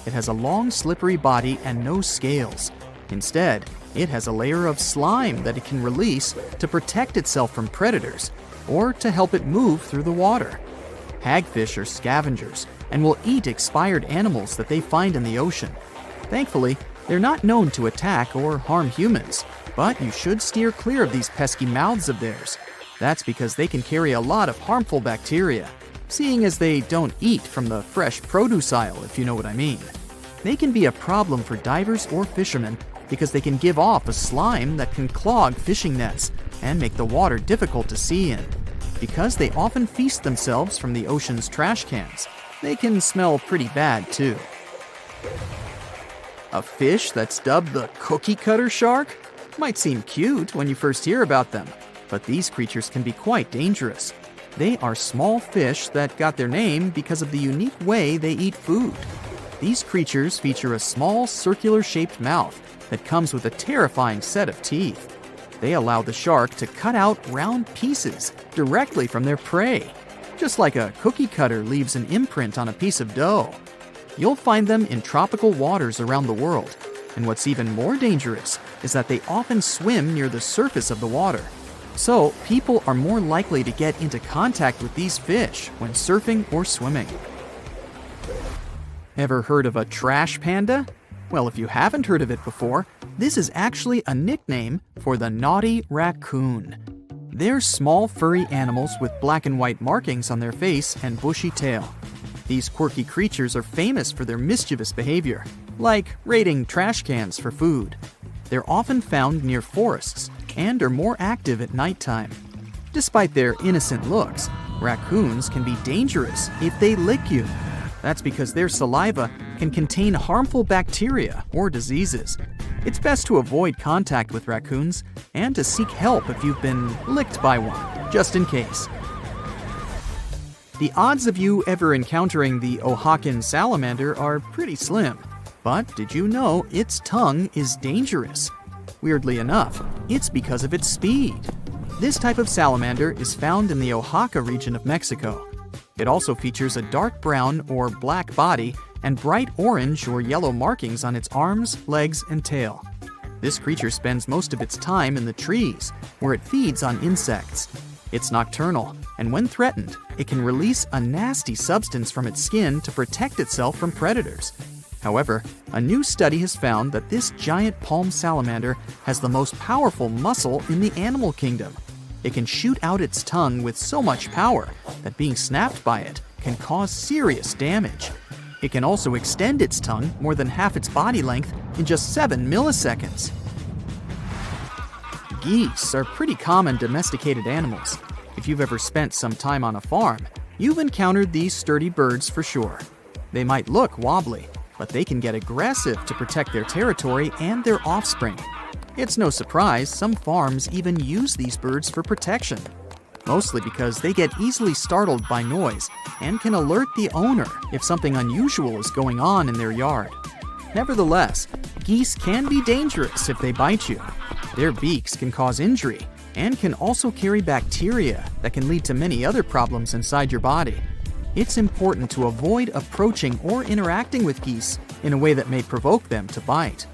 It has a long, slippery body and no scales. Instead, it has a layer of slime that it can release to protect itself from predators or to help it move through the water. Hagfish are scavengers and will eat expired animals that they find in the ocean. Thankfully, they're not known to attack or harm humans, but you should steer clear of these pesky mouths of theirs. That's because they can carry a lot of harmful bacteria, seeing as they don't eat from the fresh produce aisle, if you know what I mean. They can be a problem for divers or fishermen because they can give off a slime that can clog fishing nets and make the water difficult to see in. Because they often feast themselves from the ocean's trash cans, they can smell pretty bad too. A fish that's dubbed the cookie cutter shark? Might seem cute when you first hear about them, but these creatures can be quite dangerous. They are small fish that got their name because of the unique way they eat food. These creatures feature a small circular-shaped mouth that comes with a terrifying set of teeth. They allow the shark to cut out round pieces directly from their prey, just like a cookie cutter leaves an imprint on a piece of dough. You'll find them in tropical waters around the world, and what's even more dangerous is that they often swim near the surface of the water. So, people are more likely to get into contact with these fish when surfing or swimming. Ever heard of a trash panda? Well, if you haven't heard of it before, this is actually a nickname for the naughty raccoon. They're small furry animals with black and white markings on their face and bushy tail. These quirky creatures are famous for their mischievous behavior, like raiding trash cans for food. They're often found near forests and are more active at nighttime. Despite their innocent looks, raccoons can be dangerous if they lick you. That's because their saliva can contain harmful bacteria or diseases. It's best to avoid contact with raccoons and to seek help if you've been licked by one, just in case. The odds of you ever encountering the Oaxacan salamander are pretty slim. But did you know its tongue is dangerous? Weirdly enough, it's because of its speed. This type of salamander is found in the Oaxaca region of Mexico. It also features a dark brown or black body and bright orange or yellow markings on its arms, legs, and tail. This creature spends most of its time in the trees, where it feeds on insects. It's nocturnal, and when threatened, it can release a nasty substance from its skin to protect itself from predators. However, a new study has found that this giant palm salamander has the most powerful muscle in the animal kingdom. It can shoot out its tongue with so much power that being snapped by it can cause serious damage. It can also extend its tongue more than half its body length in just 7 milliseconds. Geese are pretty common domesticated animals. If you've ever spent some time on a farm, you've encountered these sturdy birds for sure. They might look wobbly, but they can get aggressive to protect their territory and their offspring. It's no surprise some farms even use these birds for protection, mostly because they get easily startled by noise and can alert the owner if something unusual is going on in their yard. Nevertheless, geese can be dangerous if they bite you. Their beaks can cause injury and can also carry bacteria that can lead to many other problems inside your body. It's important to avoid approaching or interacting with geese in a way that may provoke them to bite.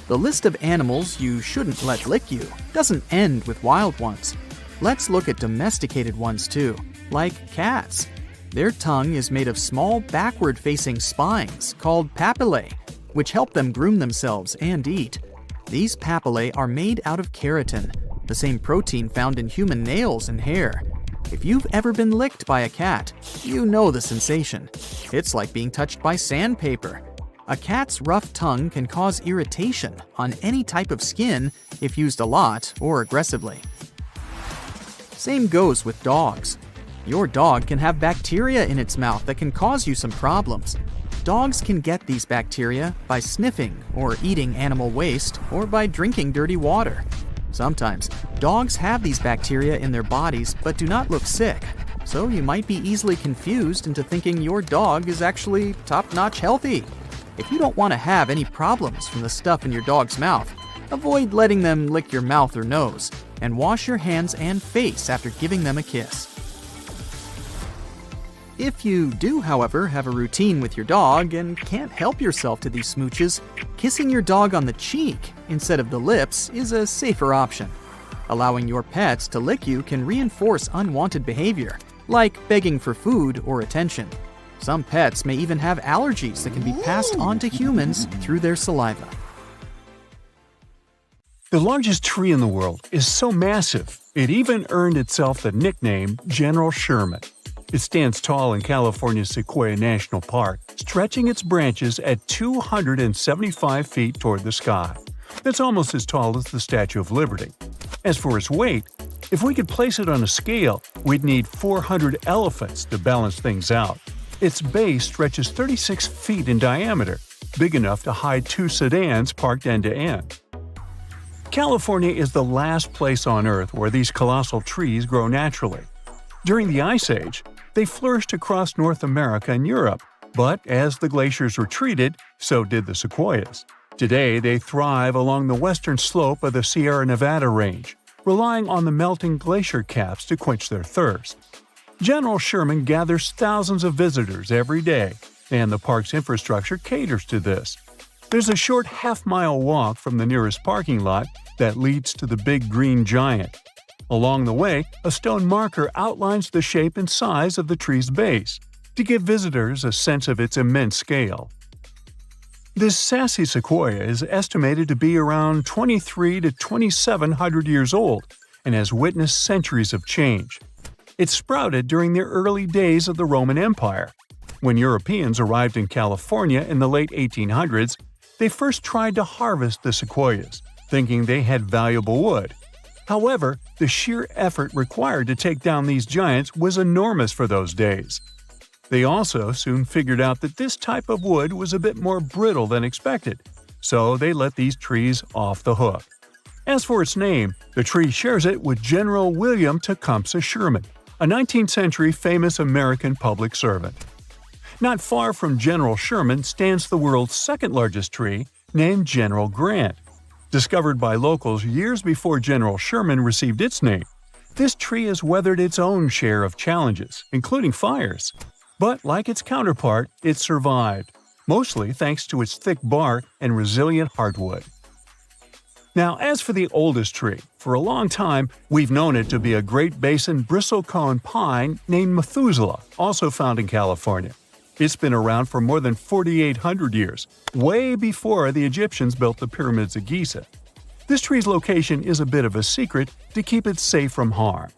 The list of animals you shouldn't let lick you doesn't end with wild ones. Let's look at domesticated ones too, like cats. Their tongue is made of small backward-facing spines called papillae, which help them groom themselves and eat. These papillae are made out of keratin, the same protein found in human nails and hair. If you've ever been licked by a cat, you know the sensation. It's like being touched by sandpaper. A cat's rough tongue can cause irritation on any type of skin if used a lot or aggressively. Same goes with dogs. Your dog can have bacteria in its mouth that can cause you some problems. Dogs can get these bacteria by sniffing or eating animal waste or by drinking dirty water. Sometimes, dogs have these bacteria in their bodies but do not look sick, so you might be easily confused into thinking your dog is actually top-notch healthy. If you don't want to have any problems from the stuff in your dog's mouth, avoid letting them lick your mouth or nose, and wash your hands and face after giving them a kiss. If you do, however, have a routine with your dog and can't help yourself to these smooches, kissing your dog on the cheek instead of the lips is a safer option. Allowing your pets to lick you can reinforce unwanted behavior, like begging for food or attention. Some pets may even have allergies that can be passed on to humans through their saliva. The largest tree in the world is so massive, it even earned itself the nickname General Sherman. It stands tall in California's Sequoia National Park, stretching its branches at 275 feet toward the sky. That's almost as tall as the Statue of Liberty. As for its weight, If we could place it on a scale, we'd need 400 elephants to balance things out. Its base stretches 36 feet in diameter, big enough to hide 2 sedans parked end to end. California is the last place on Earth where these colossal trees grow naturally. During the Ice Age, they flourished across North America and Europe, but as the glaciers retreated, so did the sequoias. Today, they thrive along the western slope of the Sierra Nevada range, relying on the melting glacier caps to quench their thirst. General Sherman gathers thousands of visitors every day, and the park's infrastructure caters to this. There's a short half-mile walk from the nearest parking lot that leads to the big green giant. Along the way, a stone marker outlines the shape and size of the tree's base, to give visitors a sense of its immense scale. This sassy sequoia is estimated to be around 23 to 2,700 years old and has witnessed centuries of change. It sprouted during the early days of the Roman Empire. When Europeans arrived in California in the late 1800s, they first tried to harvest the sequoias, thinking they had valuable wood. However, the sheer effort required to take down these giants was enormous for those days. They also soon figured out that this type of wood was a bit more brittle than expected, so they let these trees off the hook. As for its name, the tree shares it with General William Tecumseh Sherman, a 19th century famous American public servant. Not far from General Sherman stands the world's second largest tree, named General Grant. Discovered by locals years before General Sherman received its name, this tree has weathered its own share of challenges, including fires. But like its counterpart, it survived, mostly thanks to its thick bark and resilient hardwood. Now, as for the oldest tree, for a long time we've known it to be a Great Basin bristlecone pine named Methuselah, also found in California. It's been around for more than 4,800 years, way before the Egyptians built the pyramids of Giza. This tree's location is a bit of a secret to keep it safe from harm.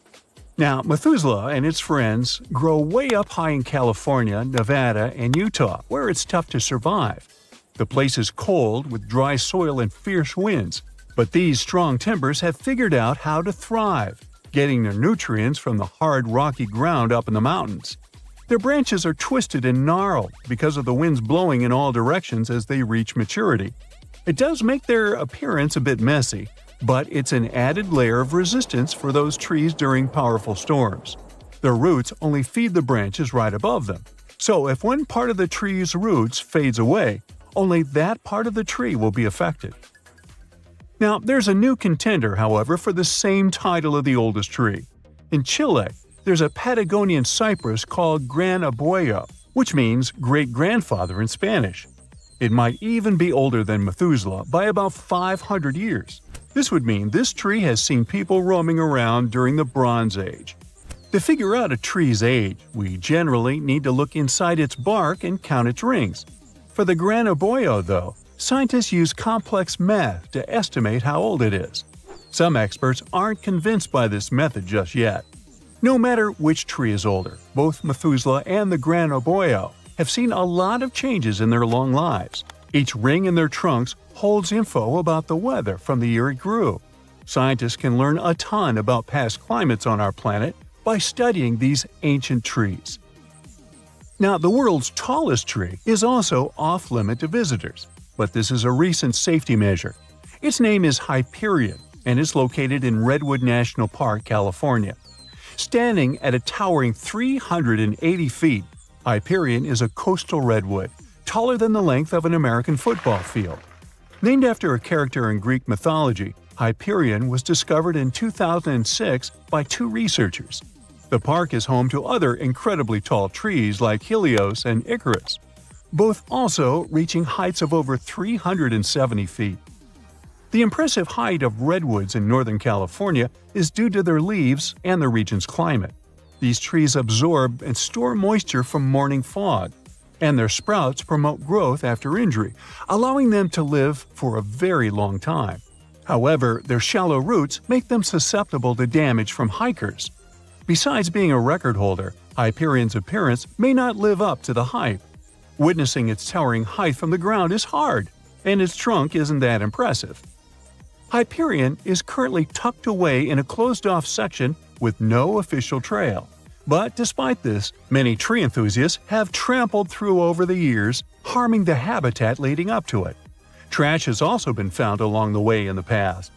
Now, Methuselah and its friends grow way up high in California, Nevada, and Utah, where it's tough to survive. The place is cold with dry soil and fierce winds, but these strong timbers have figured out how to thrive, getting their nutrients from the hard, rocky ground up in the mountains. Their branches are twisted and gnarled because of the winds blowing in all directions as they reach maturity. It does make their appearance a bit messy, but it's an added layer of resistance for those trees during powerful storms. Their roots only feed the branches right above them, so if one part of the tree's roots fades away, only that part of the tree will be affected. Now, there's a new contender, however, for the same title of the oldest tree. In Chile, there's a Patagonian cypress called Gran Abuelo, which means great-grandfather in Spanish. It might even be older than Methuselah by about 500 years. This would mean this tree has seen people roaming around during the Bronze Age. To figure out a tree's age, we generally need to look inside its bark and count its rings. For the Gran Abuelo, though, scientists use complex math to estimate how old it is. Some experts aren't convinced by this method just yet. No matter which tree is older, both Methuselah and the Gran Abuelo have seen a lot of changes in their long lives. Each ring in their trunks holds info about the weather from the year it grew. Scientists can learn a ton about past climates on our planet by studying these ancient trees. Now, the world's tallest tree is also off-limit to visitors, but this is a recent safety measure. Its name is Hyperion, and is located in Redwood National Park, California. Standing at a towering 380 feet, Hyperion is a coastal redwood, taller than the length of an American football field. Named after a character in Greek mythology, Hyperion was discovered in 2006 by 2 researchers. The park is home to other incredibly tall trees like Helios and Icarus, both also reaching heights of over 370 feet. The impressive height of redwoods in Northern California is due to their leaves and the region's climate. These trees absorb and store moisture from morning fog, and their sprouts promote growth after injury, allowing them to live for a very long time. However, their shallow roots make them susceptible to damage from hikers. Besides being a record holder, Hyperion's appearance may not live up to the hype. Witnessing its towering height from the ground is hard, and its trunk isn't that impressive. Hyperion is currently tucked away in a closed-off section with no official trail. But despite this, many tree enthusiasts have trampled through over the years, harming the habitat leading up to it. Trash has also been found along the way in the past.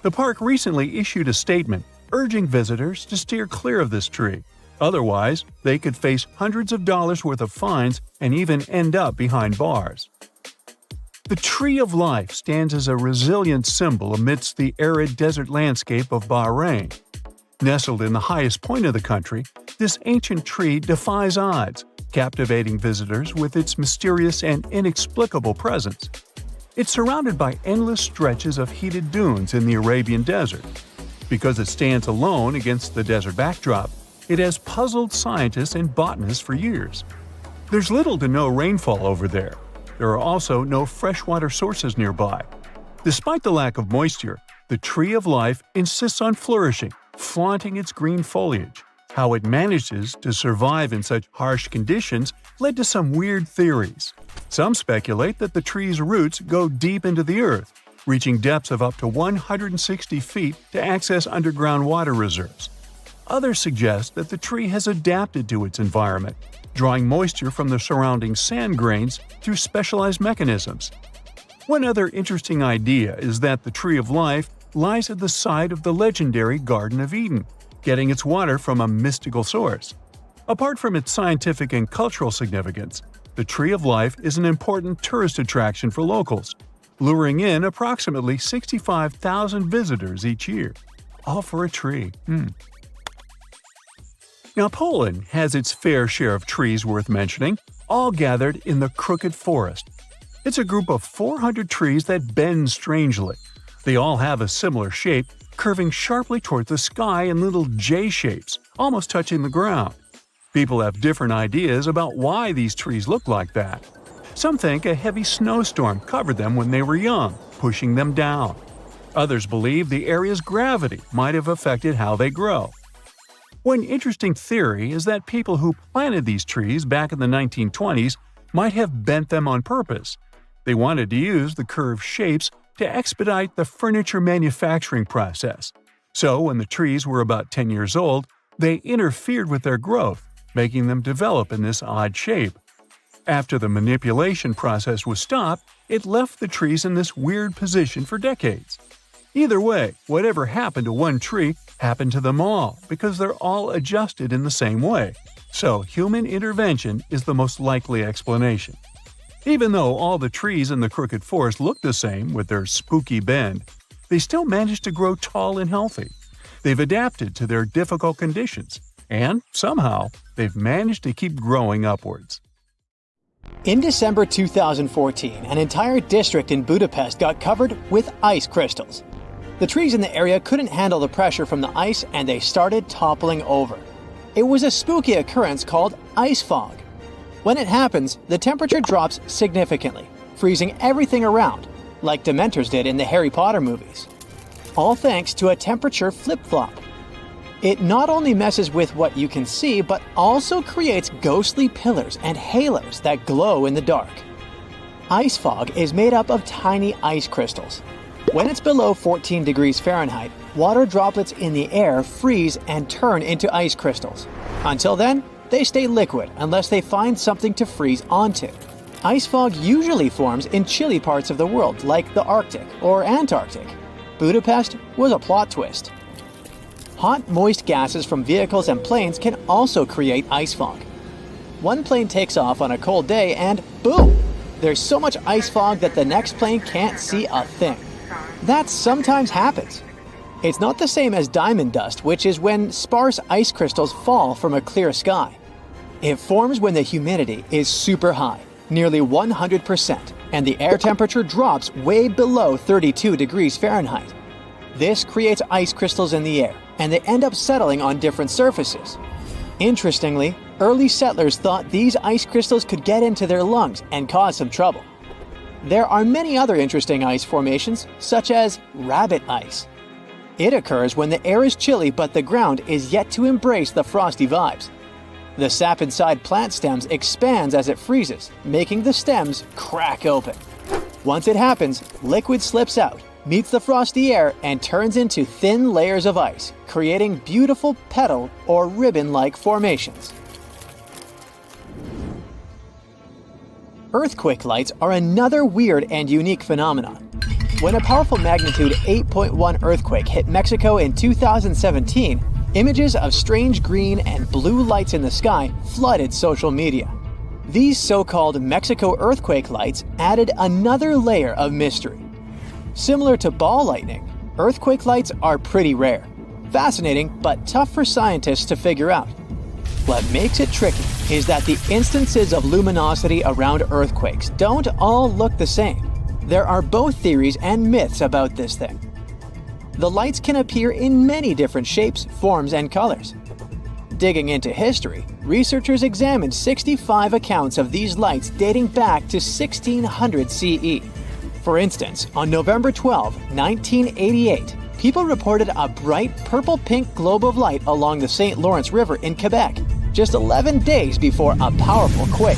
The park recently issued a statement urging visitors to steer clear of this tree. Otherwise, they could face hundreds of dollars worth of fines and even end up behind bars. The Tree of Life stands as a resilient symbol amidst the arid desert landscape of Bahrain. Nestled in the highest point of the country, this ancient tree defies odds, captivating visitors with its mysterious and inexplicable presence. It's surrounded by endless stretches of heated dunes in the Arabian desert. Because it stands alone against the desert backdrop, it has puzzled scientists and botanists for years. There's little to no rainfall over there. There are also no freshwater sources nearby. Despite the lack of moisture, the Tree of Life insists on flourishing, flaunting its green foliage. How it manages to survive in such harsh conditions led to some weird theories. Some speculate that the tree's roots go deep into the earth, reaching depths of up to 160 feet to access underground water reserves. Others suggest that the tree has adapted to its environment, drawing moisture from the surrounding sand grains through specialized mechanisms. One other interesting idea is that the Tree of Life lies at the site of the legendary Garden of Eden, getting its water from a mystical source. Apart from its scientific and cultural significance, the Tree of Life is an important tourist attraction for locals, luring in approximately 65,000 visitors each year. All for a tree. Now, Poland has its fair share of trees worth mentioning, all gathered in the Crooked Forest. It's a group of 400 trees that bend strangely. They all have a similar shape, curving sharply towards the sky in little J shapes, almost touching the ground. People have different ideas about why these trees look like that. Some think a heavy snowstorm covered them when they were young, pushing them down. Others believe the area's gravity might have affected how they grow. One interesting theory is that people who planted these trees back in the 1920s might have bent them on purpose. They wanted to use the curved shapes to expedite the furniture manufacturing process. So when the trees were about 10 years old, they interfered with their growth, making them develop in this odd shape. After the manipulation process was stopped, it left the trees in this weird position for decades. Either way, whatever happened to one tree happened to them all because they're all adjusted in the same way. So human intervention is the most likely explanation. Even though all the trees in the Crooked Forest look the same with their spooky bend, they still manage to grow tall and healthy. They've adapted to their difficult conditions, and somehow they've managed to keep growing upwards. In December 2014, an entire district in Budapest got covered with ice crystals. The trees in the area couldn't handle the pressure from the ice and they started toppling over. It was a spooky occurrence called ice fog. When it happens, the temperature drops significantly, freezing everything around, like Dementors did in the Harry Potter movies. All thanks to a temperature flip-flop. It not only messes with what you can see, but also creates ghostly pillars and halos that glow in the dark. Ice fog is made up of tiny ice crystals. When it's below 14 degrees Fahrenheit, water droplets in the air freeze and turn into ice crystals. Until then, they stay liquid unless they find something to freeze onto. Ice fog usually forms in chilly parts of the world like the Arctic or Antarctic. Budapest was a plot twist. Hot, moist gases from vehicles and planes can also create ice fog. One plane takes off on a cold day and boom! There's so much ice fog that the next plane can't see a thing. That sometimes happens. It's not the same as diamond dust, which is when sparse ice crystals fall from a clear sky. It forms when the humidity is super high, nearly 100%, and the air temperature drops way below 32 degrees Fahrenheit. This creates ice crystals in the air, and they end up settling on different surfaces. Interestingly, early settlers thought these ice crystals could get into their lungs and cause some trouble. There are many other interesting ice formations, such as rabbit ice. It occurs when the air is chilly but the ground is yet to embrace the frosty vibes. The sap inside plant stems expands as it freezes, making the stems crack open. Once it happens, liquid slips out, meets the frosty air and turns into thin layers of ice, creating beautiful petal or ribbon-like formations. Earthquake lights are another weird and unique phenomenon. When a powerful magnitude 8.1 earthquake hit Mexico in 2017, images of strange green and blue lights in the sky flooded social media. These so-called Mexico earthquake lights added another layer of mystery. Similar to ball lightning, earthquake lights are pretty rare. Fascinating, but tough for scientists to figure out. What makes it tricky is that the instances of luminosity around earthquakes don't all look the same. There are both theories and myths about this thing. The lights can appear in many different shapes, forms, and colors. Digging into history, researchers examined 65 accounts of these lights dating back to 1600 CE. For instance, on November 12, 1988, people reported a bright purple-pink globe of light along the St. Lawrence River in Quebec, just 11 days before a powerful quake.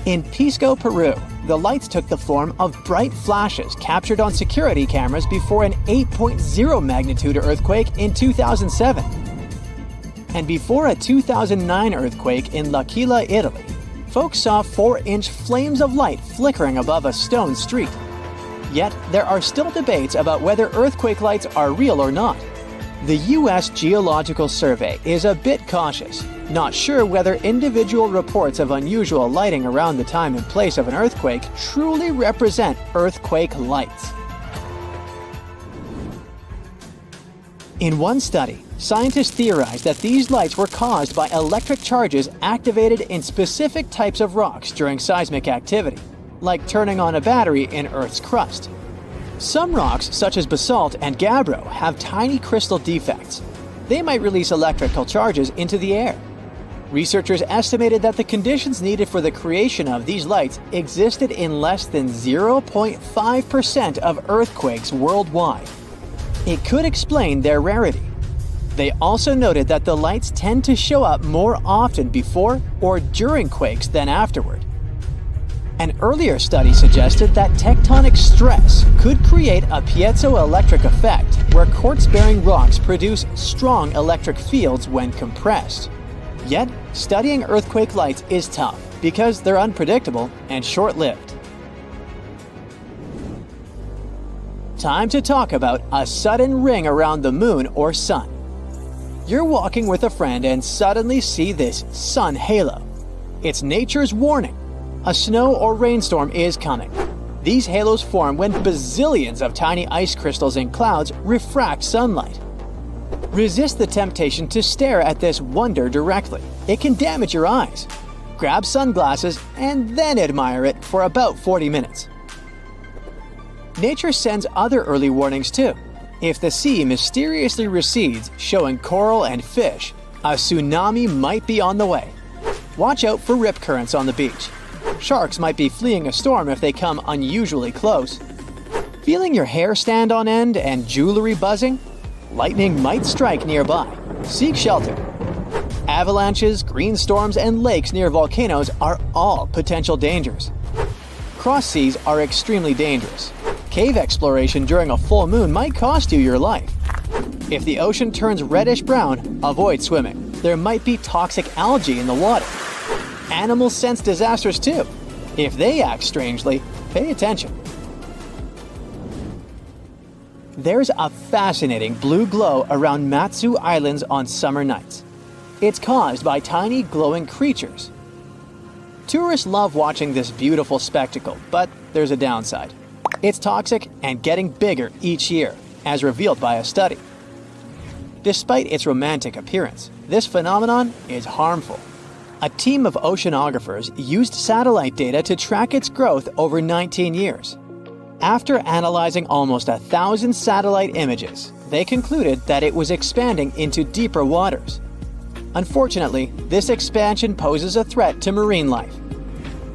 In Pisco, Peru, the lights took the form of bright flashes captured on security cameras before an 8.0 magnitude earthquake in 2007. And before a 2009 earthquake in L'Aquila, Italy, folks saw 4-inch flames of light flickering above a stone street. Yet, there are still debates about whether earthquake lights are real or not. The U.S. Geological Survey is a bit cautious, not sure whether individual reports of unusual lighting around the time and place of an earthquake truly represent earthquake lights. In one study, scientists theorized that these lights were caused by electric charges activated in specific types of rocks during seismic activity, like turning on a battery in Earth's crust. Some rocks, such as basalt and gabbro, have tiny crystal defects. They might release electrical charges into the air. Researchers estimated that the conditions needed for the creation of these lights existed in less than 0.5% of earthquakes worldwide. It could explain their rarity. They also noted that the lights tend to show up more often before or during quakes than afterward. An earlier study suggested that tectonic stress could create a piezoelectric effect where quartz-bearing rocks produce strong electric fields when compressed. Yet, studying earthquake lights is tough because they're unpredictable and short-lived. Time to talk about a sudden ring around the moon or sun. You're walking with a friend and suddenly see this sun halo. It's nature's warning. A snow or rainstorm is coming. These halos form when bazillions of tiny ice crystals in clouds refract sunlight. Resist the temptation to stare at this wonder directly. It can damage your eyes. Grab sunglasses and then admire it for about 40 minutes. Nature sends other early warnings too. If the sea mysteriously recedes, showing coral and fish, a tsunami might be on the way. Watch out for rip currents on the beach. Sharks might be fleeing a storm if they come unusually close. Feeling your hair stand on end and jewelry buzzing? Lightning might strike nearby. Seek shelter. Avalanches, green storms, and lakes near volcanoes are all potential dangers. Cross seas are extremely dangerous. Cave exploration during a full moon might cost you your life. If the ocean turns reddish-brown, avoid swimming. There might be toxic algae in the water. Animals sense disasters too. If they act strangely, pay attention. There's a fascinating blue glow around Matsu Islands on summer nights. It's caused by tiny glowing creatures. Tourists love watching this beautiful spectacle, but there's a downside. It's toxic and getting bigger each year, as revealed by a study. Despite its romantic appearance, this phenomenon is harmful. A team of oceanographers used satellite data to track its growth over 19 years. After analyzing almost 1,000 satellite images, they concluded that it was expanding into deeper waters. Unfortunately, this expansion poses a threat to marine life.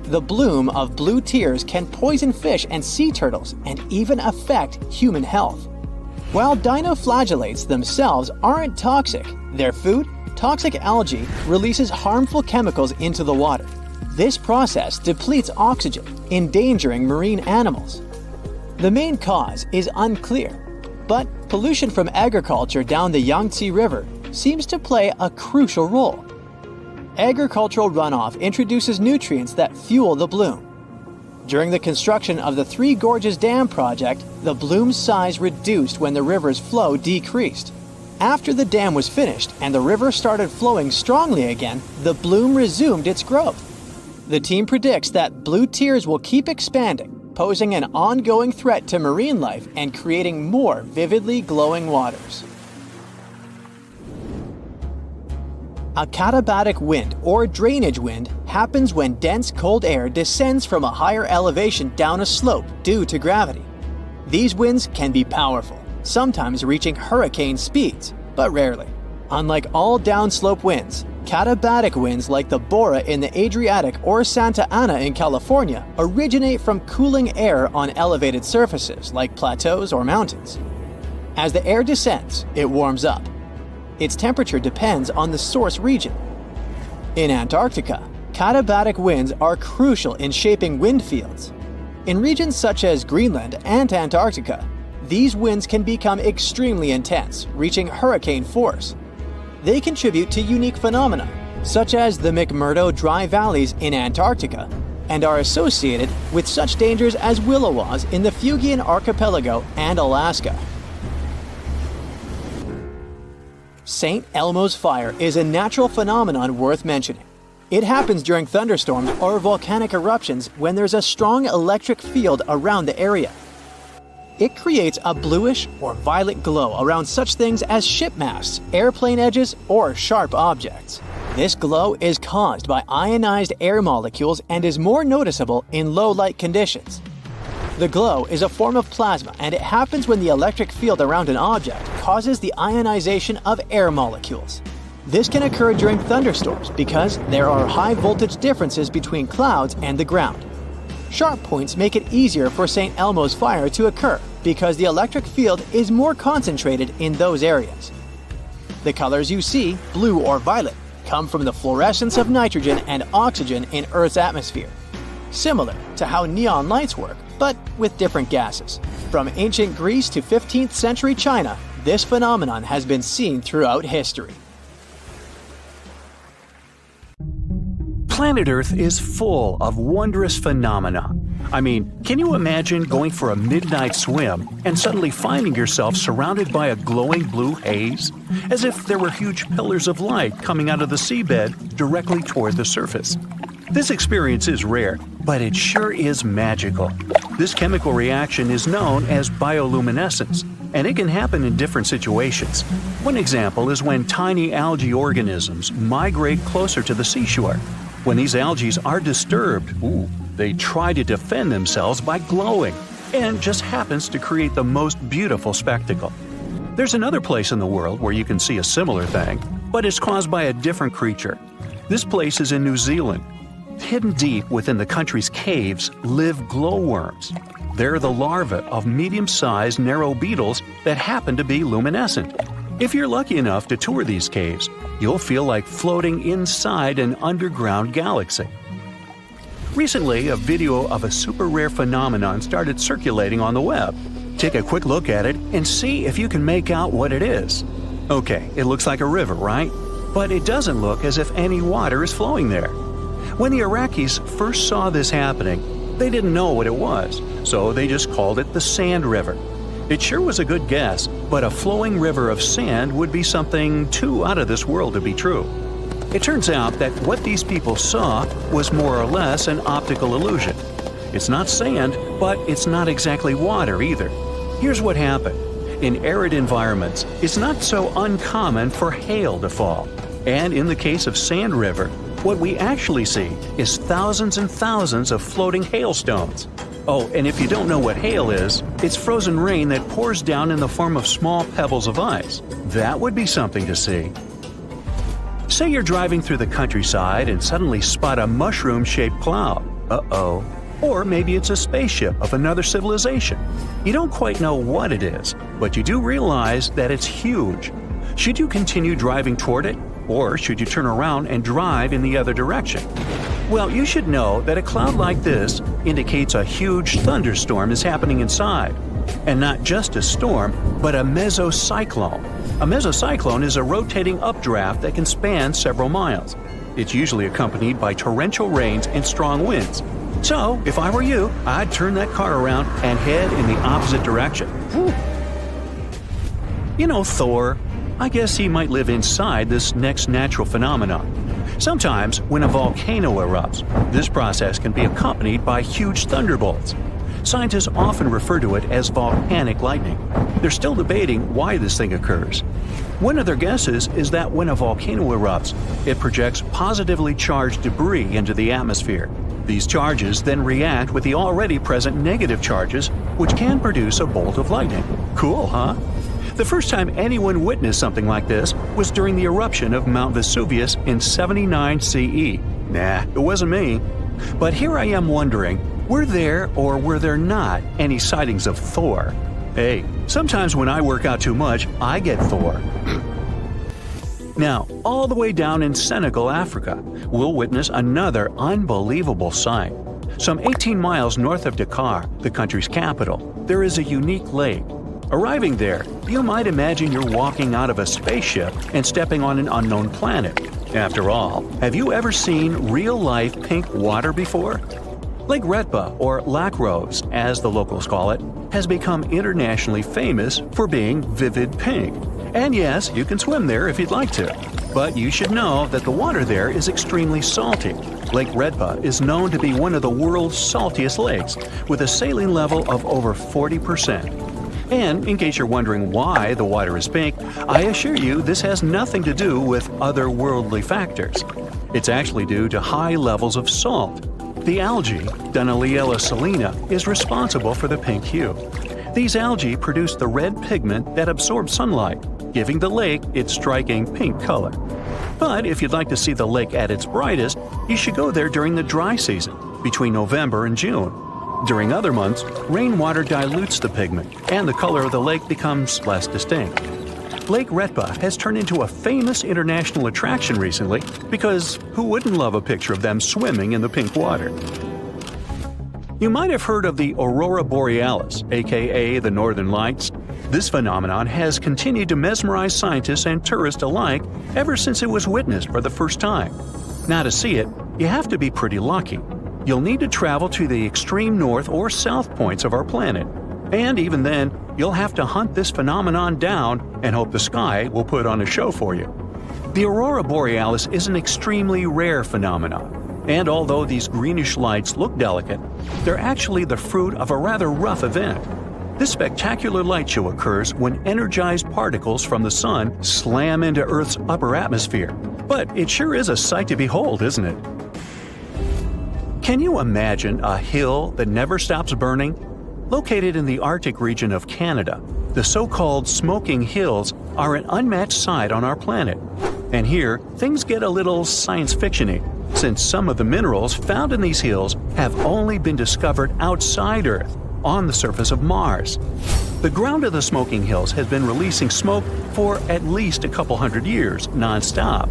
The bloom of blue tears can poison fish and sea turtles and even affect human health. While dinoflagellates themselves aren't toxic, their food, toxic algae, releases harmful chemicals into the water. This process depletes oxygen, endangering marine animals. The main cause is unclear, but pollution from agriculture down the Yangtze River seems to play a crucial role. Agricultural runoff introduces nutrients that fuel the bloom. During the construction of the Three Gorges Dam project, the bloom's size reduced when the river's flow decreased. After the dam was finished and the river started flowing strongly again, the bloom resumed its growth. The team predicts that blue tears will keep expanding, posing an ongoing threat to marine life and creating more vividly glowing waters. A katabatic wind or drainage wind happens when dense cold air descends from a higher elevation down a slope due to gravity. These winds can be powerful, sometimes reaching hurricane speeds, but rarely. Unlike all downslope winds, katabatic winds like the Bora in the Adriatic or Santa Ana in California originate from cooling air on elevated surfaces like plateaus or mountains. As the air descends, it warms up. Its temperature depends on the source region. In Antarctica, katabatic winds are crucial in shaping wind fields. In regions such as Greenland and Antarctica, these winds can become extremely intense, reaching hurricane force. They contribute to unique phenomena, such as the McMurdo Dry Valleys in Antarctica, and are associated with such dangers as willowaws in the Fuegian Archipelago and Alaska. St. Elmo's Fire is a natural phenomenon worth mentioning. It happens during thunderstorms or volcanic eruptions when there's a strong electric field around the area. It creates a bluish or violet glow around such things as ship masts, airplane edges, or sharp objects. This glow is caused by ionized air molecules and is more noticeable in low light conditions. The glow is a form of plasma, and it happens when the electric field around an object causes the ionization of air molecules. This can occur during thunderstorms because there are high voltage differences between clouds and the ground. Sharp points make it easier for St. Elmo's Fire to occur because the electric field is more concentrated in those areas. The colors you see, blue or violet, come from the fluorescence of nitrogen and oxygen in Earth's atmosphere. Similar to how neon lights work, but with different gases. From ancient Greece to 15th century China, this phenomenon has been seen throughout history. Planet Earth is full of wondrous phenomena. I mean, can you imagine going for a midnight swim and suddenly finding yourself surrounded by a glowing blue haze? As if there were huge pillars of light coming out of the seabed directly toward the surface. This experience is rare, but it sure is magical. This chemical reaction is known as bioluminescence, and it can happen in different situations. One example is when tiny algae organisms migrate closer to the seashore. When these algae are disturbed, they try to defend themselves by glowing, and just happens to create the most beautiful spectacle. There's another place in the world where you can see a similar thing, but it's caused by a different creature. This place is in New Zealand. Hidden deep within the country's caves live glowworms. They're the larvae of medium-sized narrow beetles that happen to be luminescent. If you're lucky enough to tour these caves, you'll feel like floating inside an underground galaxy. Recently, a video of a super rare phenomenon started circulating on the web. Take a quick look at it and see if you can make out what it is. Okay, it looks like a river, right? But it doesn't look as if any water is flowing there. When the Iraqis first saw this happening, they didn't know what it was, so they just called it the Sand River. It sure was a good guess, but a flowing river of sand would be something too out of this world to be true. It turns out that what these people saw was more or less an optical illusion. It's not sand, but it's not exactly water either. Here's what happened. In arid environments, it's not so uncommon for hail to fall. And in the case of Sand River, what we actually see is thousands and thousands of floating hailstones. Oh, and if you don't know what hail is, it's frozen rain that pours down in the form of small pebbles of ice. That would be something to see. Say you're driving through the countryside and suddenly spot a mushroom-shaped cloud. Uh-oh. Or maybe it's a spaceship of another civilization. You don't quite know what it is, but you do realize that it's huge. Should you continue driving toward it? Or should you turn around and drive in the other direction? Well, you should know that a cloud like this indicates a huge thunderstorm is happening inside. And not just a storm, but a mesocyclone. A mesocyclone is a rotating updraft that can span several miles. It's usually accompanied by torrential rains and strong winds. So, if I were you, I'd turn that car around and head in the opposite direction. Whew. You know Thor? I guess he might live inside this next natural phenomenon. Sometimes, when a volcano erupts, this process can be accompanied by huge thunderbolts. Scientists often refer to it as volcanic lightning. They're still debating why this thing occurs. One of their guesses is that when a volcano erupts, it projects positively charged debris into the atmosphere. These charges then react with the already present negative charges, which can produce a bolt of lightning. Cool, huh? The first time anyone witnessed something like this was during the eruption of Mount Vesuvius in 79 CE. Nah, it wasn't me. But here I am wondering, were there or were there not any sightings of Thor? Hey, sometimes when I work out too much, I get Thor. Now, all the way down in Senegal, Africa, we'll witness another unbelievable sight. Some 18 miles north of Dakar, the country's capital, there is a unique lake. Arriving there, you might imagine you're walking out of a spaceship and stepping on an unknown planet. After all, have you ever seen real-life pink water before? Lake Retba, or Lac Rose, as the locals call it, has become internationally famous for being vivid pink. And yes, you can swim there if you'd like to. But you should know that the water there is extremely salty. Lake Retba is known to be one of the world's saltiest lakes, with a saline level of over 40%. And in case you're wondering why the water is pink, I assure you this has nothing to do with otherworldly factors. It's actually due to high levels of salt. The algae, Dunaliella salina, is responsible for the pink hue. These algae produce the red pigment that absorbs sunlight, giving the lake its striking pink color. But if you'd like to see the lake at its brightest, you should go there during the dry season, between November and June. During other months, rainwater dilutes the pigment, and the color of the lake becomes less distinct. Lake Retba has turned into a famous international attraction recently because who wouldn't love a picture of them swimming in the pink water? You might have heard of the Aurora Borealis, aka the Northern Lights. This phenomenon has continued to mesmerize scientists and tourists alike ever since it was witnessed for the first time. Now to see it, you have to be pretty lucky. You'll need to travel to the extreme north or south points of our planet. And even then, you'll have to hunt this phenomenon down and hope the sky will put on a show for you. The Aurora Borealis is an extremely rare phenomenon, and although these greenish lights look delicate, they're actually the fruit of a rather rough event. This spectacular light show occurs when energized particles from the sun slam into Earth's upper atmosphere. But it sure is a sight to behold, isn't it? Can you imagine a hill that never stops burning? Located in the Arctic region of Canada, the so-called Smoking Hills are an unmatched sight on our planet. And here, things get a little science fiction-y, since some of the minerals found in these hills have only been discovered outside Earth, on the surface of Mars. The ground of the Smoking Hills has been releasing smoke for at least a couple hundred years, non-stop.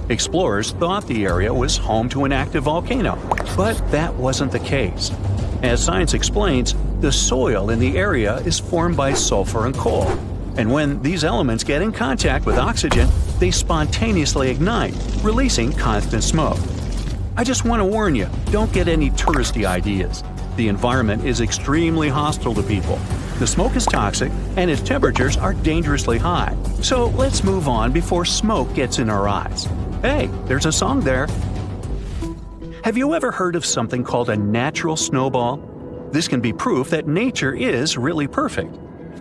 Explorers thought the area was home to an active volcano, but that wasn't the case. As science explains, the soil in the area is formed by sulfur and coal, and when these elements get in contact with oxygen, they spontaneously ignite, releasing constant smoke. I just want to warn you, don't get any touristy ideas. The environment is extremely hostile to people. The smoke is toxic, and its temperatures are dangerously high. So let's move on before smoke gets in our eyes. Hey, there's a song there. Have you ever heard of something called a natural snowball? This can be proof that nature is really perfect.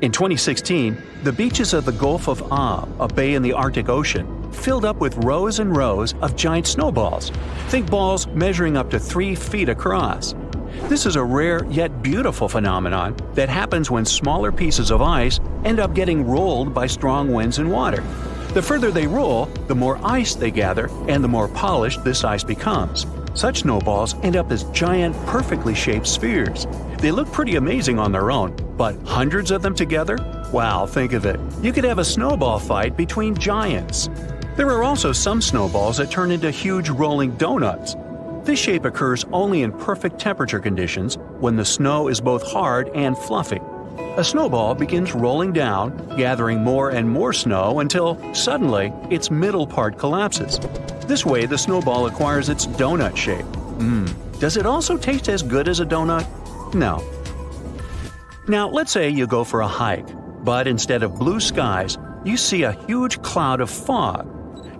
In 2016, the beaches of the Gulf of Aab, a bay in the Arctic Ocean, filled up with rows and rows of giant snowballs. Think balls measuring up to 3 feet across. This is a rare yet beautiful phenomenon that happens when smaller pieces of ice end up getting rolled by strong winds and water. The further they roll, the more ice they gather, and the more polished this ice becomes. Such snowballs end up as giant, perfectly shaped spheres. They look pretty amazing on their own, but hundreds of them together? Wow, think of it. You could have a snowball fight between giants. There are also some snowballs that turn into huge rolling donuts. This shape occurs only in perfect temperature conditions when the snow is both hard and fluffy. A snowball begins rolling down, gathering more and more snow until, suddenly, its middle part collapses. This way, the snowball acquires its donut shape. Does it also taste as good as a donut? No. Now, let's say you go for a hike, but instead of blue skies, you see a huge cloud of fog.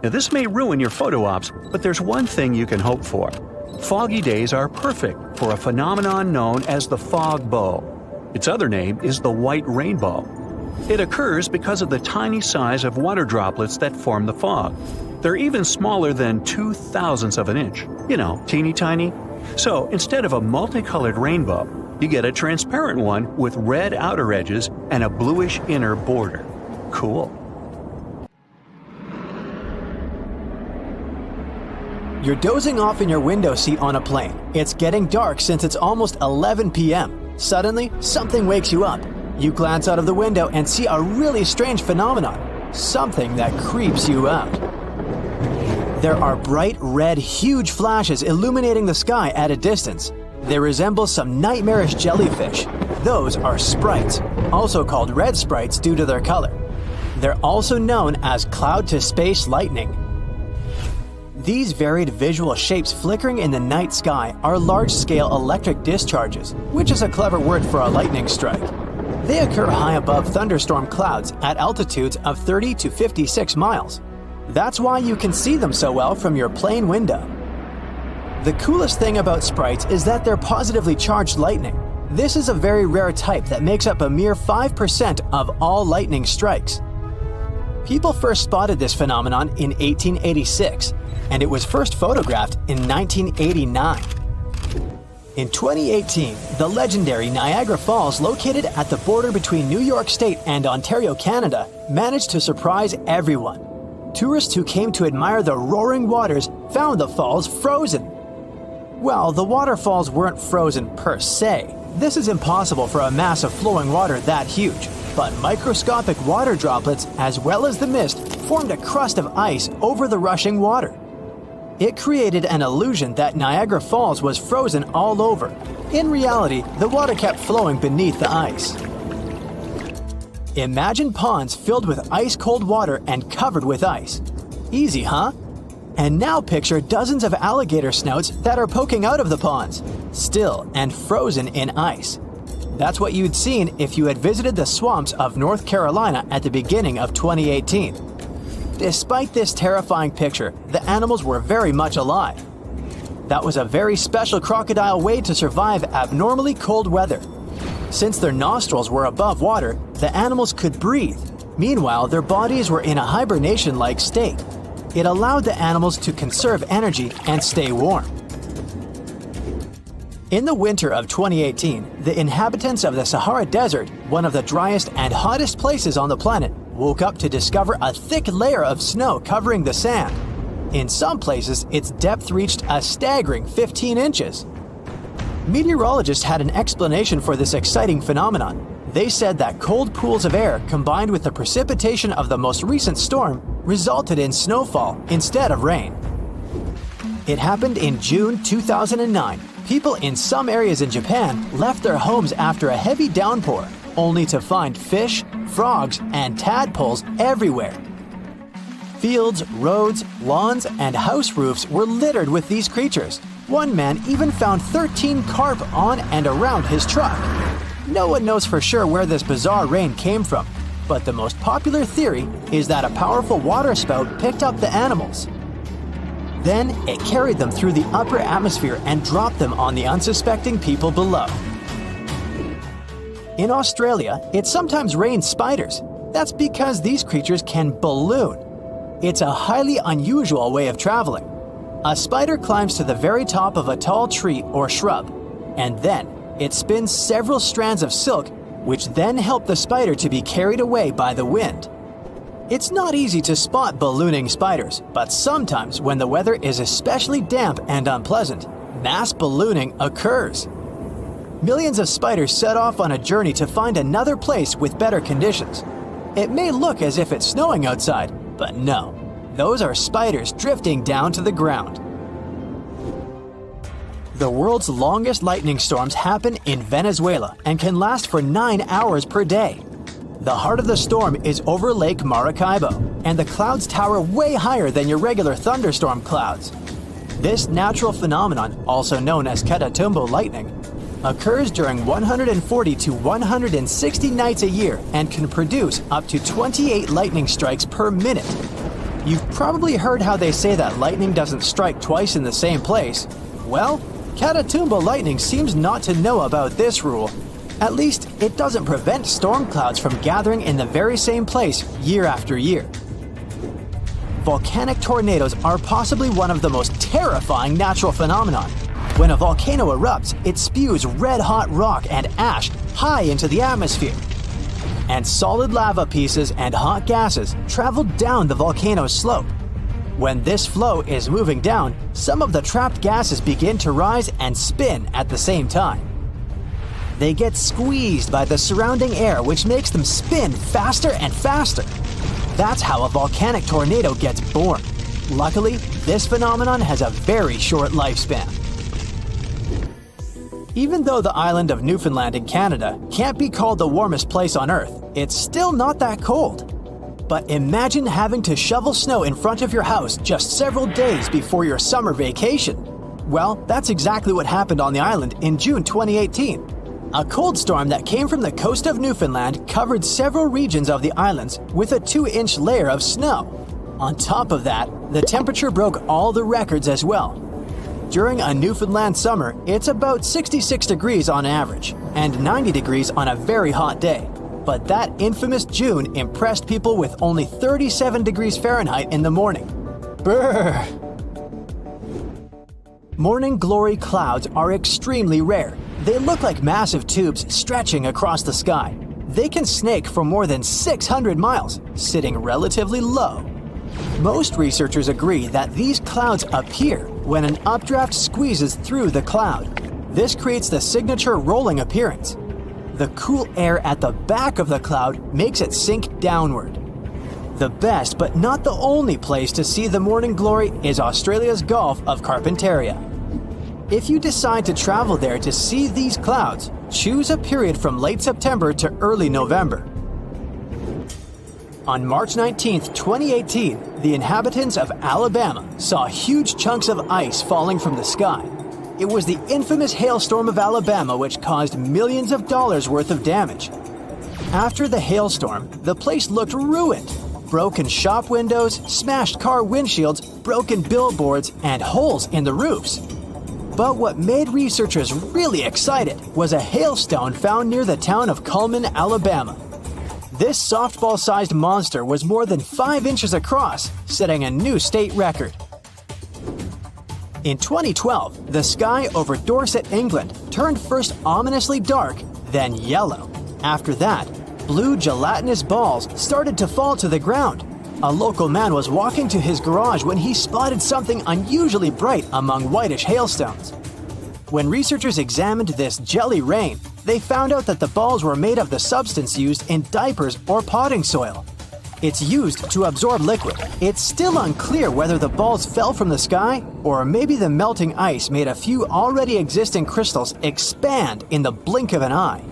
Now, this may ruin your photo ops, but there's one thing you can hope for. Foggy days are perfect for a phenomenon known as the fog bow. Its other name is the white rainbow. It occurs because of the tiny size of water droplets that form the fog. They're even smaller than 2/1000ths of an inch. You know, teeny tiny. So instead of a multicolored rainbow, you get a transparent one with red outer edges and a bluish inner border. Cool. You're dozing off in your window seat on a plane. It's getting dark since it's almost 11 p.m. Suddenly, something wakes you up. You glance out of the window and see a really strange phenomenon. Something that creeps you out. There are bright red, huge flashes illuminating the sky at a distance. They resemble some nightmarish jellyfish. Those are sprites, also called red sprites due to their color. They're also known as cloud-to-space lightning. These varied visual shapes flickering in the night sky are large-scale electric discharges, which is a clever word for a lightning strike. They occur high above thunderstorm clouds at altitudes of 30 to 56 miles. That's why you can see them so well from your plane window. The coolest thing about sprites is that they're positively charged lightning. This is a very rare type that makes up a mere 5% of all lightning strikes. People first spotted this phenomenon in 1886, and it was first photographed in 1989. In 2018, the legendary Niagara Falls, located at the border between New York State and Ontario, Canada, managed to surprise everyone. Tourists who came to admire the roaring waters found the falls frozen. Well, the waterfalls weren't frozen per se. This is impossible for a mass of flowing water that huge, but microscopic water droplets, as well as the mist, formed a crust of ice over the rushing water. It created an illusion that Niagara Falls was frozen all over. In reality, the water kept flowing beneath the ice. Imagine ponds filled with ice-cold water and covered with ice. Easy, huh? And now picture dozens of alligator snouts that are poking out of the ponds, still and frozen in ice. That's what you'd seen if you had visited the swamps of North Carolina at the beginning of 2018. Despite this terrifying picture, the animals were very much alive. That was a very special crocodile way to survive abnormally cold weather. Since their nostrils were above water, the animals could breathe. Meanwhile, their bodies were in a hibernation-like state. It allowed the animals to conserve energy and stay warm. In the winter of 2018, the inhabitants of the Sahara Desert, one of the driest and hottest places on the planet, woke up to discover a thick layer of snow covering the sand. In some places, its depth reached a staggering 15 inches. Meteorologists had an explanation for this exciting phenomenon. They said that cold pools of air combined with the precipitation of the most recent storm resulted in snowfall instead of rain. It happened in June 2009. People in some areas in Japan left their homes after a heavy downpour, only to find fish, frogs, and tadpoles everywhere. Fields, roads, lawns, and house roofs were littered with these creatures. One man even found 13 carp on and around his truck. No one knows for sure where this bizarre rain came from, but the most popular theory is that a powerful water spout picked up the animals. Then it carried them through the upper atmosphere and dropped them on the unsuspecting people below. In Australia, it sometimes rains spiders. That's because these creatures can balloon. It's a highly unusual way of traveling. A spider climbs to the very top of a tall tree or shrub, and then it spins several strands of silk, which then help the spider to be carried away by the wind. It's not easy to spot ballooning spiders, but sometimes when the weather is especially damp and unpleasant, mass ballooning occurs. Millions of spiders set off on a journey to find another place with better conditions. It may look as if it's snowing outside, but no. Those are spiders drifting down to the ground. The world's longest lightning storms happen in Venezuela and can last for 9 hours per day. The heart of the storm is over Lake Maracaibo, and the clouds tower way higher than your regular thunderstorm clouds. This natural phenomenon, also known as Catatumbo lightning, occurs during 140 to 160 nights a year and can produce up to 28 lightning strikes per minute. You've probably heard how they say that lightning doesn't strike twice in the same place. Well, Catatumbo lightning seems not to know about this rule. At least, it doesn't prevent storm clouds from gathering in the very same place year after year. Volcanic tornadoes are possibly one of the most terrifying natural phenomena. When a volcano erupts, it spews red-hot rock and ash high into the atmosphere. And solid lava pieces and hot gases travel down the volcano's slope. When this flow is moving down, some of the trapped gases begin to rise and spin at the same time. They get squeezed by the surrounding air, which makes them spin faster and faster. That's how a volcanic tornado gets born. Luckily, this phenomenon has a very short lifespan. Even though the island of Newfoundland in Canada can't be called the warmest place on Earth, it's still not that cold. But imagine having to shovel snow in front of your house just several days before your summer vacation. Well, that's exactly what happened on the island in June 2018. A cold storm that came from the coast of Newfoundland covered several regions of the islands with a 2-inch layer of snow. On top of that, the temperature broke all the records as well. During a Newfoundland summer, it's about 66 degrees on average, and 90 degrees on a very hot day. But that infamous June impressed people with only 37 degrees Fahrenheit in the morning. Brrr! Morning glory clouds are extremely rare. They look like massive tubes stretching across the sky. They can snake for more than 600 miles, sitting relatively low. Most researchers agree that these clouds appear when an updraft squeezes through the cloud. This creates the signature rolling appearance. The cool air at the back of the cloud makes it sink downward. The best but not the only place to see the morning glory is Australia's Gulf of Carpentaria. If you decide to travel there to see these clouds, choose a period from late September to early November. On March 19, 2018, the inhabitants of Alabama saw huge chunks of ice falling from the sky. It was the infamous hailstorm of Alabama which caused millions of dollars worth of damage. After the hailstorm, the place looked ruined. Broken shop windows, smashed car windshields, broken billboards, and holes in the roofs. But what made researchers really excited was a hailstone found near the town of Cullman, Alabama. This softball-sized monster was more than 5 inches across, setting a new state record. In 2012, the sky over Dorset, England turned first ominously dark, then yellow. After that, blue gelatinous balls started to fall to the ground. A local man was walking to his garage when he spotted something unusually bright among whitish hailstones. When researchers examined this jelly rain, they found out that the balls were made of the substance used in diapers or potting soil. It's used to absorb liquid. It's still unclear whether the balls fell from the sky or maybe the melting ice made a few already existing crystals expand in the blink of an eye.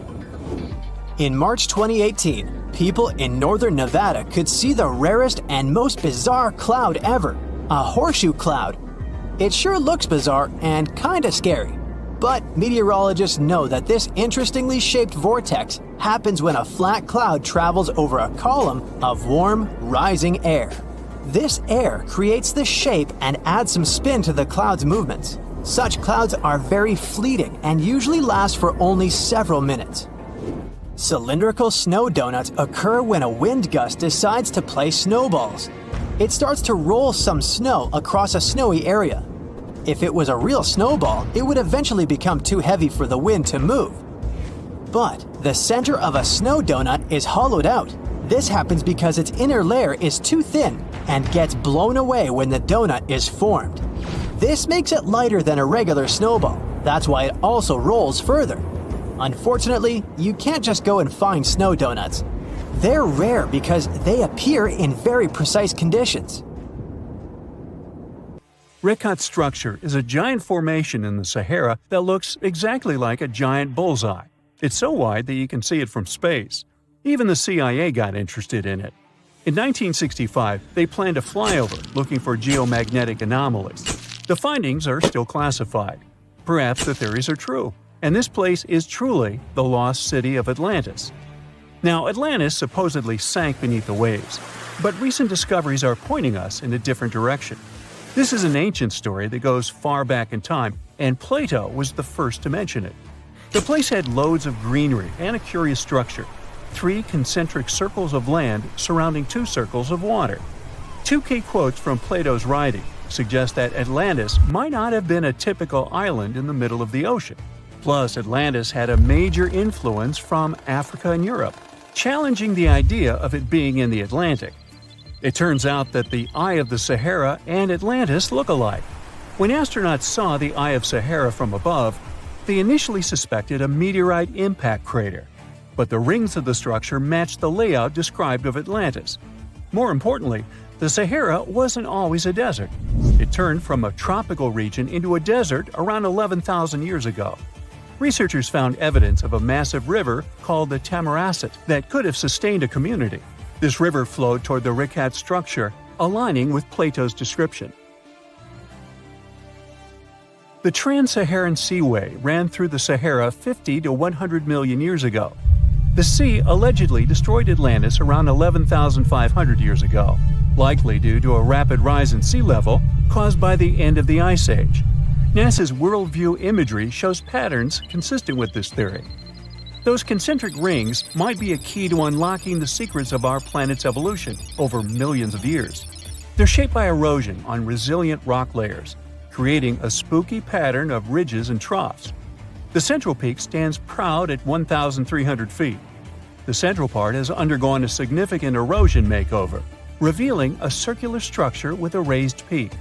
In March 2018, people in northern Nevada could see the rarest and most bizarre cloud ever, a horseshoe cloud. It sure looks bizarre and kinda scary. But meteorologists know that this interestingly shaped vortex happens when a flat cloud travels over a column of warm, rising air. This air creates the shape and adds some spin to the cloud's movements. Such clouds are very fleeting and usually last for only several minutes. Cylindrical snow donuts occur when a wind gust decides to play snowballs. It starts to roll some snow across a snowy area. If it was a real snowball, it would eventually become too heavy for the wind to move. But the center of a snow donut is hollowed out. This happens because its inner layer is too thin and gets blown away when the donut is formed. This makes it lighter than a regular snowball. That's why it also rolls further. Unfortunately, you can't just go and find snow donuts. They're rare because they appear in very precise conditions. Rekhat structure is a giant formation in the Sahara that looks exactly like a giant bullseye. It's so wide that you can see it from space. Even the CIA got interested in it. In 1965, they planned a flyover looking for geomagnetic anomalies. The findings are still classified. Perhaps the theories are true, and this place is truly the lost city of Atlantis. Now, Atlantis supposedly sank beneath the waves, but recent discoveries are pointing us in a different direction. This is an ancient story that goes far back in time, and Plato was the first to mention it. The place had loads of greenery and a curious structure. 3 concentric circles of land surrounding 2 circles of water. 2 key quotes from Plato's writing suggest that Atlantis might not have been a typical island in the middle of the ocean. Plus, Atlantis had a major influence from Africa and Europe, challenging the idea of it being in the Atlantic. It turns out that the Eye of the Sahara and Atlantis look alike. When astronauts saw the Eye of Sahara from above, they initially suspected a meteorite impact crater. But the rings of the structure matched the layout described of Atlantis. More importantly, the Sahara wasn't always a desert. It turned from a tropical region into a desert around 11,000 years ago. Researchers found evidence of a massive river called the Tamaracet that could have sustained a community. This river flowed toward the Rekhat structure, aligning with Plato's description. The Trans-Saharan Seaway ran through the Sahara 50 to 100 million years ago. The sea allegedly destroyed Atlantis around 11,500 years ago, likely due to a rapid rise in sea level caused by the end of the Ice Age. NASA's worldview imagery shows patterns consistent with this theory. Those concentric rings might be a key to unlocking the secrets of our planet's evolution over millions of years. They're shaped by erosion on resilient rock layers, creating a spooky pattern of ridges and troughs. The central peak stands proud at 1,300 feet. The central part has undergone a significant erosion makeover, revealing a circular structure with a raised peak.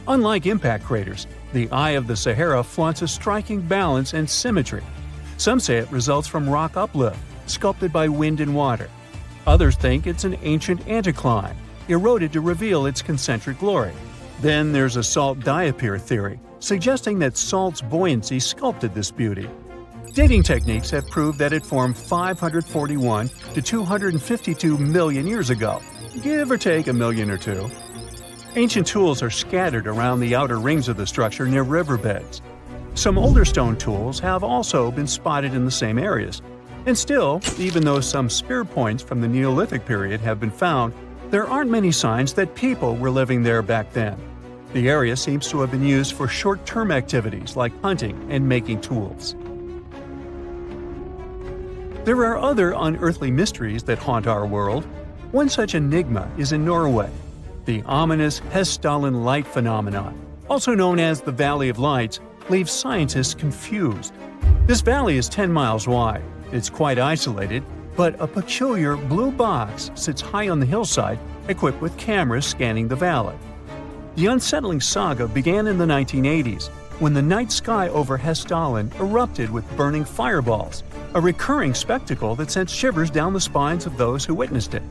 Unlike impact craters, the Eye of the Sahara flaunts a striking balance and symmetry. Some say it results from rock uplift, sculpted by wind and water. Others think it's an ancient anticline, eroded to reveal its concentric glory. Then there's a salt diapir theory, suggesting that salt's buoyancy sculpted this beauty. Dating techniques have proved that it formed 541 to 252 million years ago, give or take a million or two. Ancient tools are scattered around the outer rings of the structure near riverbeds. Some older stone tools have also been spotted in the same areas. And still, even though some spear points from the Neolithic period have been found, there aren't many signs that people were living there back then. The area seems to have been used for short-term activities like hunting and making tools. There are other unearthly mysteries that haunt our world. One such enigma is in Norway, the ominous Hessdalen light phenomenon, also known as the Valley of Lights, leaves scientists confused. This valley is 10 miles wide. It's quite isolated, but a peculiar blue box sits high on the hillside, equipped with cameras scanning the valley. The unsettling saga began in the 1980s, when the night sky over Hessdalen erupted with burning fireballs, a recurring spectacle that sent shivers down the spines of those who witnessed it.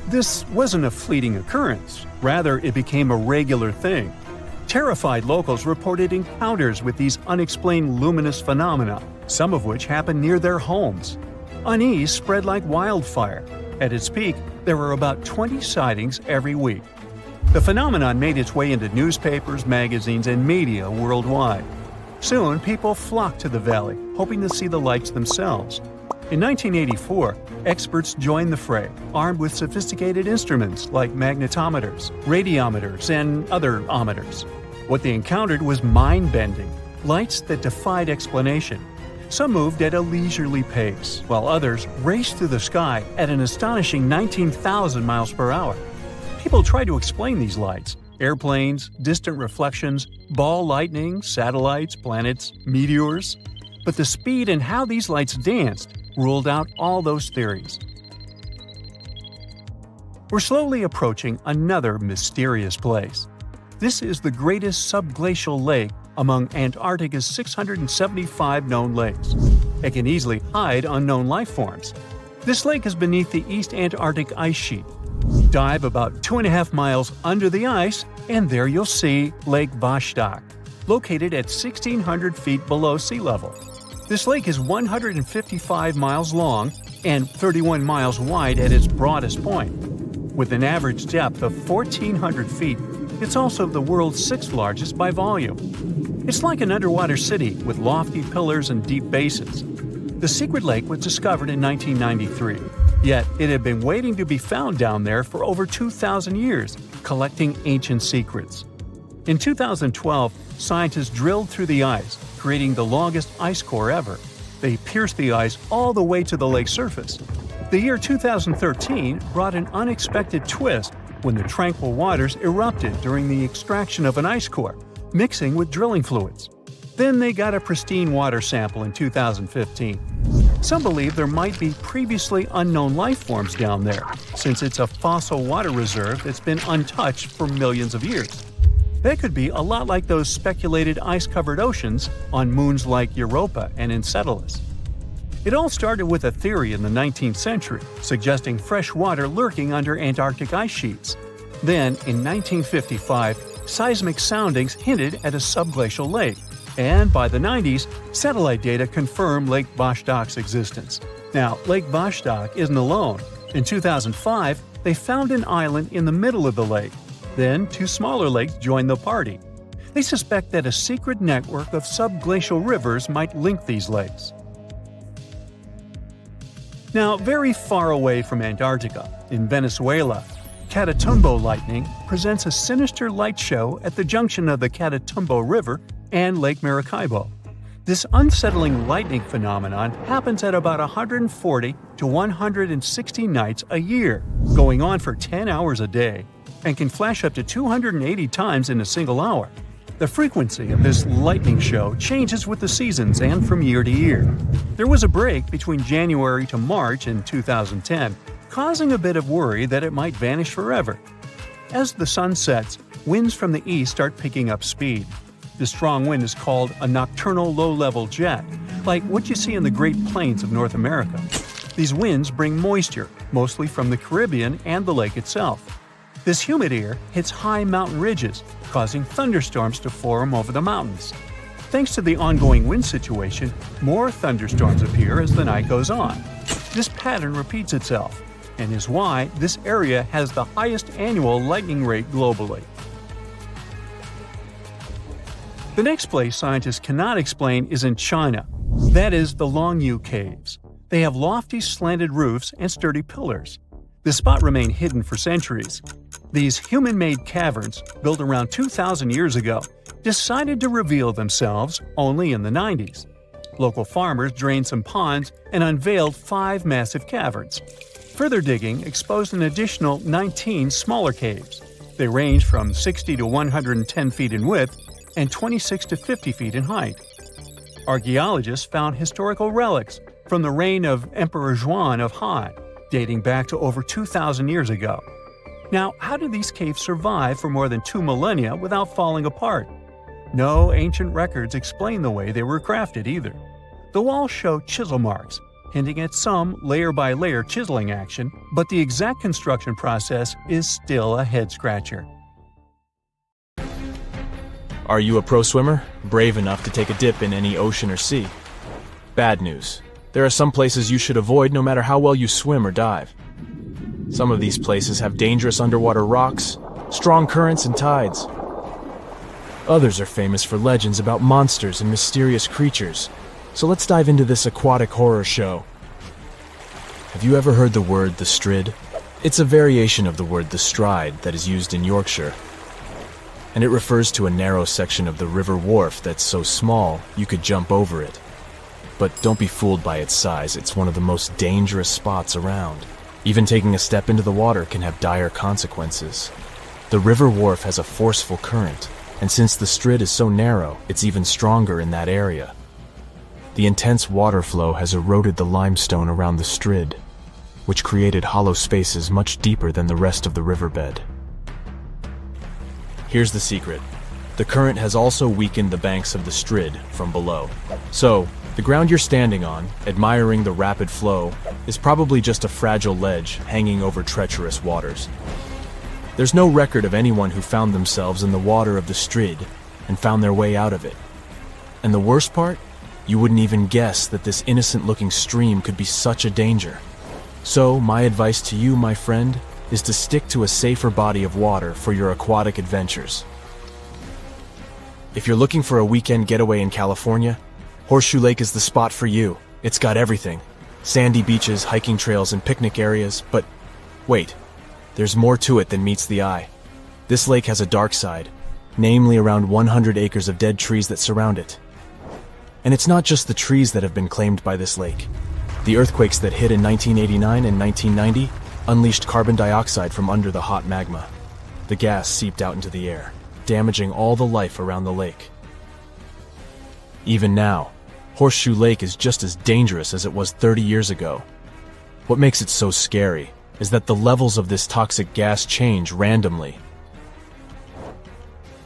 This wasn't a fleeting occurrence, rather it became a regular thing. Terrified locals reported encounters with these unexplained luminous phenomena, some of which happened near their homes. Unease spread like wildfire. At its peak, there were about 20 sightings every week. The phenomenon made its way into newspapers, magazines, and media worldwide. Soon, people flocked to the valley, hoping to see the lights themselves. In 1984, experts joined the fray, armed with sophisticated instruments like magnetometers, radiometers, and other ometers. What they encountered was mind-bending, lights that defied explanation. Some moved at a leisurely pace, while others raced through the sky at an astonishing 19,000 miles per hour. People tried to explain these lights: airplanes, distant reflections, ball lightning, satellites, planets, meteors. But the speed and how these lights danced ruled out all those theories. We're slowly approaching another mysterious place. This is the greatest subglacial lake among Antarctica's 675 known lakes. It can easily hide unknown life forms. This lake is beneath the East Antarctic ice sheet. Dive about 2.5 miles under the ice, and there you'll see Lake Vostok, located at 1,600 feet below sea level. This lake is 155 miles long and 31 miles wide at its broadest point. With an average depth of 1,400 feet, it's also the world's 6th largest by volume. It's like an underwater city with lofty pillars and deep basins. The secret lake was discovered in 1993, yet it had been waiting to be found down there for over 2,000 years, collecting ancient secrets. In 2012, scientists drilled through the ice, creating the longest ice core ever. They pierced the ice all the way to the lake's surface. The year 2013 brought an unexpected twist when the tranquil waters erupted during the extraction of an ice core, mixing with drilling fluids. Then they got a pristine water sample in 2015. Some believe there might be previously unknown life forms down there, since it's a fossil water reserve that's been untouched for millions of years. That could be a lot like those speculated ice-covered oceans on moons like Europa and Enceladus. It all started with a theory in the 19th century, suggesting fresh water lurking under Antarctic ice sheets. Then, in 1955, seismic soundings hinted at a subglacial lake, and by the 90s, satellite data confirmed Lake Vostok's existence. Now, Lake Vostok isn't alone. In 2005, they found an island in the middle of the lake. Then, 2 smaller lakes joined the party. They suspect that a secret network of subglacial rivers might link these lakes. Now, very far away from Antarctica, in Venezuela, Catatumbo lightning presents a sinister light show at the junction of the Catatumbo River and Lake Maracaibo. This unsettling lightning phenomenon happens at about 140 to 160 nights a year, going on for 10 hours a day, and can flash up to 280 times in a single hour. The frequency of this lightning show changes with the seasons and from year to year. There was a break between January to March in 2010, causing a bit of worry that it might vanish forever. As the sun sets, winds from the east start picking up speed. The strong wind is called a nocturnal low-level jet, like what you see in the Great Plains of North America. These winds bring moisture, mostly from the Caribbean and the lake itself. This humid air hits high mountain ridges, causing thunderstorms to form over the mountains. Thanks to the ongoing wind situation, more thunderstorms appear as the night goes on. This pattern repeats itself, and is why this area has the highest annual lightning rate globally. The next place scientists cannot explain is in China. That is the Longyu Caves. They have lofty slanted roofs and sturdy pillars. The spot remained hidden for centuries. These human-made caverns, built around 2,000 years ago, decided to reveal themselves only in the 90s. Local farmers drained some ponds and unveiled 5 massive caverns. Further digging exposed an additional 19 smaller caves. They range from 60 to 110 feet in width and 26 to 50 feet in height. Archaeologists found historical relics from the reign of Emperor Zhuan of Han, dating back to over 2,000 years ago. Now, how did these caves survive for more than 2 millennia without falling apart? No ancient records explain the way they were crafted either. The walls show chisel marks, hinting at some layer-by-layer chiseling action, but the exact construction process is still a head-scratcher. Are you a pro swimmer? Brave enough to take a dip in any ocean or sea? Bad news. There are some places you should avoid no matter how well you swim or dive. Some of these places have dangerous underwater rocks, strong currents and tides. Others are famous for legends about monsters and mysterious creatures. So let's dive into this aquatic horror show. Have you ever heard the word the Strid? It's a variation of the word the Stride that is used in Yorkshire. And it refers to a narrow section of the river wharf that's so small you could jump over it. But don't be fooled by its size, it's one of the most dangerous spots around. Even taking a step into the water can have dire consequences. The river wharf has a forceful current, and since the Strid is so narrow, it's even stronger in that area. The intense water flow has eroded the limestone around the Strid, which created hollow spaces much deeper than the rest of the riverbed. Here's the secret. The current has also weakened the banks of the Strid from below. So, the ground you're standing on, admiring the rapid flow, is probably just a fragile ledge hanging over treacherous waters. There's no record of anyone who found themselves in the water of the Strid and found their way out of it. And the worst part? You wouldn't even guess that this innocent-looking stream could be such a danger. So, my advice to you, my friend, is to stick to a safer body of water for your aquatic adventures. If you're looking for a weekend getaway in California, Horseshoe Lake is the spot for you. It's got everything. Sandy beaches, hiking trails, and picnic areas, but wait, there's more to it than meets the eye. This lake has a dark side, namely around 100 acres of dead trees that surround it. And it's not just the trees that have been claimed by this lake. The earthquakes that hit in 1989 and 1990 unleashed carbon dioxide from under the hot magma. The gas seeped out into the air, damaging all the life around the lake. Even now, Horseshoe Lake is just as dangerous as it was 30 years ago. What makes it so scary is that the levels of this toxic gas change randomly.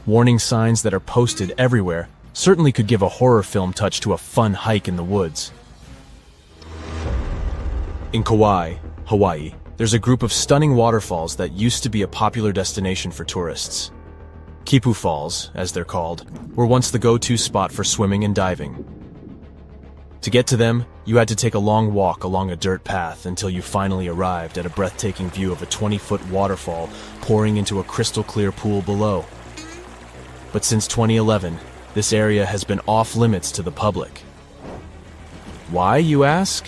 Warning signs that are posted everywhere certainly could give a horror film touch to a fun hike in the woods. In Kauai, Hawaii, there's a group of stunning waterfalls that used to be a popular destination for tourists. Kipu Falls, as they're called, were once the go-to spot for swimming and diving. To get to them, you had to take a long walk along a dirt path until you finally arrived at a breathtaking view of a 20-foot waterfall pouring into a crystal-clear pool below. But since 2011, this area has been off-limits to the public. Why, you ask?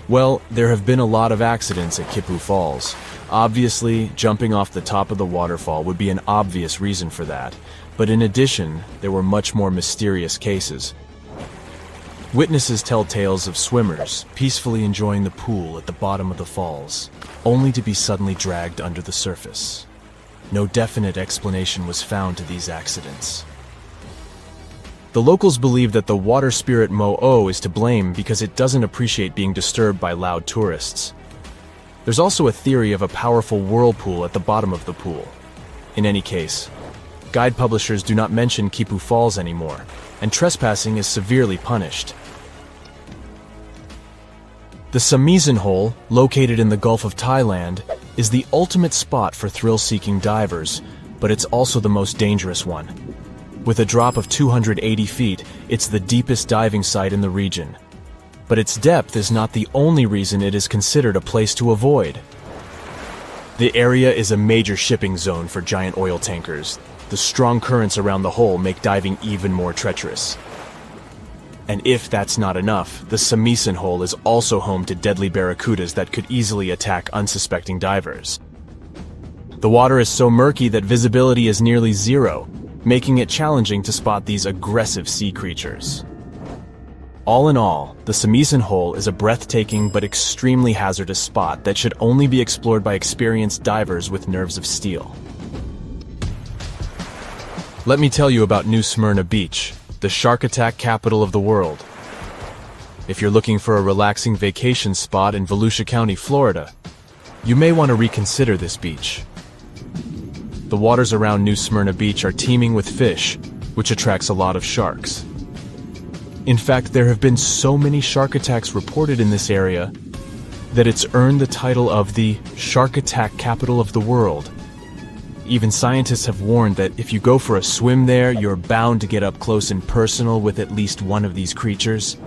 Well, there have been a lot of accidents at Kipu Falls. Obviously, jumping off the top of the waterfall would be an obvious reason for that, but in addition, there were much more mysterious cases. Witnesses tell tales of swimmers peacefully enjoying the pool at the bottom of the falls, only to be suddenly dragged under the surface. No definite explanation was found to these accidents. The locals believe that the water spirit Mo'o is to blame because it doesn't appreciate being disturbed by loud tourists. There's also a theory of a powerful whirlpool at the bottom of the pool. In any case, guide publishers do not mention Kipu Falls anymore, and trespassing is severely punished. The Samisen Hole, located in the Gulf of Thailand, is the ultimate spot for thrill-seeking divers, but it's also the most dangerous one. With a drop of 280 feet, it's the deepest diving site in the region. But its depth is not the only reason it is considered a place to avoid. The area is a major shipping zone for giant oil tankers. The strong currents around the hole make diving even more treacherous. And if that's not enough, the Samisen Hole is also home to deadly barracudas that could easily attack unsuspecting divers. The water is so murky that visibility is nearly zero, making it challenging to spot these aggressive sea creatures. All in all, the Samisen Hole is a breathtaking but extremely hazardous spot that should only be explored by experienced divers with nerves of steel. Let me tell you about New Smyrna Beach, the shark attack capital of the world. If you're looking for a relaxing vacation spot in Volusia County, Florida, you may want to reconsider this beach. The waters around New Smyrna Beach are teeming with fish, which attracts a lot of sharks. In fact, there have been so many shark attacks reported in this area that it's earned the title of the shark attack capital of the world. Even scientists have warned that if you go for a swim there, you're bound to get up close and personal with at least one of these creatures.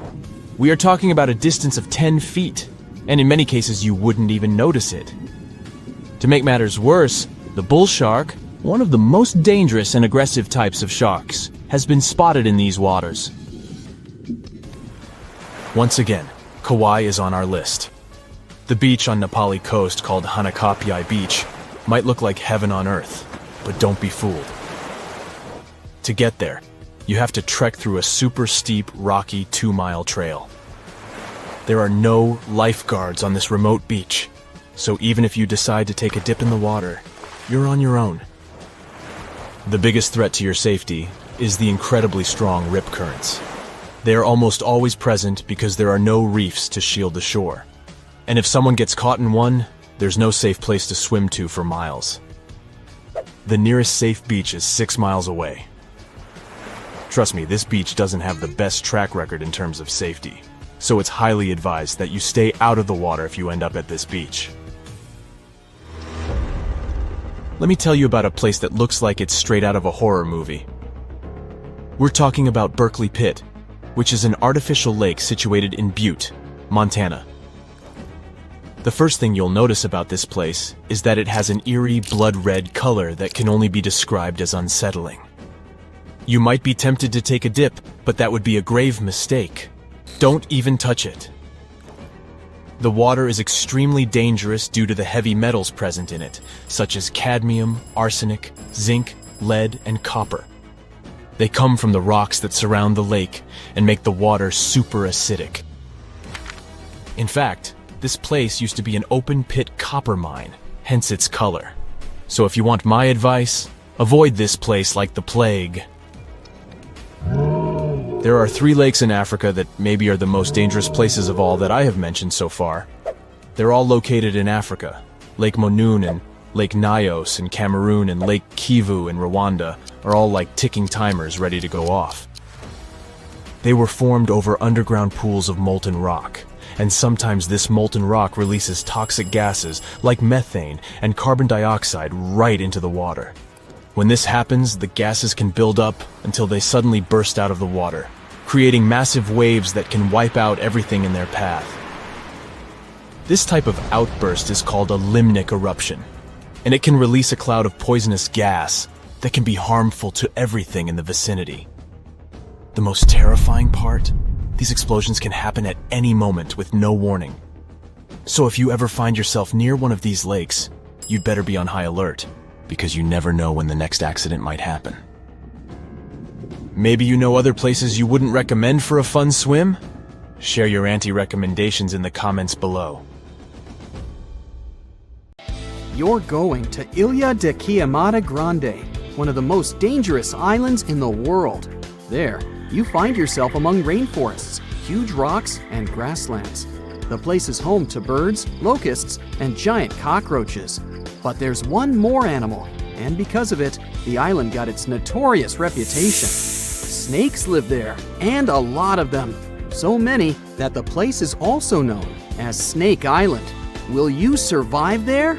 We are talking about a distance of 10 feet, and in many cases you wouldn't even notice it. To make matters worse, the bull shark, one of the most dangerous and aggressive types of sharks, has been spotted in these waters. Once again, Kauai is on our list. The beach on Nepali coast called Hanakapiai Beach might look like heaven on earth, but don't be fooled. To get there, you have to trek through a super steep, rocky 2-mile trail. There are no lifeguards on this remote beach, so even if you decide to take a dip in the water, you're on your own. The biggest threat to your safety is the incredibly strong rip currents. They are almost always present because there are no reefs to shield the shore. And if someone gets caught in one, there's no safe place to swim to for miles. The nearest safe beach is 6 miles away. Trust me, this beach doesn't have the best track record in terms of safety. so it's highly advised that you stay out of the water if you end up at this beach. Let me tell you about a place that looks like it's straight out of a horror movie. We're talking about Berkeley Pit, which is an artificial lake situated in Butte, Montana. The first thing you'll notice about this place is that it has an eerie blood-red color that can only be described as unsettling. You might be tempted to take a dip, but that would be a grave mistake. Don't even touch it. The water is extremely dangerous due to the heavy metals present in it, such as cadmium, arsenic, zinc, lead, and copper. They come from the rocks that surround the lake and make the water super acidic. In fact, this place used to be an open-pit copper mine, hence its color. So if you want my advice, avoid this place like the plague. There are 3 lakes in Africa that maybe are the most dangerous places of all that I have mentioned so far. They're all located in Africa. Lake Monoun and Lake Nyos in Cameroon and Lake Kivu in Rwanda are all like ticking timers ready to go off. They were formed over underground pools of molten rock, and sometimes this molten rock releases toxic gases like methane and carbon dioxide right into the water. When this happens, the gases can build up until they suddenly burst out of the water, creating massive waves that can wipe out everything in their path. This type of outburst is called a limnic eruption, and it can release a cloud of poisonous gas that can be harmful to everything in the vicinity. The most terrifying part? These explosions can happen at any moment with no warning. So if you ever find yourself near one of these lakes, you'd better be on high alert, because you never know when the next accident might happen. Maybe you know other places you wouldn't recommend for a fun swim? Share your anti-recommendations in the comments below. You're going to Ilha de Queimada Grande, one of the most dangerous islands in the world. There, you find yourself among rainforests, huge rocks, and grasslands. The place is home to birds, locusts, and giant cockroaches. But there's one more animal, and because of it, the island got its notorious reputation. Snakes live there, and a lot of them. So many that the place is also known as Snake Island. Will you survive there?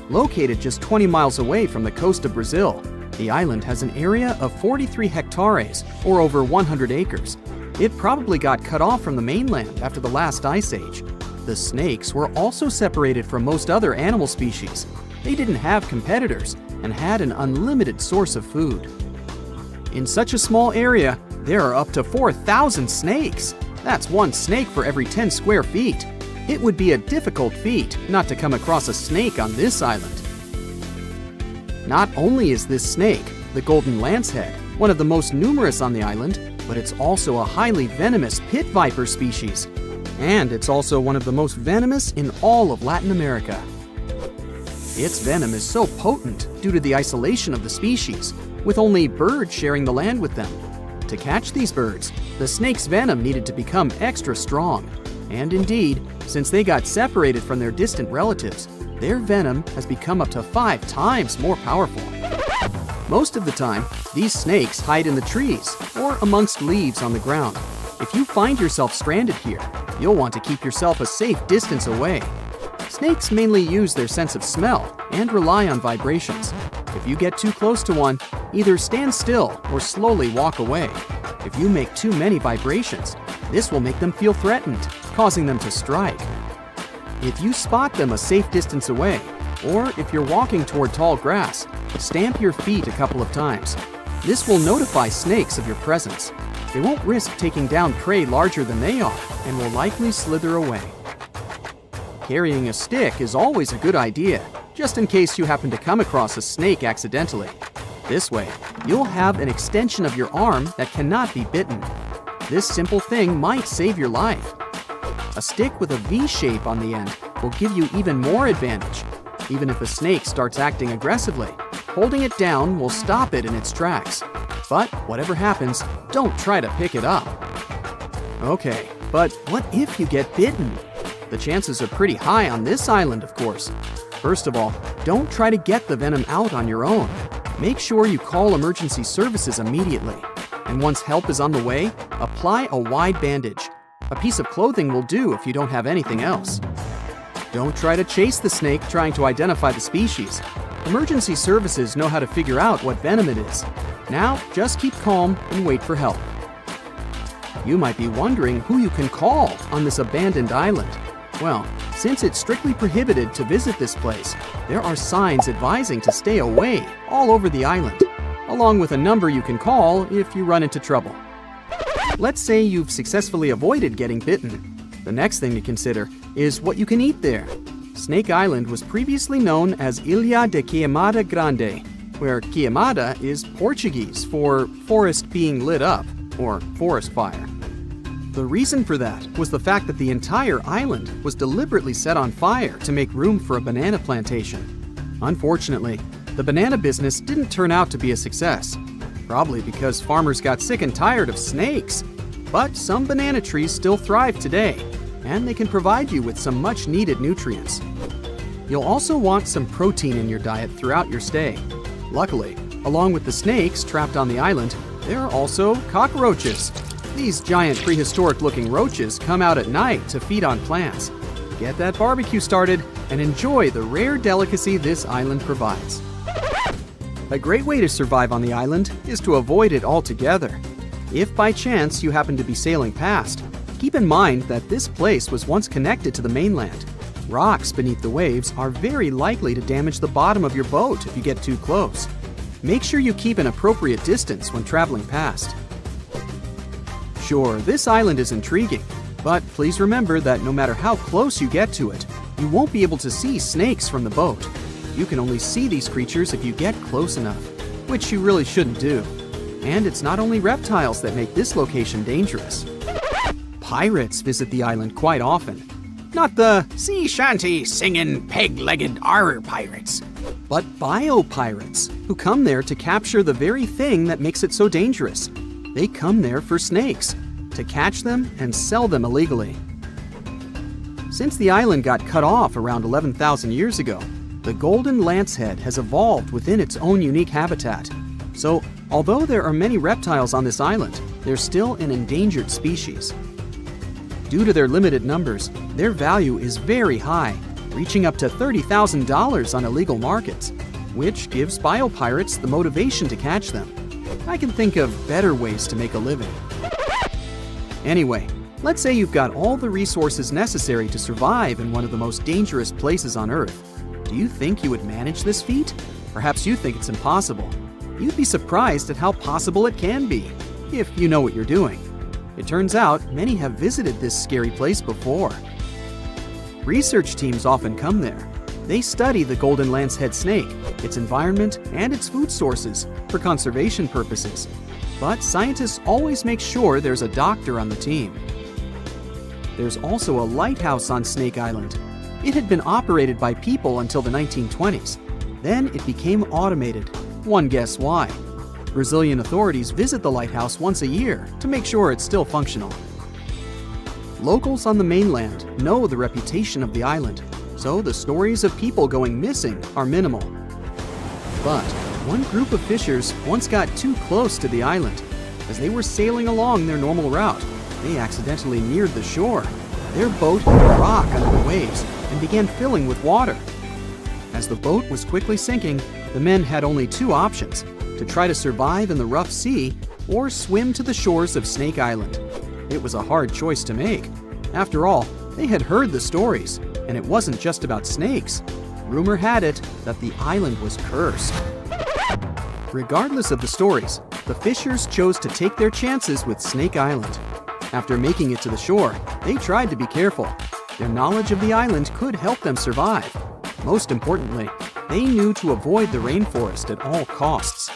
Located just 20 miles away from the coast of Brazil, the island has an area of 43 hectares, or over 100 acres. It probably got cut off from the mainland after the last ice age. The snakes were also separated from most other animal species. They didn't have competitors and had an unlimited source of food. In such a small area, there are up to 4,000 snakes. That's one snake for every 10 square feet. It would be a difficult feat not to come across a snake on this island. Not only is this snake, the golden lancehead, one of the most numerous on the island, but it's also a highly venomous pit viper species. And it's also one of the most venomous in all of Latin America. Its venom is so potent due to the isolation of the species, with only birds sharing the land with them. To catch these birds, the snake's venom needed to become extra strong. And indeed, since they got separated from their distant relatives, their venom has become up to 5 times more powerful. Most of the time, these snakes hide in the trees or amongst leaves on the ground. If you find yourself stranded here, you'll want to keep yourself a safe distance away. Snakes mainly use their sense of smell and rely on vibrations. If you get too close to one, either stand still or slowly walk away. If you make too many vibrations, this will make them feel threatened, causing them to strike. If you spot them a safe distance away, or if you're walking toward tall grass, stamp your feet a couple of times. This will notify snakes of your presence. They won't risk taking down prey larger than they are and will likely slither away. Carrying a stick is always a good idea, just in case you happen to come across a snake accidentally. This way, you'll have an extension of your arm that cannot be bitten. This simple thing might save your life. A stick with a V shape on the end will give you even more advantage. Even if a snake starts acting aggressively, holding it down will stop it in its tracks. But whatever happens, don't try to pick it up. Okay, but what if you get bitten? The chances are pretty high on this island, of course. First of all, don't try to get the venom out on your own. Make sure you call emergency services immediately. And once help is on the way, apply a wide bandage. A piece of clothing will do if you don't have anything else. Don't try to chase the snake trying to identify the species. Emergency services know how to figure out what venom it is. Now, just keep calm and wait for help. You might be wondering who you can call on this abandoned island. Well, since it's strictly prohibited to visit this place, there are signs advising to stay away all over the island, along with a number you can call if you run into trouble. Let's say you've successfully avoided getting bitten. The next thing to consider is what you can eat there. Snake Island was previously known as Ilha de Queimada Grande, where queimada is Portuguese for forest being lit up, or forest fire. The reason for that was the fact that the entire island was deliberately set on fire to make room for a banana plantation. Unfortunately, the banana business didn't turn out to be a success, probably because farmers got sick and tired of snakes. But some banana trees still thrive today, and they can provide you with some much-needed nutrients. You'll also want some protein in your diet throughout your stay. Luckily, along with the snakes trapped on the island, there are also cockroaches. These giant prehistoric-looking roaches come out at night to feed on plants. Get that barbecue started and enjoy the rare delicacy this island provides. A great way to survive on the island is to avoid it altogether. If by chance you happen to be sailing past, keep in mind that this place was once connected to the mainland. Rocks beneath the waves are very likely to damage the bottom of your boat if you get too close. Make sure you keep an appropriate distance when traveling past. Sure, this island is intriguing, but please remember that no matter how close you get to it, you won't be able to see snakes from the boat. You can only see these creatures if you get close enough, which you really shouldn't do. And it's not only reptiles that make this location dangerous. Pirates visit the island quite often. Not the sea shanty singing peg-legged arr pirates, but bio-pirates who come there to capture the very thing that makes it so dangerous. They come there for snakes, to catch them and sell them illegally. Since the island got cut off around 11,000 years ago, the golden lancehead has evolved within its own unique habitat. So, although there are many reptiles on this island, they're still an endangered species. Due to their limited numbers, their value is very high, reaching up to $30,000 on illegal markets, which gives biopirates the motivation to catch them. I can think of better ways to make a living. Anyway, let's say you've got all the resources necessary to survive in one of the most dangerous places on Earth. Do you think you would manage this feat? Perhaps you think it's impossible. You'd be surprised at how possible it can be, if you know what you're doing. It turns out many have visited this scary place before. Research teams often come there. They study the golden lancehead snake, its environment, and its food sources for conservation purposes. But scientists always make sure there's a doctor on the team. There's also a lighthouse on Snake Island. It had been operated by people until the 1920s. Then it became automated. One guess why. Brazilian authorities visit the lighthouse once a year to make sure it's still functional. Locals on the mainland know the reputation of the island, so the stories of people going missing are minimal. But one group of fishers once got too close to the island. As they were sailing along their normal route, they accidentally neared the shore. Their boat hit a rock under the waves and began filling with water. As the boat was quickly sinking, the men had only two options: to try to survive in the rough sea or swim to the shores of Snake Island. It was a hard choice to make. After all, they had heard the stories, and it wasn't just about snakes. Rumor had it that the island was cursed. Regardless of the stories, the fishers chose to take their chances with Snake Island. After making it to the shore, they tried to be careful. Their knowledge of the island could help them survive. Most importantly, they knew to avoid the rainforest at all costs.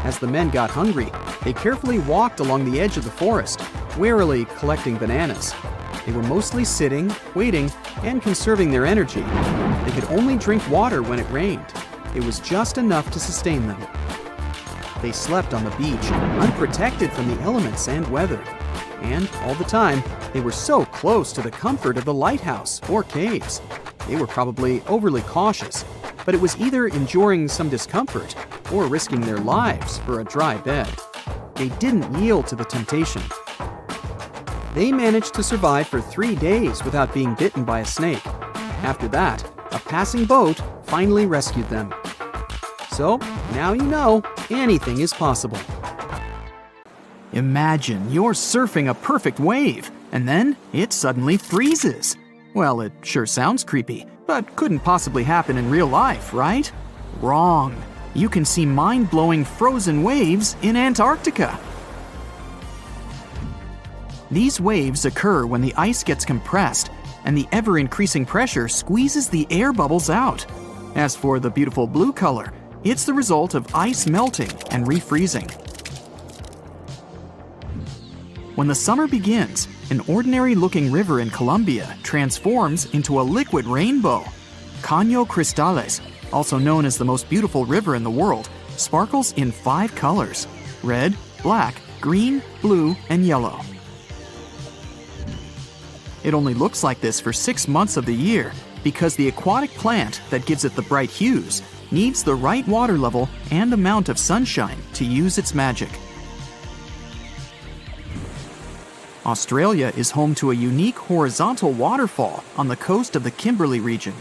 As the men got hungry, they carefully walked along the edge of the forest, warily collecting bananas. They were mostly sitting, waiting, and conserving their energy. They could only drink water when it rained. It was just enough to sustain them. They slept on the beach, unprotected from the elements and weather. And all the time, they were so close to the comfort of the lighthouse or caves. They were probably overly cautious, but it was either enduring some discomfort or risking their lives for a dry bed. They didn't yield to the temptation. They managed to survive for 3 days without being bitten by a snake. After that, a passing boat finally rescued them. So, now you know anything is possible. Imagine you're surfing a perfect wave, and then it suddenly freezes. Well, it sure sounds creepy, but couldn't possibly happen in real life, right? Wrong. You can see mind-blowing frozen waves in Antarctica. These waves occur when the ice gets compressed and the ever-increasing pressure squeezes the air bubbles out. As for the beautiful blue color, it's the result of ice melting and refreezing. When the summer begins, an ordinary-looking river in Colombia transforms into a liquid rainbow. Caño Cristales, also known as the most beautiful river in the world, sparkles in 5 colors: red, black, green, blue, and yellow. It only looks like this for 6 months of the year because the aquatic plant that gives it the bright hues needs the right water level and amount of sunshine to use its magic. Australia is home to a unique horizontal waterfall on the coast of the Kimberley region.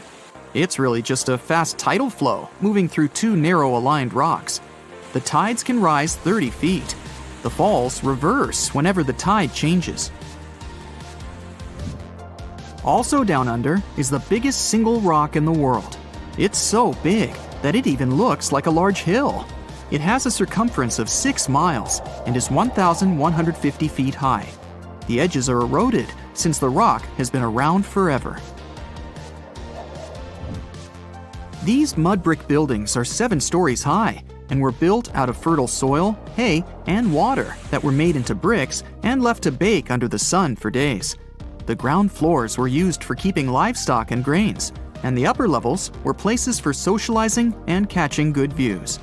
It's really just a fast tidal flow moving through 2 narrow-aligned rocks. The tides can rise 30 feet. The falls reverse whenever the tide changes. Also down under is the biggest single rock in the world. It's so big that it even looks like a large hill. It has a circumference of 6 miles and is 1,150 feet high. The edges are eroded since the rock has been around forever. These mud brick buildings are 7 stories high and were built out of fertile soil, hay, and water that were made into bricks and left to bake under the sun for days. The ground floors were used for keeping livestock and grains, and the upper levels were places for socializing and catching good views.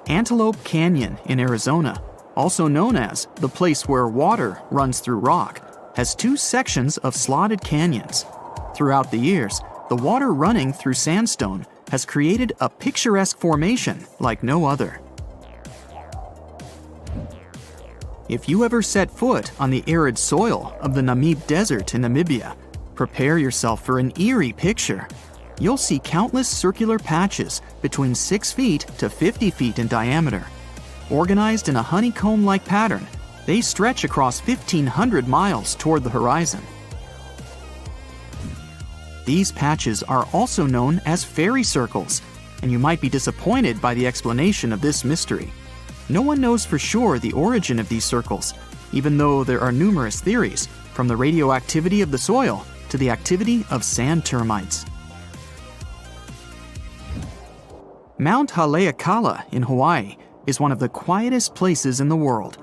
Antelope Canyon in Arizona, also known as the place where water runs through rock, has 2 sections of slotted canyons. Throughout the years, the water running through sandstone has created a picturesque formation like no other. If you ever set foot on the arid soil of the Namib Desert in Namibia, prepare yourself for an eerie picture. You'll see countless circular patches between 6 feet to 50 feet in diameter. Organized in a honeycomb-like pattern, they stretch across 1,500 miles toward the horizon. These patches are also known as fairy circles, and you might be disappointed by the explanation of this mystery. No one knows for sure the origin of these circles, even though there are numerous theories, from the radioactivity of the soil to the activity of sand termites. Mount Haleakala in Hawaii is one of the quietest places in the world.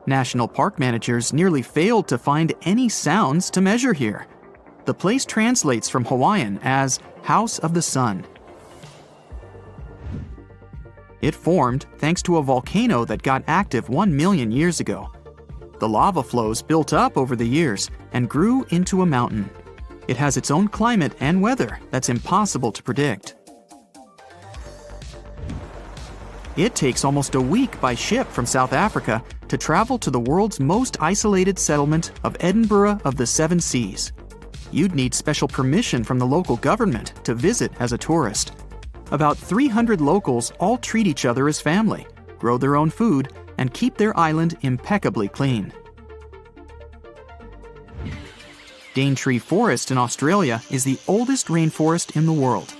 National park managers nearly failed to find any sounds to measure here. The place translates from Hawaiian as House of the Sun. It formed thanks to a volcano that got active 1 million years ago. The lava flows built up over the years and grew into a mountain. It has its own climate and weather that's impossible to predict. It takes almost a week by ship from South Africa to travel to the world's most isolated settlement of Edinburgh of the Seven Seas. You'd need special permission from the local government to visit as a tourist. About 300 locals all treat each other as family, grow their own food, and keep their island impeccably clean. Daintree Forest in Australia is the oldest rainforest in the world.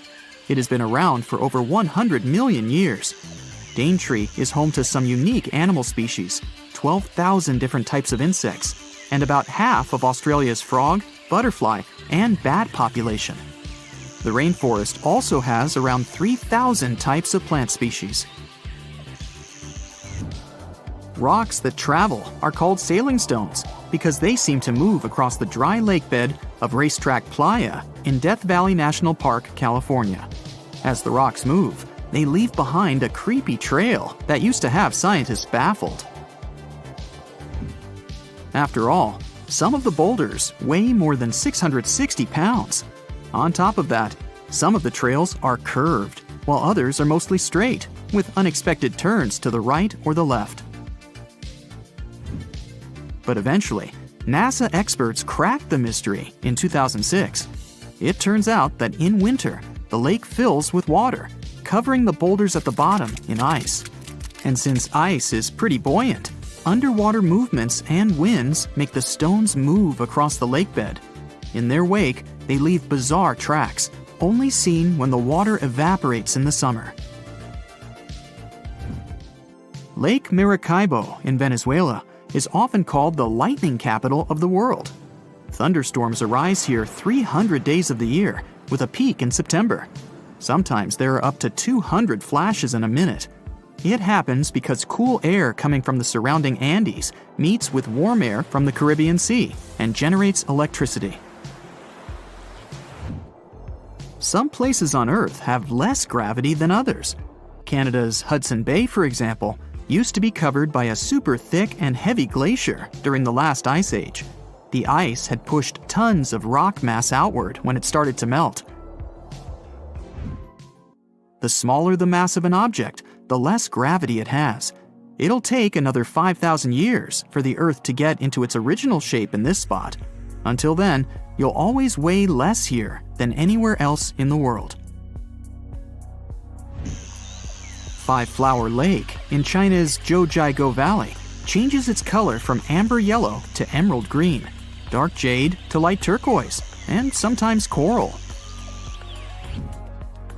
It has been around for over 100 million years. Daintree is home to some unique animal species, 12,000 different types of insects, and about half of Australia's frog, butterfly, and bat population. The rainforest also has around 3,000 types of plant species. Rocks that travel are called sailing stones because they seem to move across the dry lake bed of Racetrack Playa in Death Valley National Park, California. As the rocks move, they leave behind a creepy trail that used to have scientists baffled. After all, some of the boulders weigh more than 660 pounds. On top of that, some of the trails are curved, while others are mostly straight, with unexpected turns to the right or the left. But eventually, NASA experts cracked the mystery in 2006. It turns out that in winter, the lake fills with water, covering the boulders at the bottom in ice. And since ice is pretty buoyant, underwater movements and winds make the stones move across the lake bed. In their wake, they leave bizarre tracks, only seen when the water evaporates in the summer. Lake Maracaibo in Venezuela is often called the lightning capital of the world. Thunderstorms arise here 300 days of the year, with a peak in September. Sometimes there are up to 200 flashes in a minute. It happens because cool air coming from the surrounding Andes meets with warm air from the Caribbean Sea and generates electricity. Some places on Earth have less gravity than others. Canada's Hudson Bay, for example, used to be covered by a super thick and heavy glacier during the last ice age. The ice had pushed tons of rock mass outward when it started to melt. The smaller the mass of an object, the less gravity it has. It'll take another 5,000 years for the Earth to get into its original shape in this spot. Until then, you'll always weigh less here than anywhere else in the world. Five Flower Lake in China's Zhoujiago Valley changes its color from amber yellow to emerald green, dark jade to light turquoise, and sometimes coral.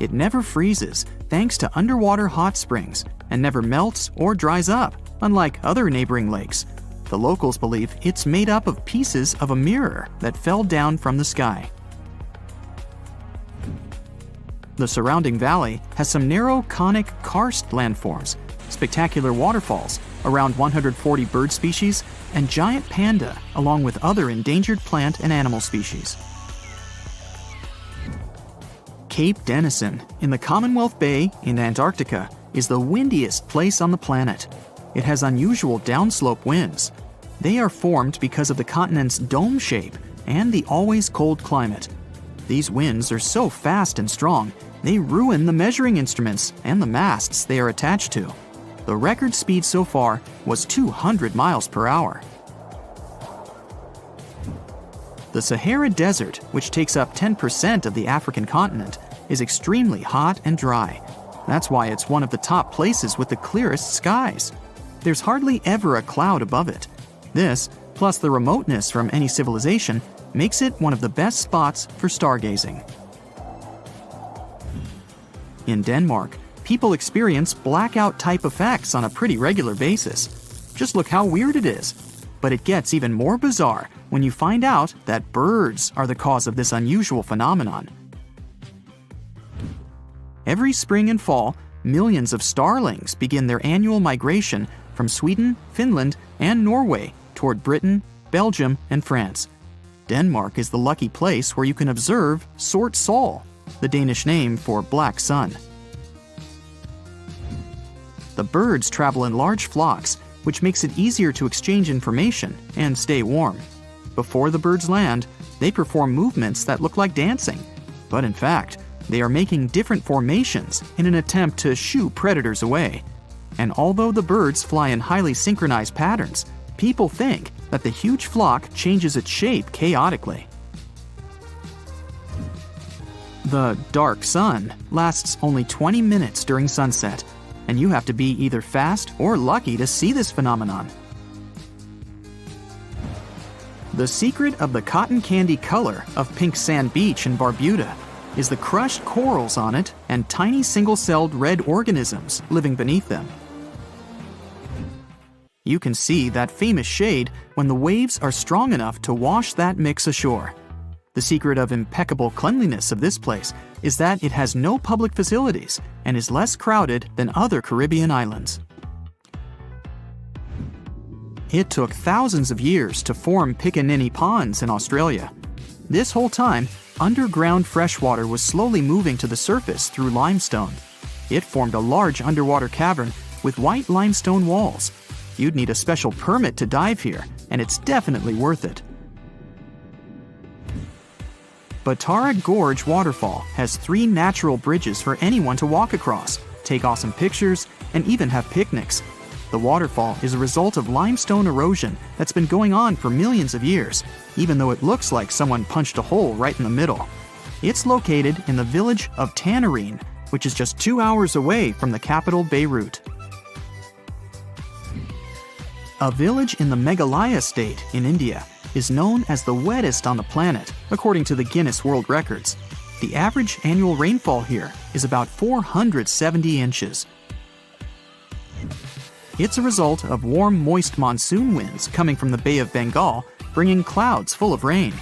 It never freezes thanks to underwater hot springs and never melts or dries up, unlike other neighboring lakes. The locals believe it's made up of pieces of a mirror that fell down from the sky. The surrounding valley has some narrow conic karst landforms, spectacular waterfalls, around 140 bird species, and giant panda, along with other endangered plant and animal species. Cape Denison in the Commonwealth Bay in Antarctica is the windiest place on the planet. It has unusual downslope winds. They are formed because of the continent's dome shape and the always cold climate. These winds are so fast and strong, they ruin the measuring instruments and the masts they are attached to. The record speed so far was 200 miles per hour. The Sahara Desert, which takes up 10% of the African continent, is extremely hot and dry. That's why it's one of the top places with the clearest skies. There's hardly ever a cloud above it. This, plus the remoteness from any civilization, makes it one of the best spots for stargazing. In Denmark, people experience blackout-type effects on a pretty regular basis. Just look how weird it is. But it gets even more bizarre when you find out that birds are the cause of this unusual phenomenon. Every spring and fall, millions of starlings begin their annual migration from Sweden, Finland, and Norway toward Britain, Belgium, and France. Denmark is the lucky place where you can observe Sort Sol, the Danish name for black sun. The birds travel in large flocks, which makes it easier to exchange information and stay warm. Before the birds land, they perform movements that look like dancing, but in fact, they are making different formations in an attempt to shoo predators away. And although the birds fly in highly synchronized patterns, people think that the huge flock changes its shape chaotically. The dark sun lasts only 20 minutes during sunset, and you have to be either fast or lucky to see this phenomenon. The secret of the cotton candy color of Pink Sand Beach in Barbuda is the crushed corals on it and tiny single-celled red organisms living beneath them. You can see that famous shade when the waves are strong enough to wash that mix ashore. The secret of impeccable cleanliness of this place is that it has no public facilities and is less crowded than other Caribbean islands. It took thousands of years to form Picaninny Ponds in Australia. This whole time, underground freshwater was slowly moving to the surface through limestone. It formed a large underwater cavern with white limestone walls. You'd need a special permit to dive here, and it's definitely worth it. Batara Gorge Waterfall has 3 natural bridges for anyone to walk across, take awesome pictures, and even have picnics. The waterfall is a result of limestone erosion that's been going on for millions of years, even though it looks like someone punched a hole right in the middle. It's located in the village of Tanarine, which is just 2 hours away from the capital Beirut. A village in the Meghalaya state in India is known as the wettest on the planet, according to the Guinness World Records. The average annual rainfall here is about 470 inches. It's a result of warm, moist monsoon winds coming from the Bay of Bengal, bringing clouds full of rain.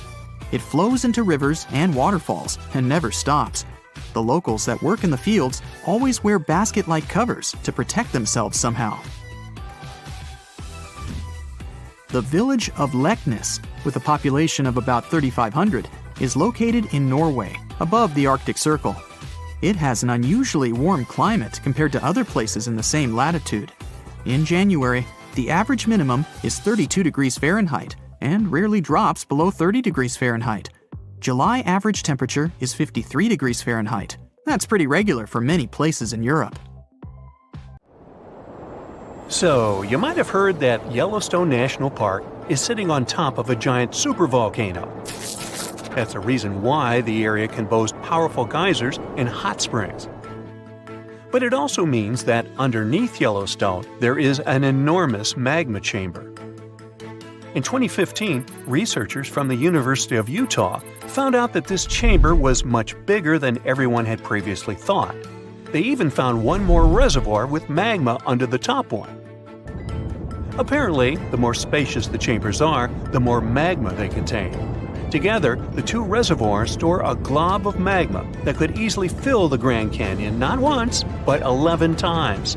It flows into rivers and waterfalls and never stops. The locals that work in the fields always wear basket-like covers to protect themselves somehow. The village of Leknes, with a population of about 3,500, is located in Norway, above the Arctic Circle. It has an unusually warm climate compared to other places in the same latitude. In January, the average minimum is 32 degrees Fahrenheit and rarely drops below 30 degrees Fahrenheit. July average temperature is 53 degrees Fahrenheit. That's pretty regular for many places in Europe. So, you might have heard that Yellowstone National Park is sitting on top of a giant supervolcano. That's the reason why the area can boast powerful geysers and hot springs. But it also means that underneath Yellowstone, there is an enormous magma chamber. In 2015, researchers from the University of Utah found out that this chamber was much bigger than everyone had previously thought. They even found one more reservoir with magma under the top one. Apparently, the more spacious the chambers are, the more magma they contain. Together, the two reservoirs store a glob of magma that could easily fill the Grand Canyon not once, but 11 times.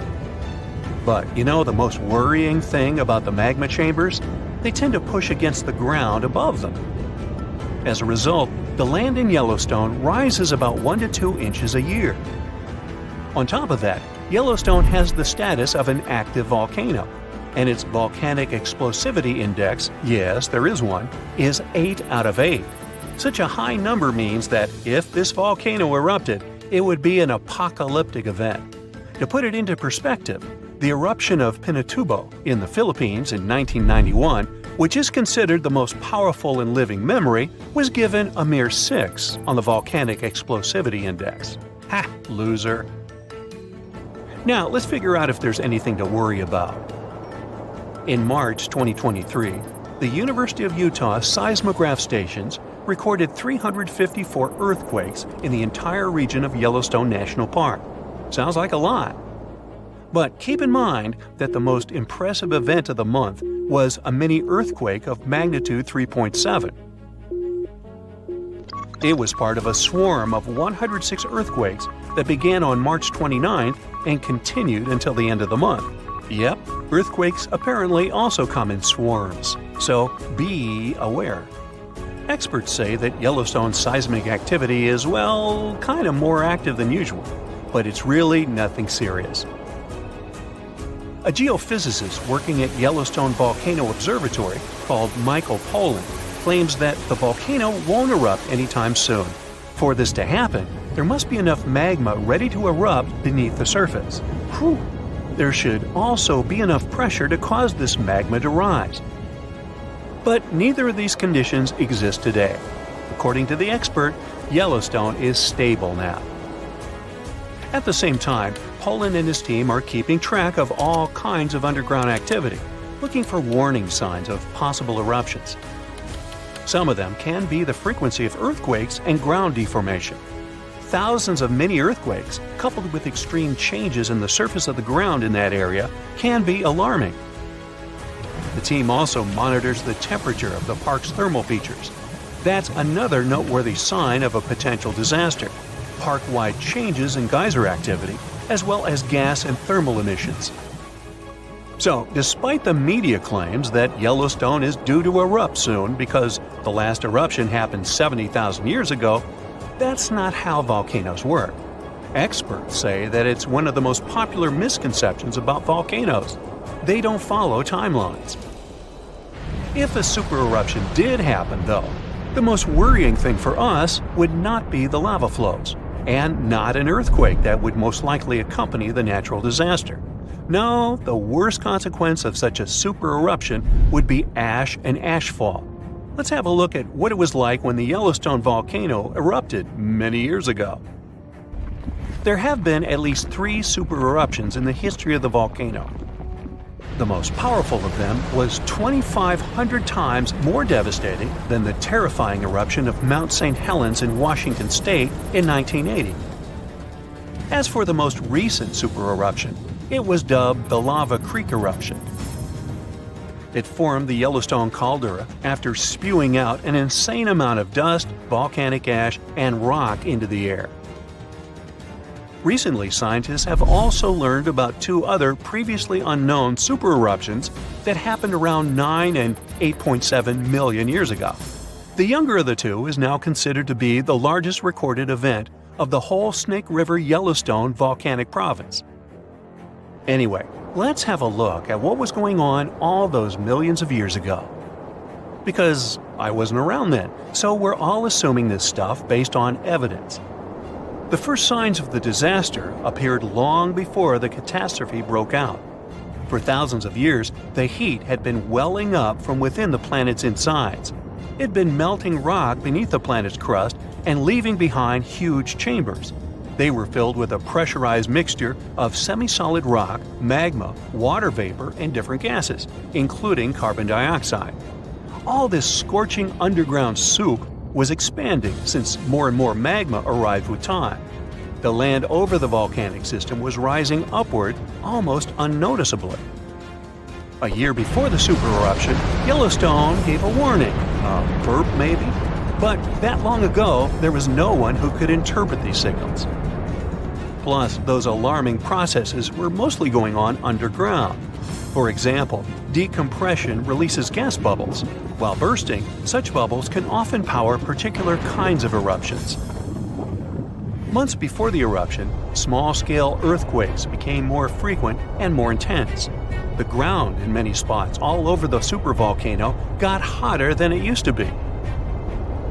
But you know the most worrying thing about the magma chambers? They tend to push against the ground above them. As a result, the land in Yellowstone rises about 1 to 2 inches a year. On top of that, Yellowstone has the status of an active volcano, and its volcanic explosivity index, yes, there is one, is 8 out of 8. Such a high number means that if this volcano erupted, it would be an apocalyptic event. To put it into perspective, the eruption of Pinatubo in the Philippines in 1991, which is considered the most powerful in living memory, was given a mere 6 on the volcanic explosivity index. Ha, loser. Now, let's figure out if there's anything to worry about. In March 2023, the University of Utah seismograph stations recorded 354 earthquakes in the entire region of Yellowstone National Park. Sounds like a lot. But keep in mind that the most impressive event of the month was a mini earthquake of magnitude 3.7. It was part of a swarm of 106 earthquakes that began on March 29th and continued until the end of the month. Yep, earthquakes apparently also come in swarms, so be aware. Experts say that Yellowstone's seismic activity is, well, kind of more active than usual, but it's really nothing serious. A geophysicist working at Yellowstone Volcano Observatory called Michael Pollan claims that the volcano won't erupt anytime soon. For this to happen, there must be enough magma ready to erupt beneath the surface. Whew. There should also be enough pressure to cause this magma to rise. But neither of these conditions exist today. According to the expert, Yellowstone is stable now. At the same time, Pollan and his team are keeping track of all kinds of underground activity, looking for warning signs of possible eruptions. Some of them can be the frequency of earthquakes and ground deformation. Thousands of mini earthquakes, coupled with extreme changes in the surface of the ground in that area, can be alarming. The team also monitors the temperature of the park's thermal features. That's another noteworthy sign of a potential disaster: park-wide changes in geyser activity, as well as gas and thermal emissions. So, despite the media claims that Yellowstone is due to erupt soon because the last eruption happened 70,000 years ago, that's not how volcanoes work. Experts say that it's one of the most popular misconceptions about volcanoes. They don't follow timelines. If a supereruption did happen, though, the most worrying thing for us would not be the lava flows. and not an earthquake that would most likely accompany the natural disaster. No, the worst consequence of such a super eruption would be ash and ashfall. Let's have a look at what it was like when the Yellowstone volcano erupted many years ago. There have been at least 3 super eruptions in the history of the volcano. The most powerful of them was 2,500 times more devastating than the terrifying eruption of Mount St. Helens in Washington state in 1980. As for the most recent super eruption, it was dubbed the Lava Creek eruption. It formed the Yellowstone caldera after spewing out an insane amount of dust, volcanic ash, and rock into the air. Recently, scientists have also learned about 2 other previously unknown supereruptions that happened around 9 and 8.7 million years ago. The younger of the 2 is now considered to be the largest recorded event of the whole Snake River Yellowstone volcanic province. Anyway, let's have a look at what was going on all those millions of years ago. Because I wasn't around then, so we're all assuming this stuff based on evidence. The first signs of the disaster appeared long before the catastrophe broke out. For thousands of years, the heat had been welling up from within the planet's insides. It had been melting rock beneath the planet's crust and leaving behind huge chambers. They were filled with a pressurized mixture of semi-solid rock, magma, water vapor, and different gases, including carbon dioxide. All this scorching underground soup was expanding since more and more magma arrived with time. The land over the volcanic system was rising upward almost unnoticeably. A year before the supereruption, Yellowstone gave a warning, a burp maybe, but that long ago there was no one who could interpret these signals. Plus, those alarming processes were mostly going on underground. For example, decompression releases gas bubbles. While bursting, such bubbles can often power particular kinds of eruptions. Months before the eruption, small-scale earthquakes became more frequent and more intense. The ground in many spots all over the supervolcano got hotter than it used to be.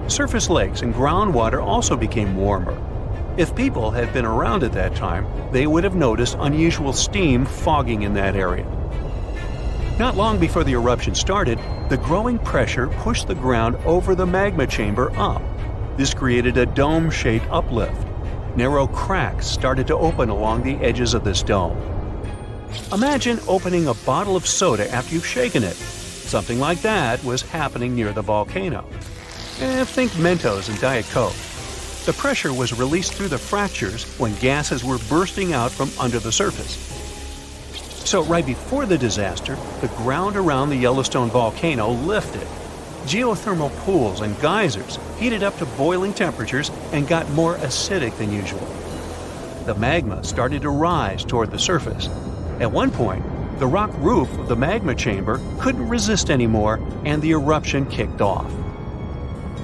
Surface lakes and groundwater also became warmer. If people had been around at that time, they would have noticed unusual steam fogging in that area. Not long before the eruption started, the growing pressure pushed the ground over the magma chamber up. This created a dome-shaped uplift. Narrow cracks started to open along the edges of this dome. Imagine opening a bottle of soda after you've shaken it. Something like that was happening near the volcano. Think Mentos and Diet Coke. The pressure was released through the fractures when gases were bursting out from under the surface. So right before the disaster, the ground around the Yellowstone volcano lifted. Geothermal pools and geysers heated up to boiling temperatures and got more acidic than usual. The magma started to rise toward the surface. At one point, the rock roof of the magma chamber couldn't resist anymore, and the eruption kicked off.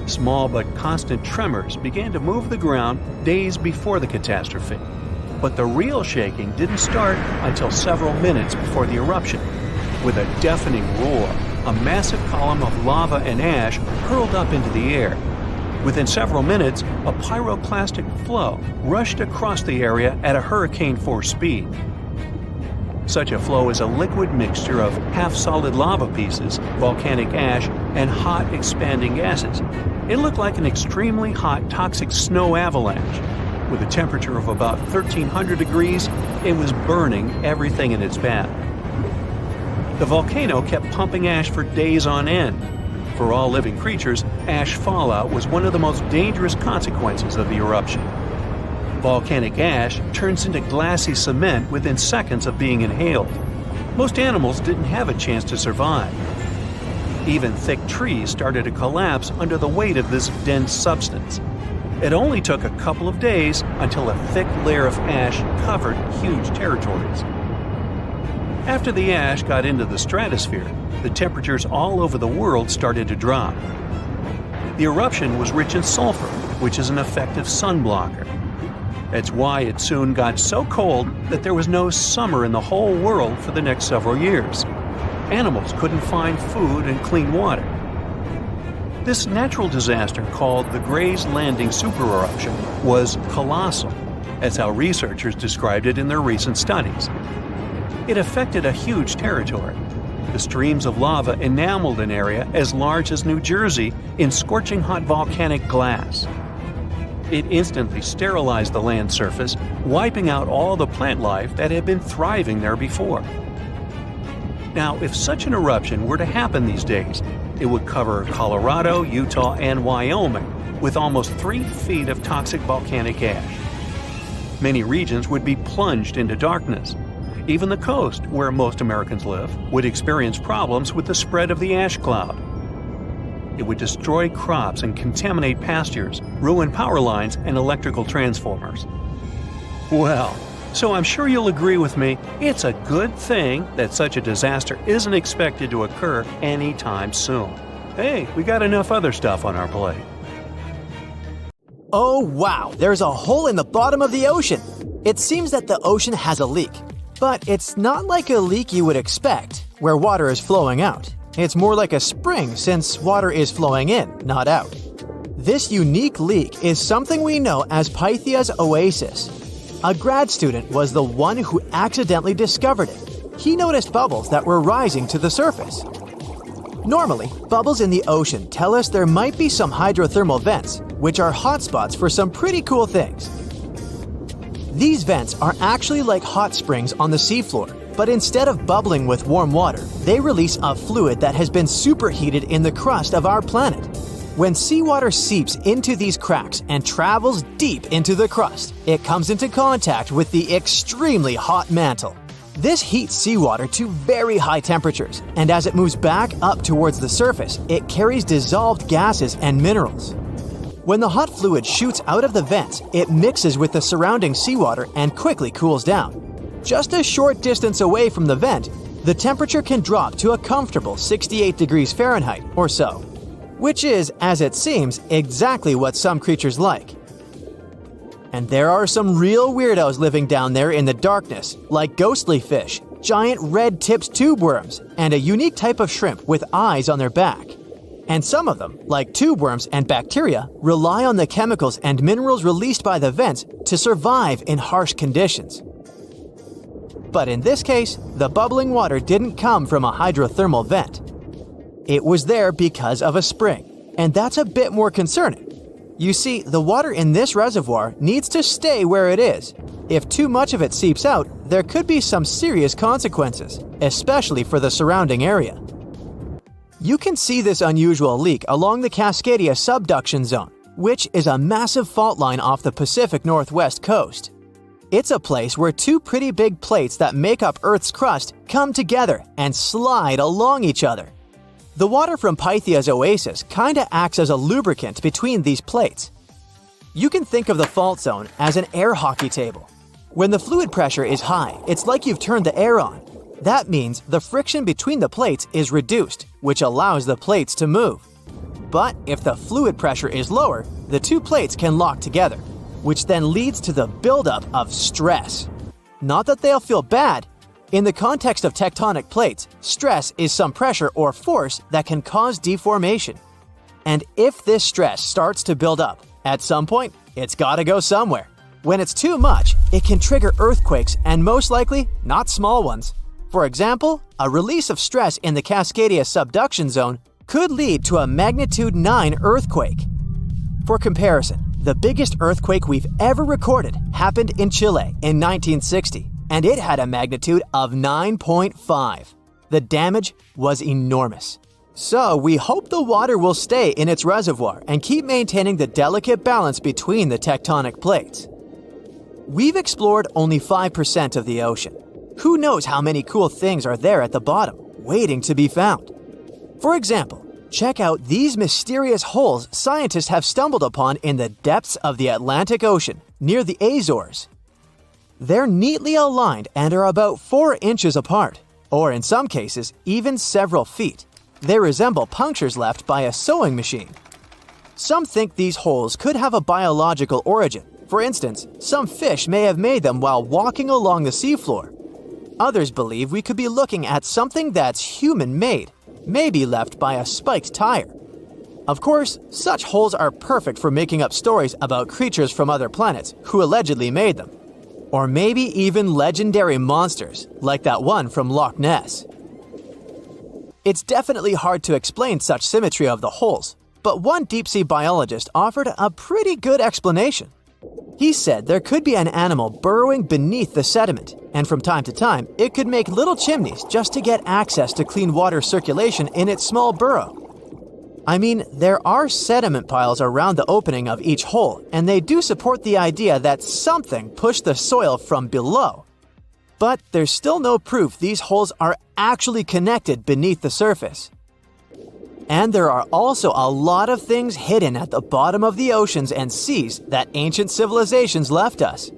Small but constant tremors began to move the ground days before the catastrophe. But the real shaking didn't start until several minutes before the eruption. With a deafening roar, a massive column of lava and ash hurled up into the air. Within several minutes, a pyroclastic flow rushed across the area at a hurricane-force speed. Such a flow is a liquid mixture of half-solid lava pieces, volcanic ash, and hot expanding gases. It looked like an extremely hot toxic snow avalanche. With a temperature of about 1,300 degrees, it was burning everything in its path. The volcano kept pumping ash for days on end. For all living creatures, ash fallout was one of the most dangerous consequences of the eruption. Volcanic ash turns into glassy cement within seconds of being inhaled. Most animals didn't have a chance to survive. Even thick trees started to collapse under the weight of this dense substance. It only took a couple of days until a thick layer of ash covered huge territories. After the ash got into the stratosphere, the temperatures all over the world started to drop. The eruption was rich in sulfur, which is an effective sunblocker. That's why it soon got so cold that there was no summer in the whole world for the next several years. Animals couldn't find food and clean water. This natural disaster, called the Gray's Landing supereruption, was colossal. That's how researchers described it in their recent studies. It affected a huge territory. The streams of lava enameled an area as large as New Jersey in scorching hot volcanic glass. It instantly sterilized the land surface, wiping out all the plant life that had been thriving there before. Now, if such an eruption were to happen these days, it would cover Colorado, Utah, and Wyoming with almost 3 feet of toxic volcanic ash. Many regions would be plunged into darkness. Even the coast, where most Americans live, would experience problems with the spread of the ash cloud. It would destroy crops and contaminate pastures, ruin power lines and electrical transformers. Well, so I'm sure you'll agree with me, it's a good thing that such a disaster isn't expected to occur anytime soon. Hey, we got enough other stuff on our plate. Oh wow, there's a hole in the bottom of the ocean. It seems that the ocean has a leak. But it's not like a leak you would expect, where water is flowing out. It's more like a spring since water is flowing in, not out. This unique leak is something we know as Pythia's Oasis. A grad student was the one who accidentally discovered it. He noticed bubbles that were rising to the surface. Normally, bubbles in the ocean tell us there might be some hydrothermal vents, which are hotspots for some pretty cool things. These vents are actually like hot springs on the seafloor, but instead of bubbling with warm water, they release a fluid that has been superheated in the crust of our planet. When seawater seeps into these cracks and travels deep into the crust, it comes into contact with the extremely hot mantle. This heats seawater to very high temperatures, and as it moves back up towards the surface, it carries dissolved gases and minerals. When the hot fluid shoots out of the vents, it mixes with the surrounding seawater and quickly cools down. Just a short distance away from the vent, the temperature can drop to a comfortable 68 degrees Fahrenheit or so, which is, as it seems, exactly what some creatures like. And there are some real weirdos living down there in the darkness, like ghostly fish, giant red-tipped tube worms, and a unique type of shrimp with eyes on their back. And some of them, like tube worms and bacteria, rely on the chemicals and minerals released by the vents to survive in harsh conditions. But in this case, the bubbling water didn't come from a hydrothermal vent. It was there because of a spring, and that's a bit more concerning. You see, the water in this reservoir needs to stay where it is. If too much of it seeps out, there could be some serious consequences, especially for the surrounding area. You can see this unusual leak along the Cascadia subduction zone, which is a massive fault line off the Pacific Northwest coast. It's a place where 2 pretty big plates that make up Earth's crust come together and slide along each other. The water from Pythia's Oasis kinda acts as a lubricant between these plates. You can think of the fault zone as an air hockey table. When the fluid pressure is high, it's like you've turned the air on. That means the friction between the plates is reduced, which allows the plates to move. But if the fluid pressure is lower, the 2 plates can lock together, which then leads to the buildup of stress. Not that they'll feel bad. In the context of tectonic plates, stress is some pressure or force that can cause deformation. And if this stress starts to build up, at some point, it's gotta go somewhere. When it's too much, it can trigger earthquakes and most likely, not small ones. For example, a release of stress in the Cascadia subduction zone could lead to a magnitude 9 earthquake. For comparison, the biggest earthquake we've ever recorded happened in Chile in 1960, and it had a magnitude of 9.5. The damage was enormous. So we hope the water will stay in its reservoir and keep maintaining the delicate balance between the tectonic plates. We've explored only 5% of the ocean. Who knows how many cool things are there at the bottom, waiting to be found? For example, check out these mysterious holes scientists have stumbled upon in the depths of the Atlantic Ocean, near the Azores. They're neatly aligned and are about 4 inches apart, or in some cases, even several feet. They resemble punctures left by a sewing machine. Some think these holes could have a biological origin. For instance, some fish may have made them while walking along the seafloor. Others believe we could be looking at something that's human-made, maybe left by a spiked tire. Of course, such holes are perfect for making up stories about creatures from other planets who allegedly made them. Or maybe even legendary monsters, like that one from Loch Ness. It's definitely hard to explain such symmetry of the holes, but one deep-sea biologist offered a pretty good explanation. He said there could be an animal burrowing beneath the sediment, and from time to time, it could make little chimneys just to get access to clean water circulation in its small burrow. I mean, there are sediment piles around the opening of each hole, and they do support the idea that something pushed the soil from below. But there's still no proof these holes are actually connected beneath the surface. And there are also a lot of things hidden at the bottom of the oceans and seas that ancient civilizations left us.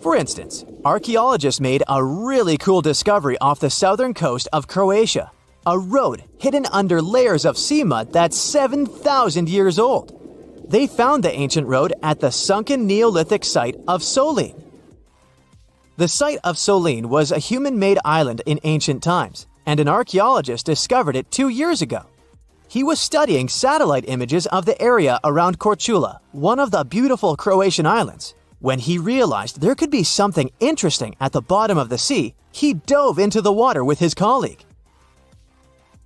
For instance, archaeologists made a really cool discovery off the southern coast of Croatia. A road hidden under layers of sea mud that's 7,000 years old. They found the ancient road at the sunken Neolithic site of Solin. The site of Solin was a human-made island in ancient times, and an archaeologist discovered it 2 years ago. He was studying satellite images of the area around Korčula, one of the beautiful Croatian islands. When he realized there could be something interesting at the bottom of the sea, he dove into the water with his colleague.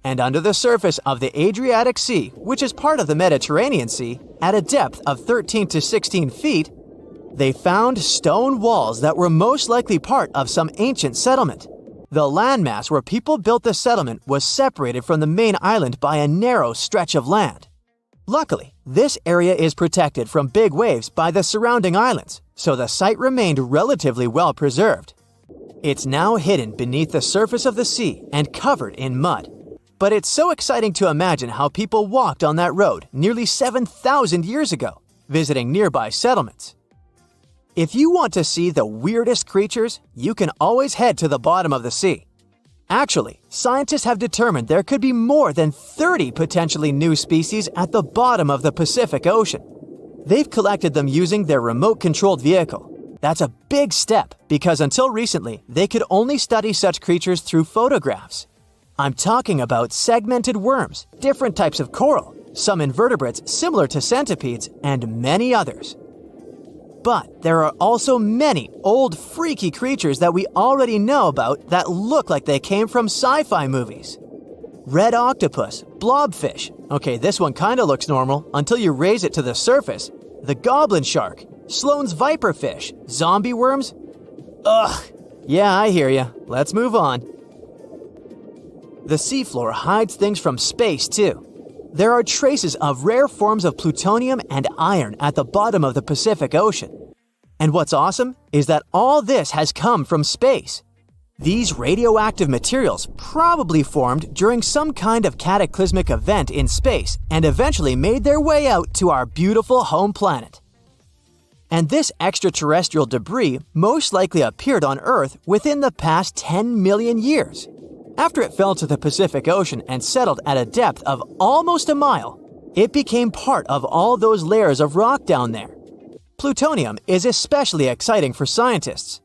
And under the surface of the Adriatic Sea, which is part of the Mediterranean Sea, at a depth of 13 to 16 feet, they found stone walls that were most likely part of some ancient settlement. The landmass where people built the settlement was separated from the main island by a narrow stretch of land. Luckily, this area is protected from big waves by the surrounding islands, so the site remained relatively well preserved. It's now hidden beneath the surface of the sea and covered in mud. But it's so exciting to imagine how people walked on that road nearly 7,000 years ago, visiting nearby settlements. If you want to see the weirdest creatures, you can always head to the bottom of the sea. Actually, scientists have determined there could be more than 30 potentially new species at the bottom of the Pacific Ocean. They've collected them using their remote-controlled vehicle. That's a big step because until recently, they could only study such creatures through photographs. I'm talking about segmented worms, different types of coral, some invertebrates similar to centipedes, and many others. But there are also many old freaky creatures that we already know about that look like they came from sci-fi movies. Red octopus, blobfish, okay, this one kinda looks normal until you raise it to the surface, the goblin shark, Sloane's viperfish, zombie worms. Ugh, yeah, I hear ya. Let's move on. The seafloor hides things from space, too. There are traces of rare forms of plutonium and iron at the bottom of the Pacific Ocean. And what's awesome is that all this has come from space. These radioactive materials probably formed during some kind of cataclysmic event in space and eventually made their way out to our beautiful home planet. And this extraterrestrial debris most likely appeared on Earth within the past 10 million years. After it fell to the Pacific Ocean and settled at a depth of almost a mile, it became part of all those layers of rock down there. Plutonium is especially exciting for scientists.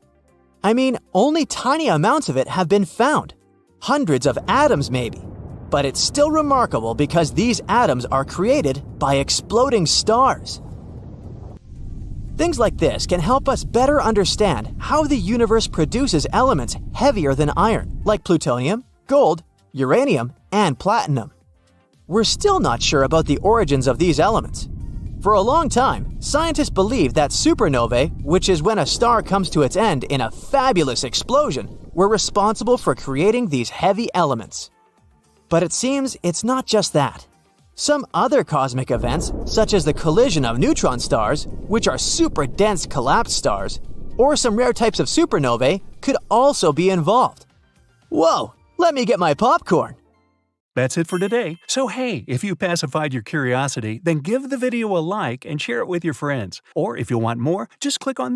I mean, only tiny amounts of it have been found, hundreds of atoms maybe. But it's still remarkable because these atoms are created by exploding stars. Things like this can help us better understand how the universe produces elements heavier than iron, like plutonium, gold, uranium, and platinum. We're still not sure about the origins of these elements. For a long time, scientists believed that supernovae, which is when a star comes to its end in a fabulous explosion, were responsible for creating these heavy elements. But it seems it's not just that. Some other cosmic events, such as the collision of neutron stars, which are super dense collapsed stars, or some rare types of supernovae, could also be involved. Whoa, let me get my popcorn. That's it for today. So hey, if you pacified your curiosity, then give the video a like and share it with your friends. Or if you want more, just click on the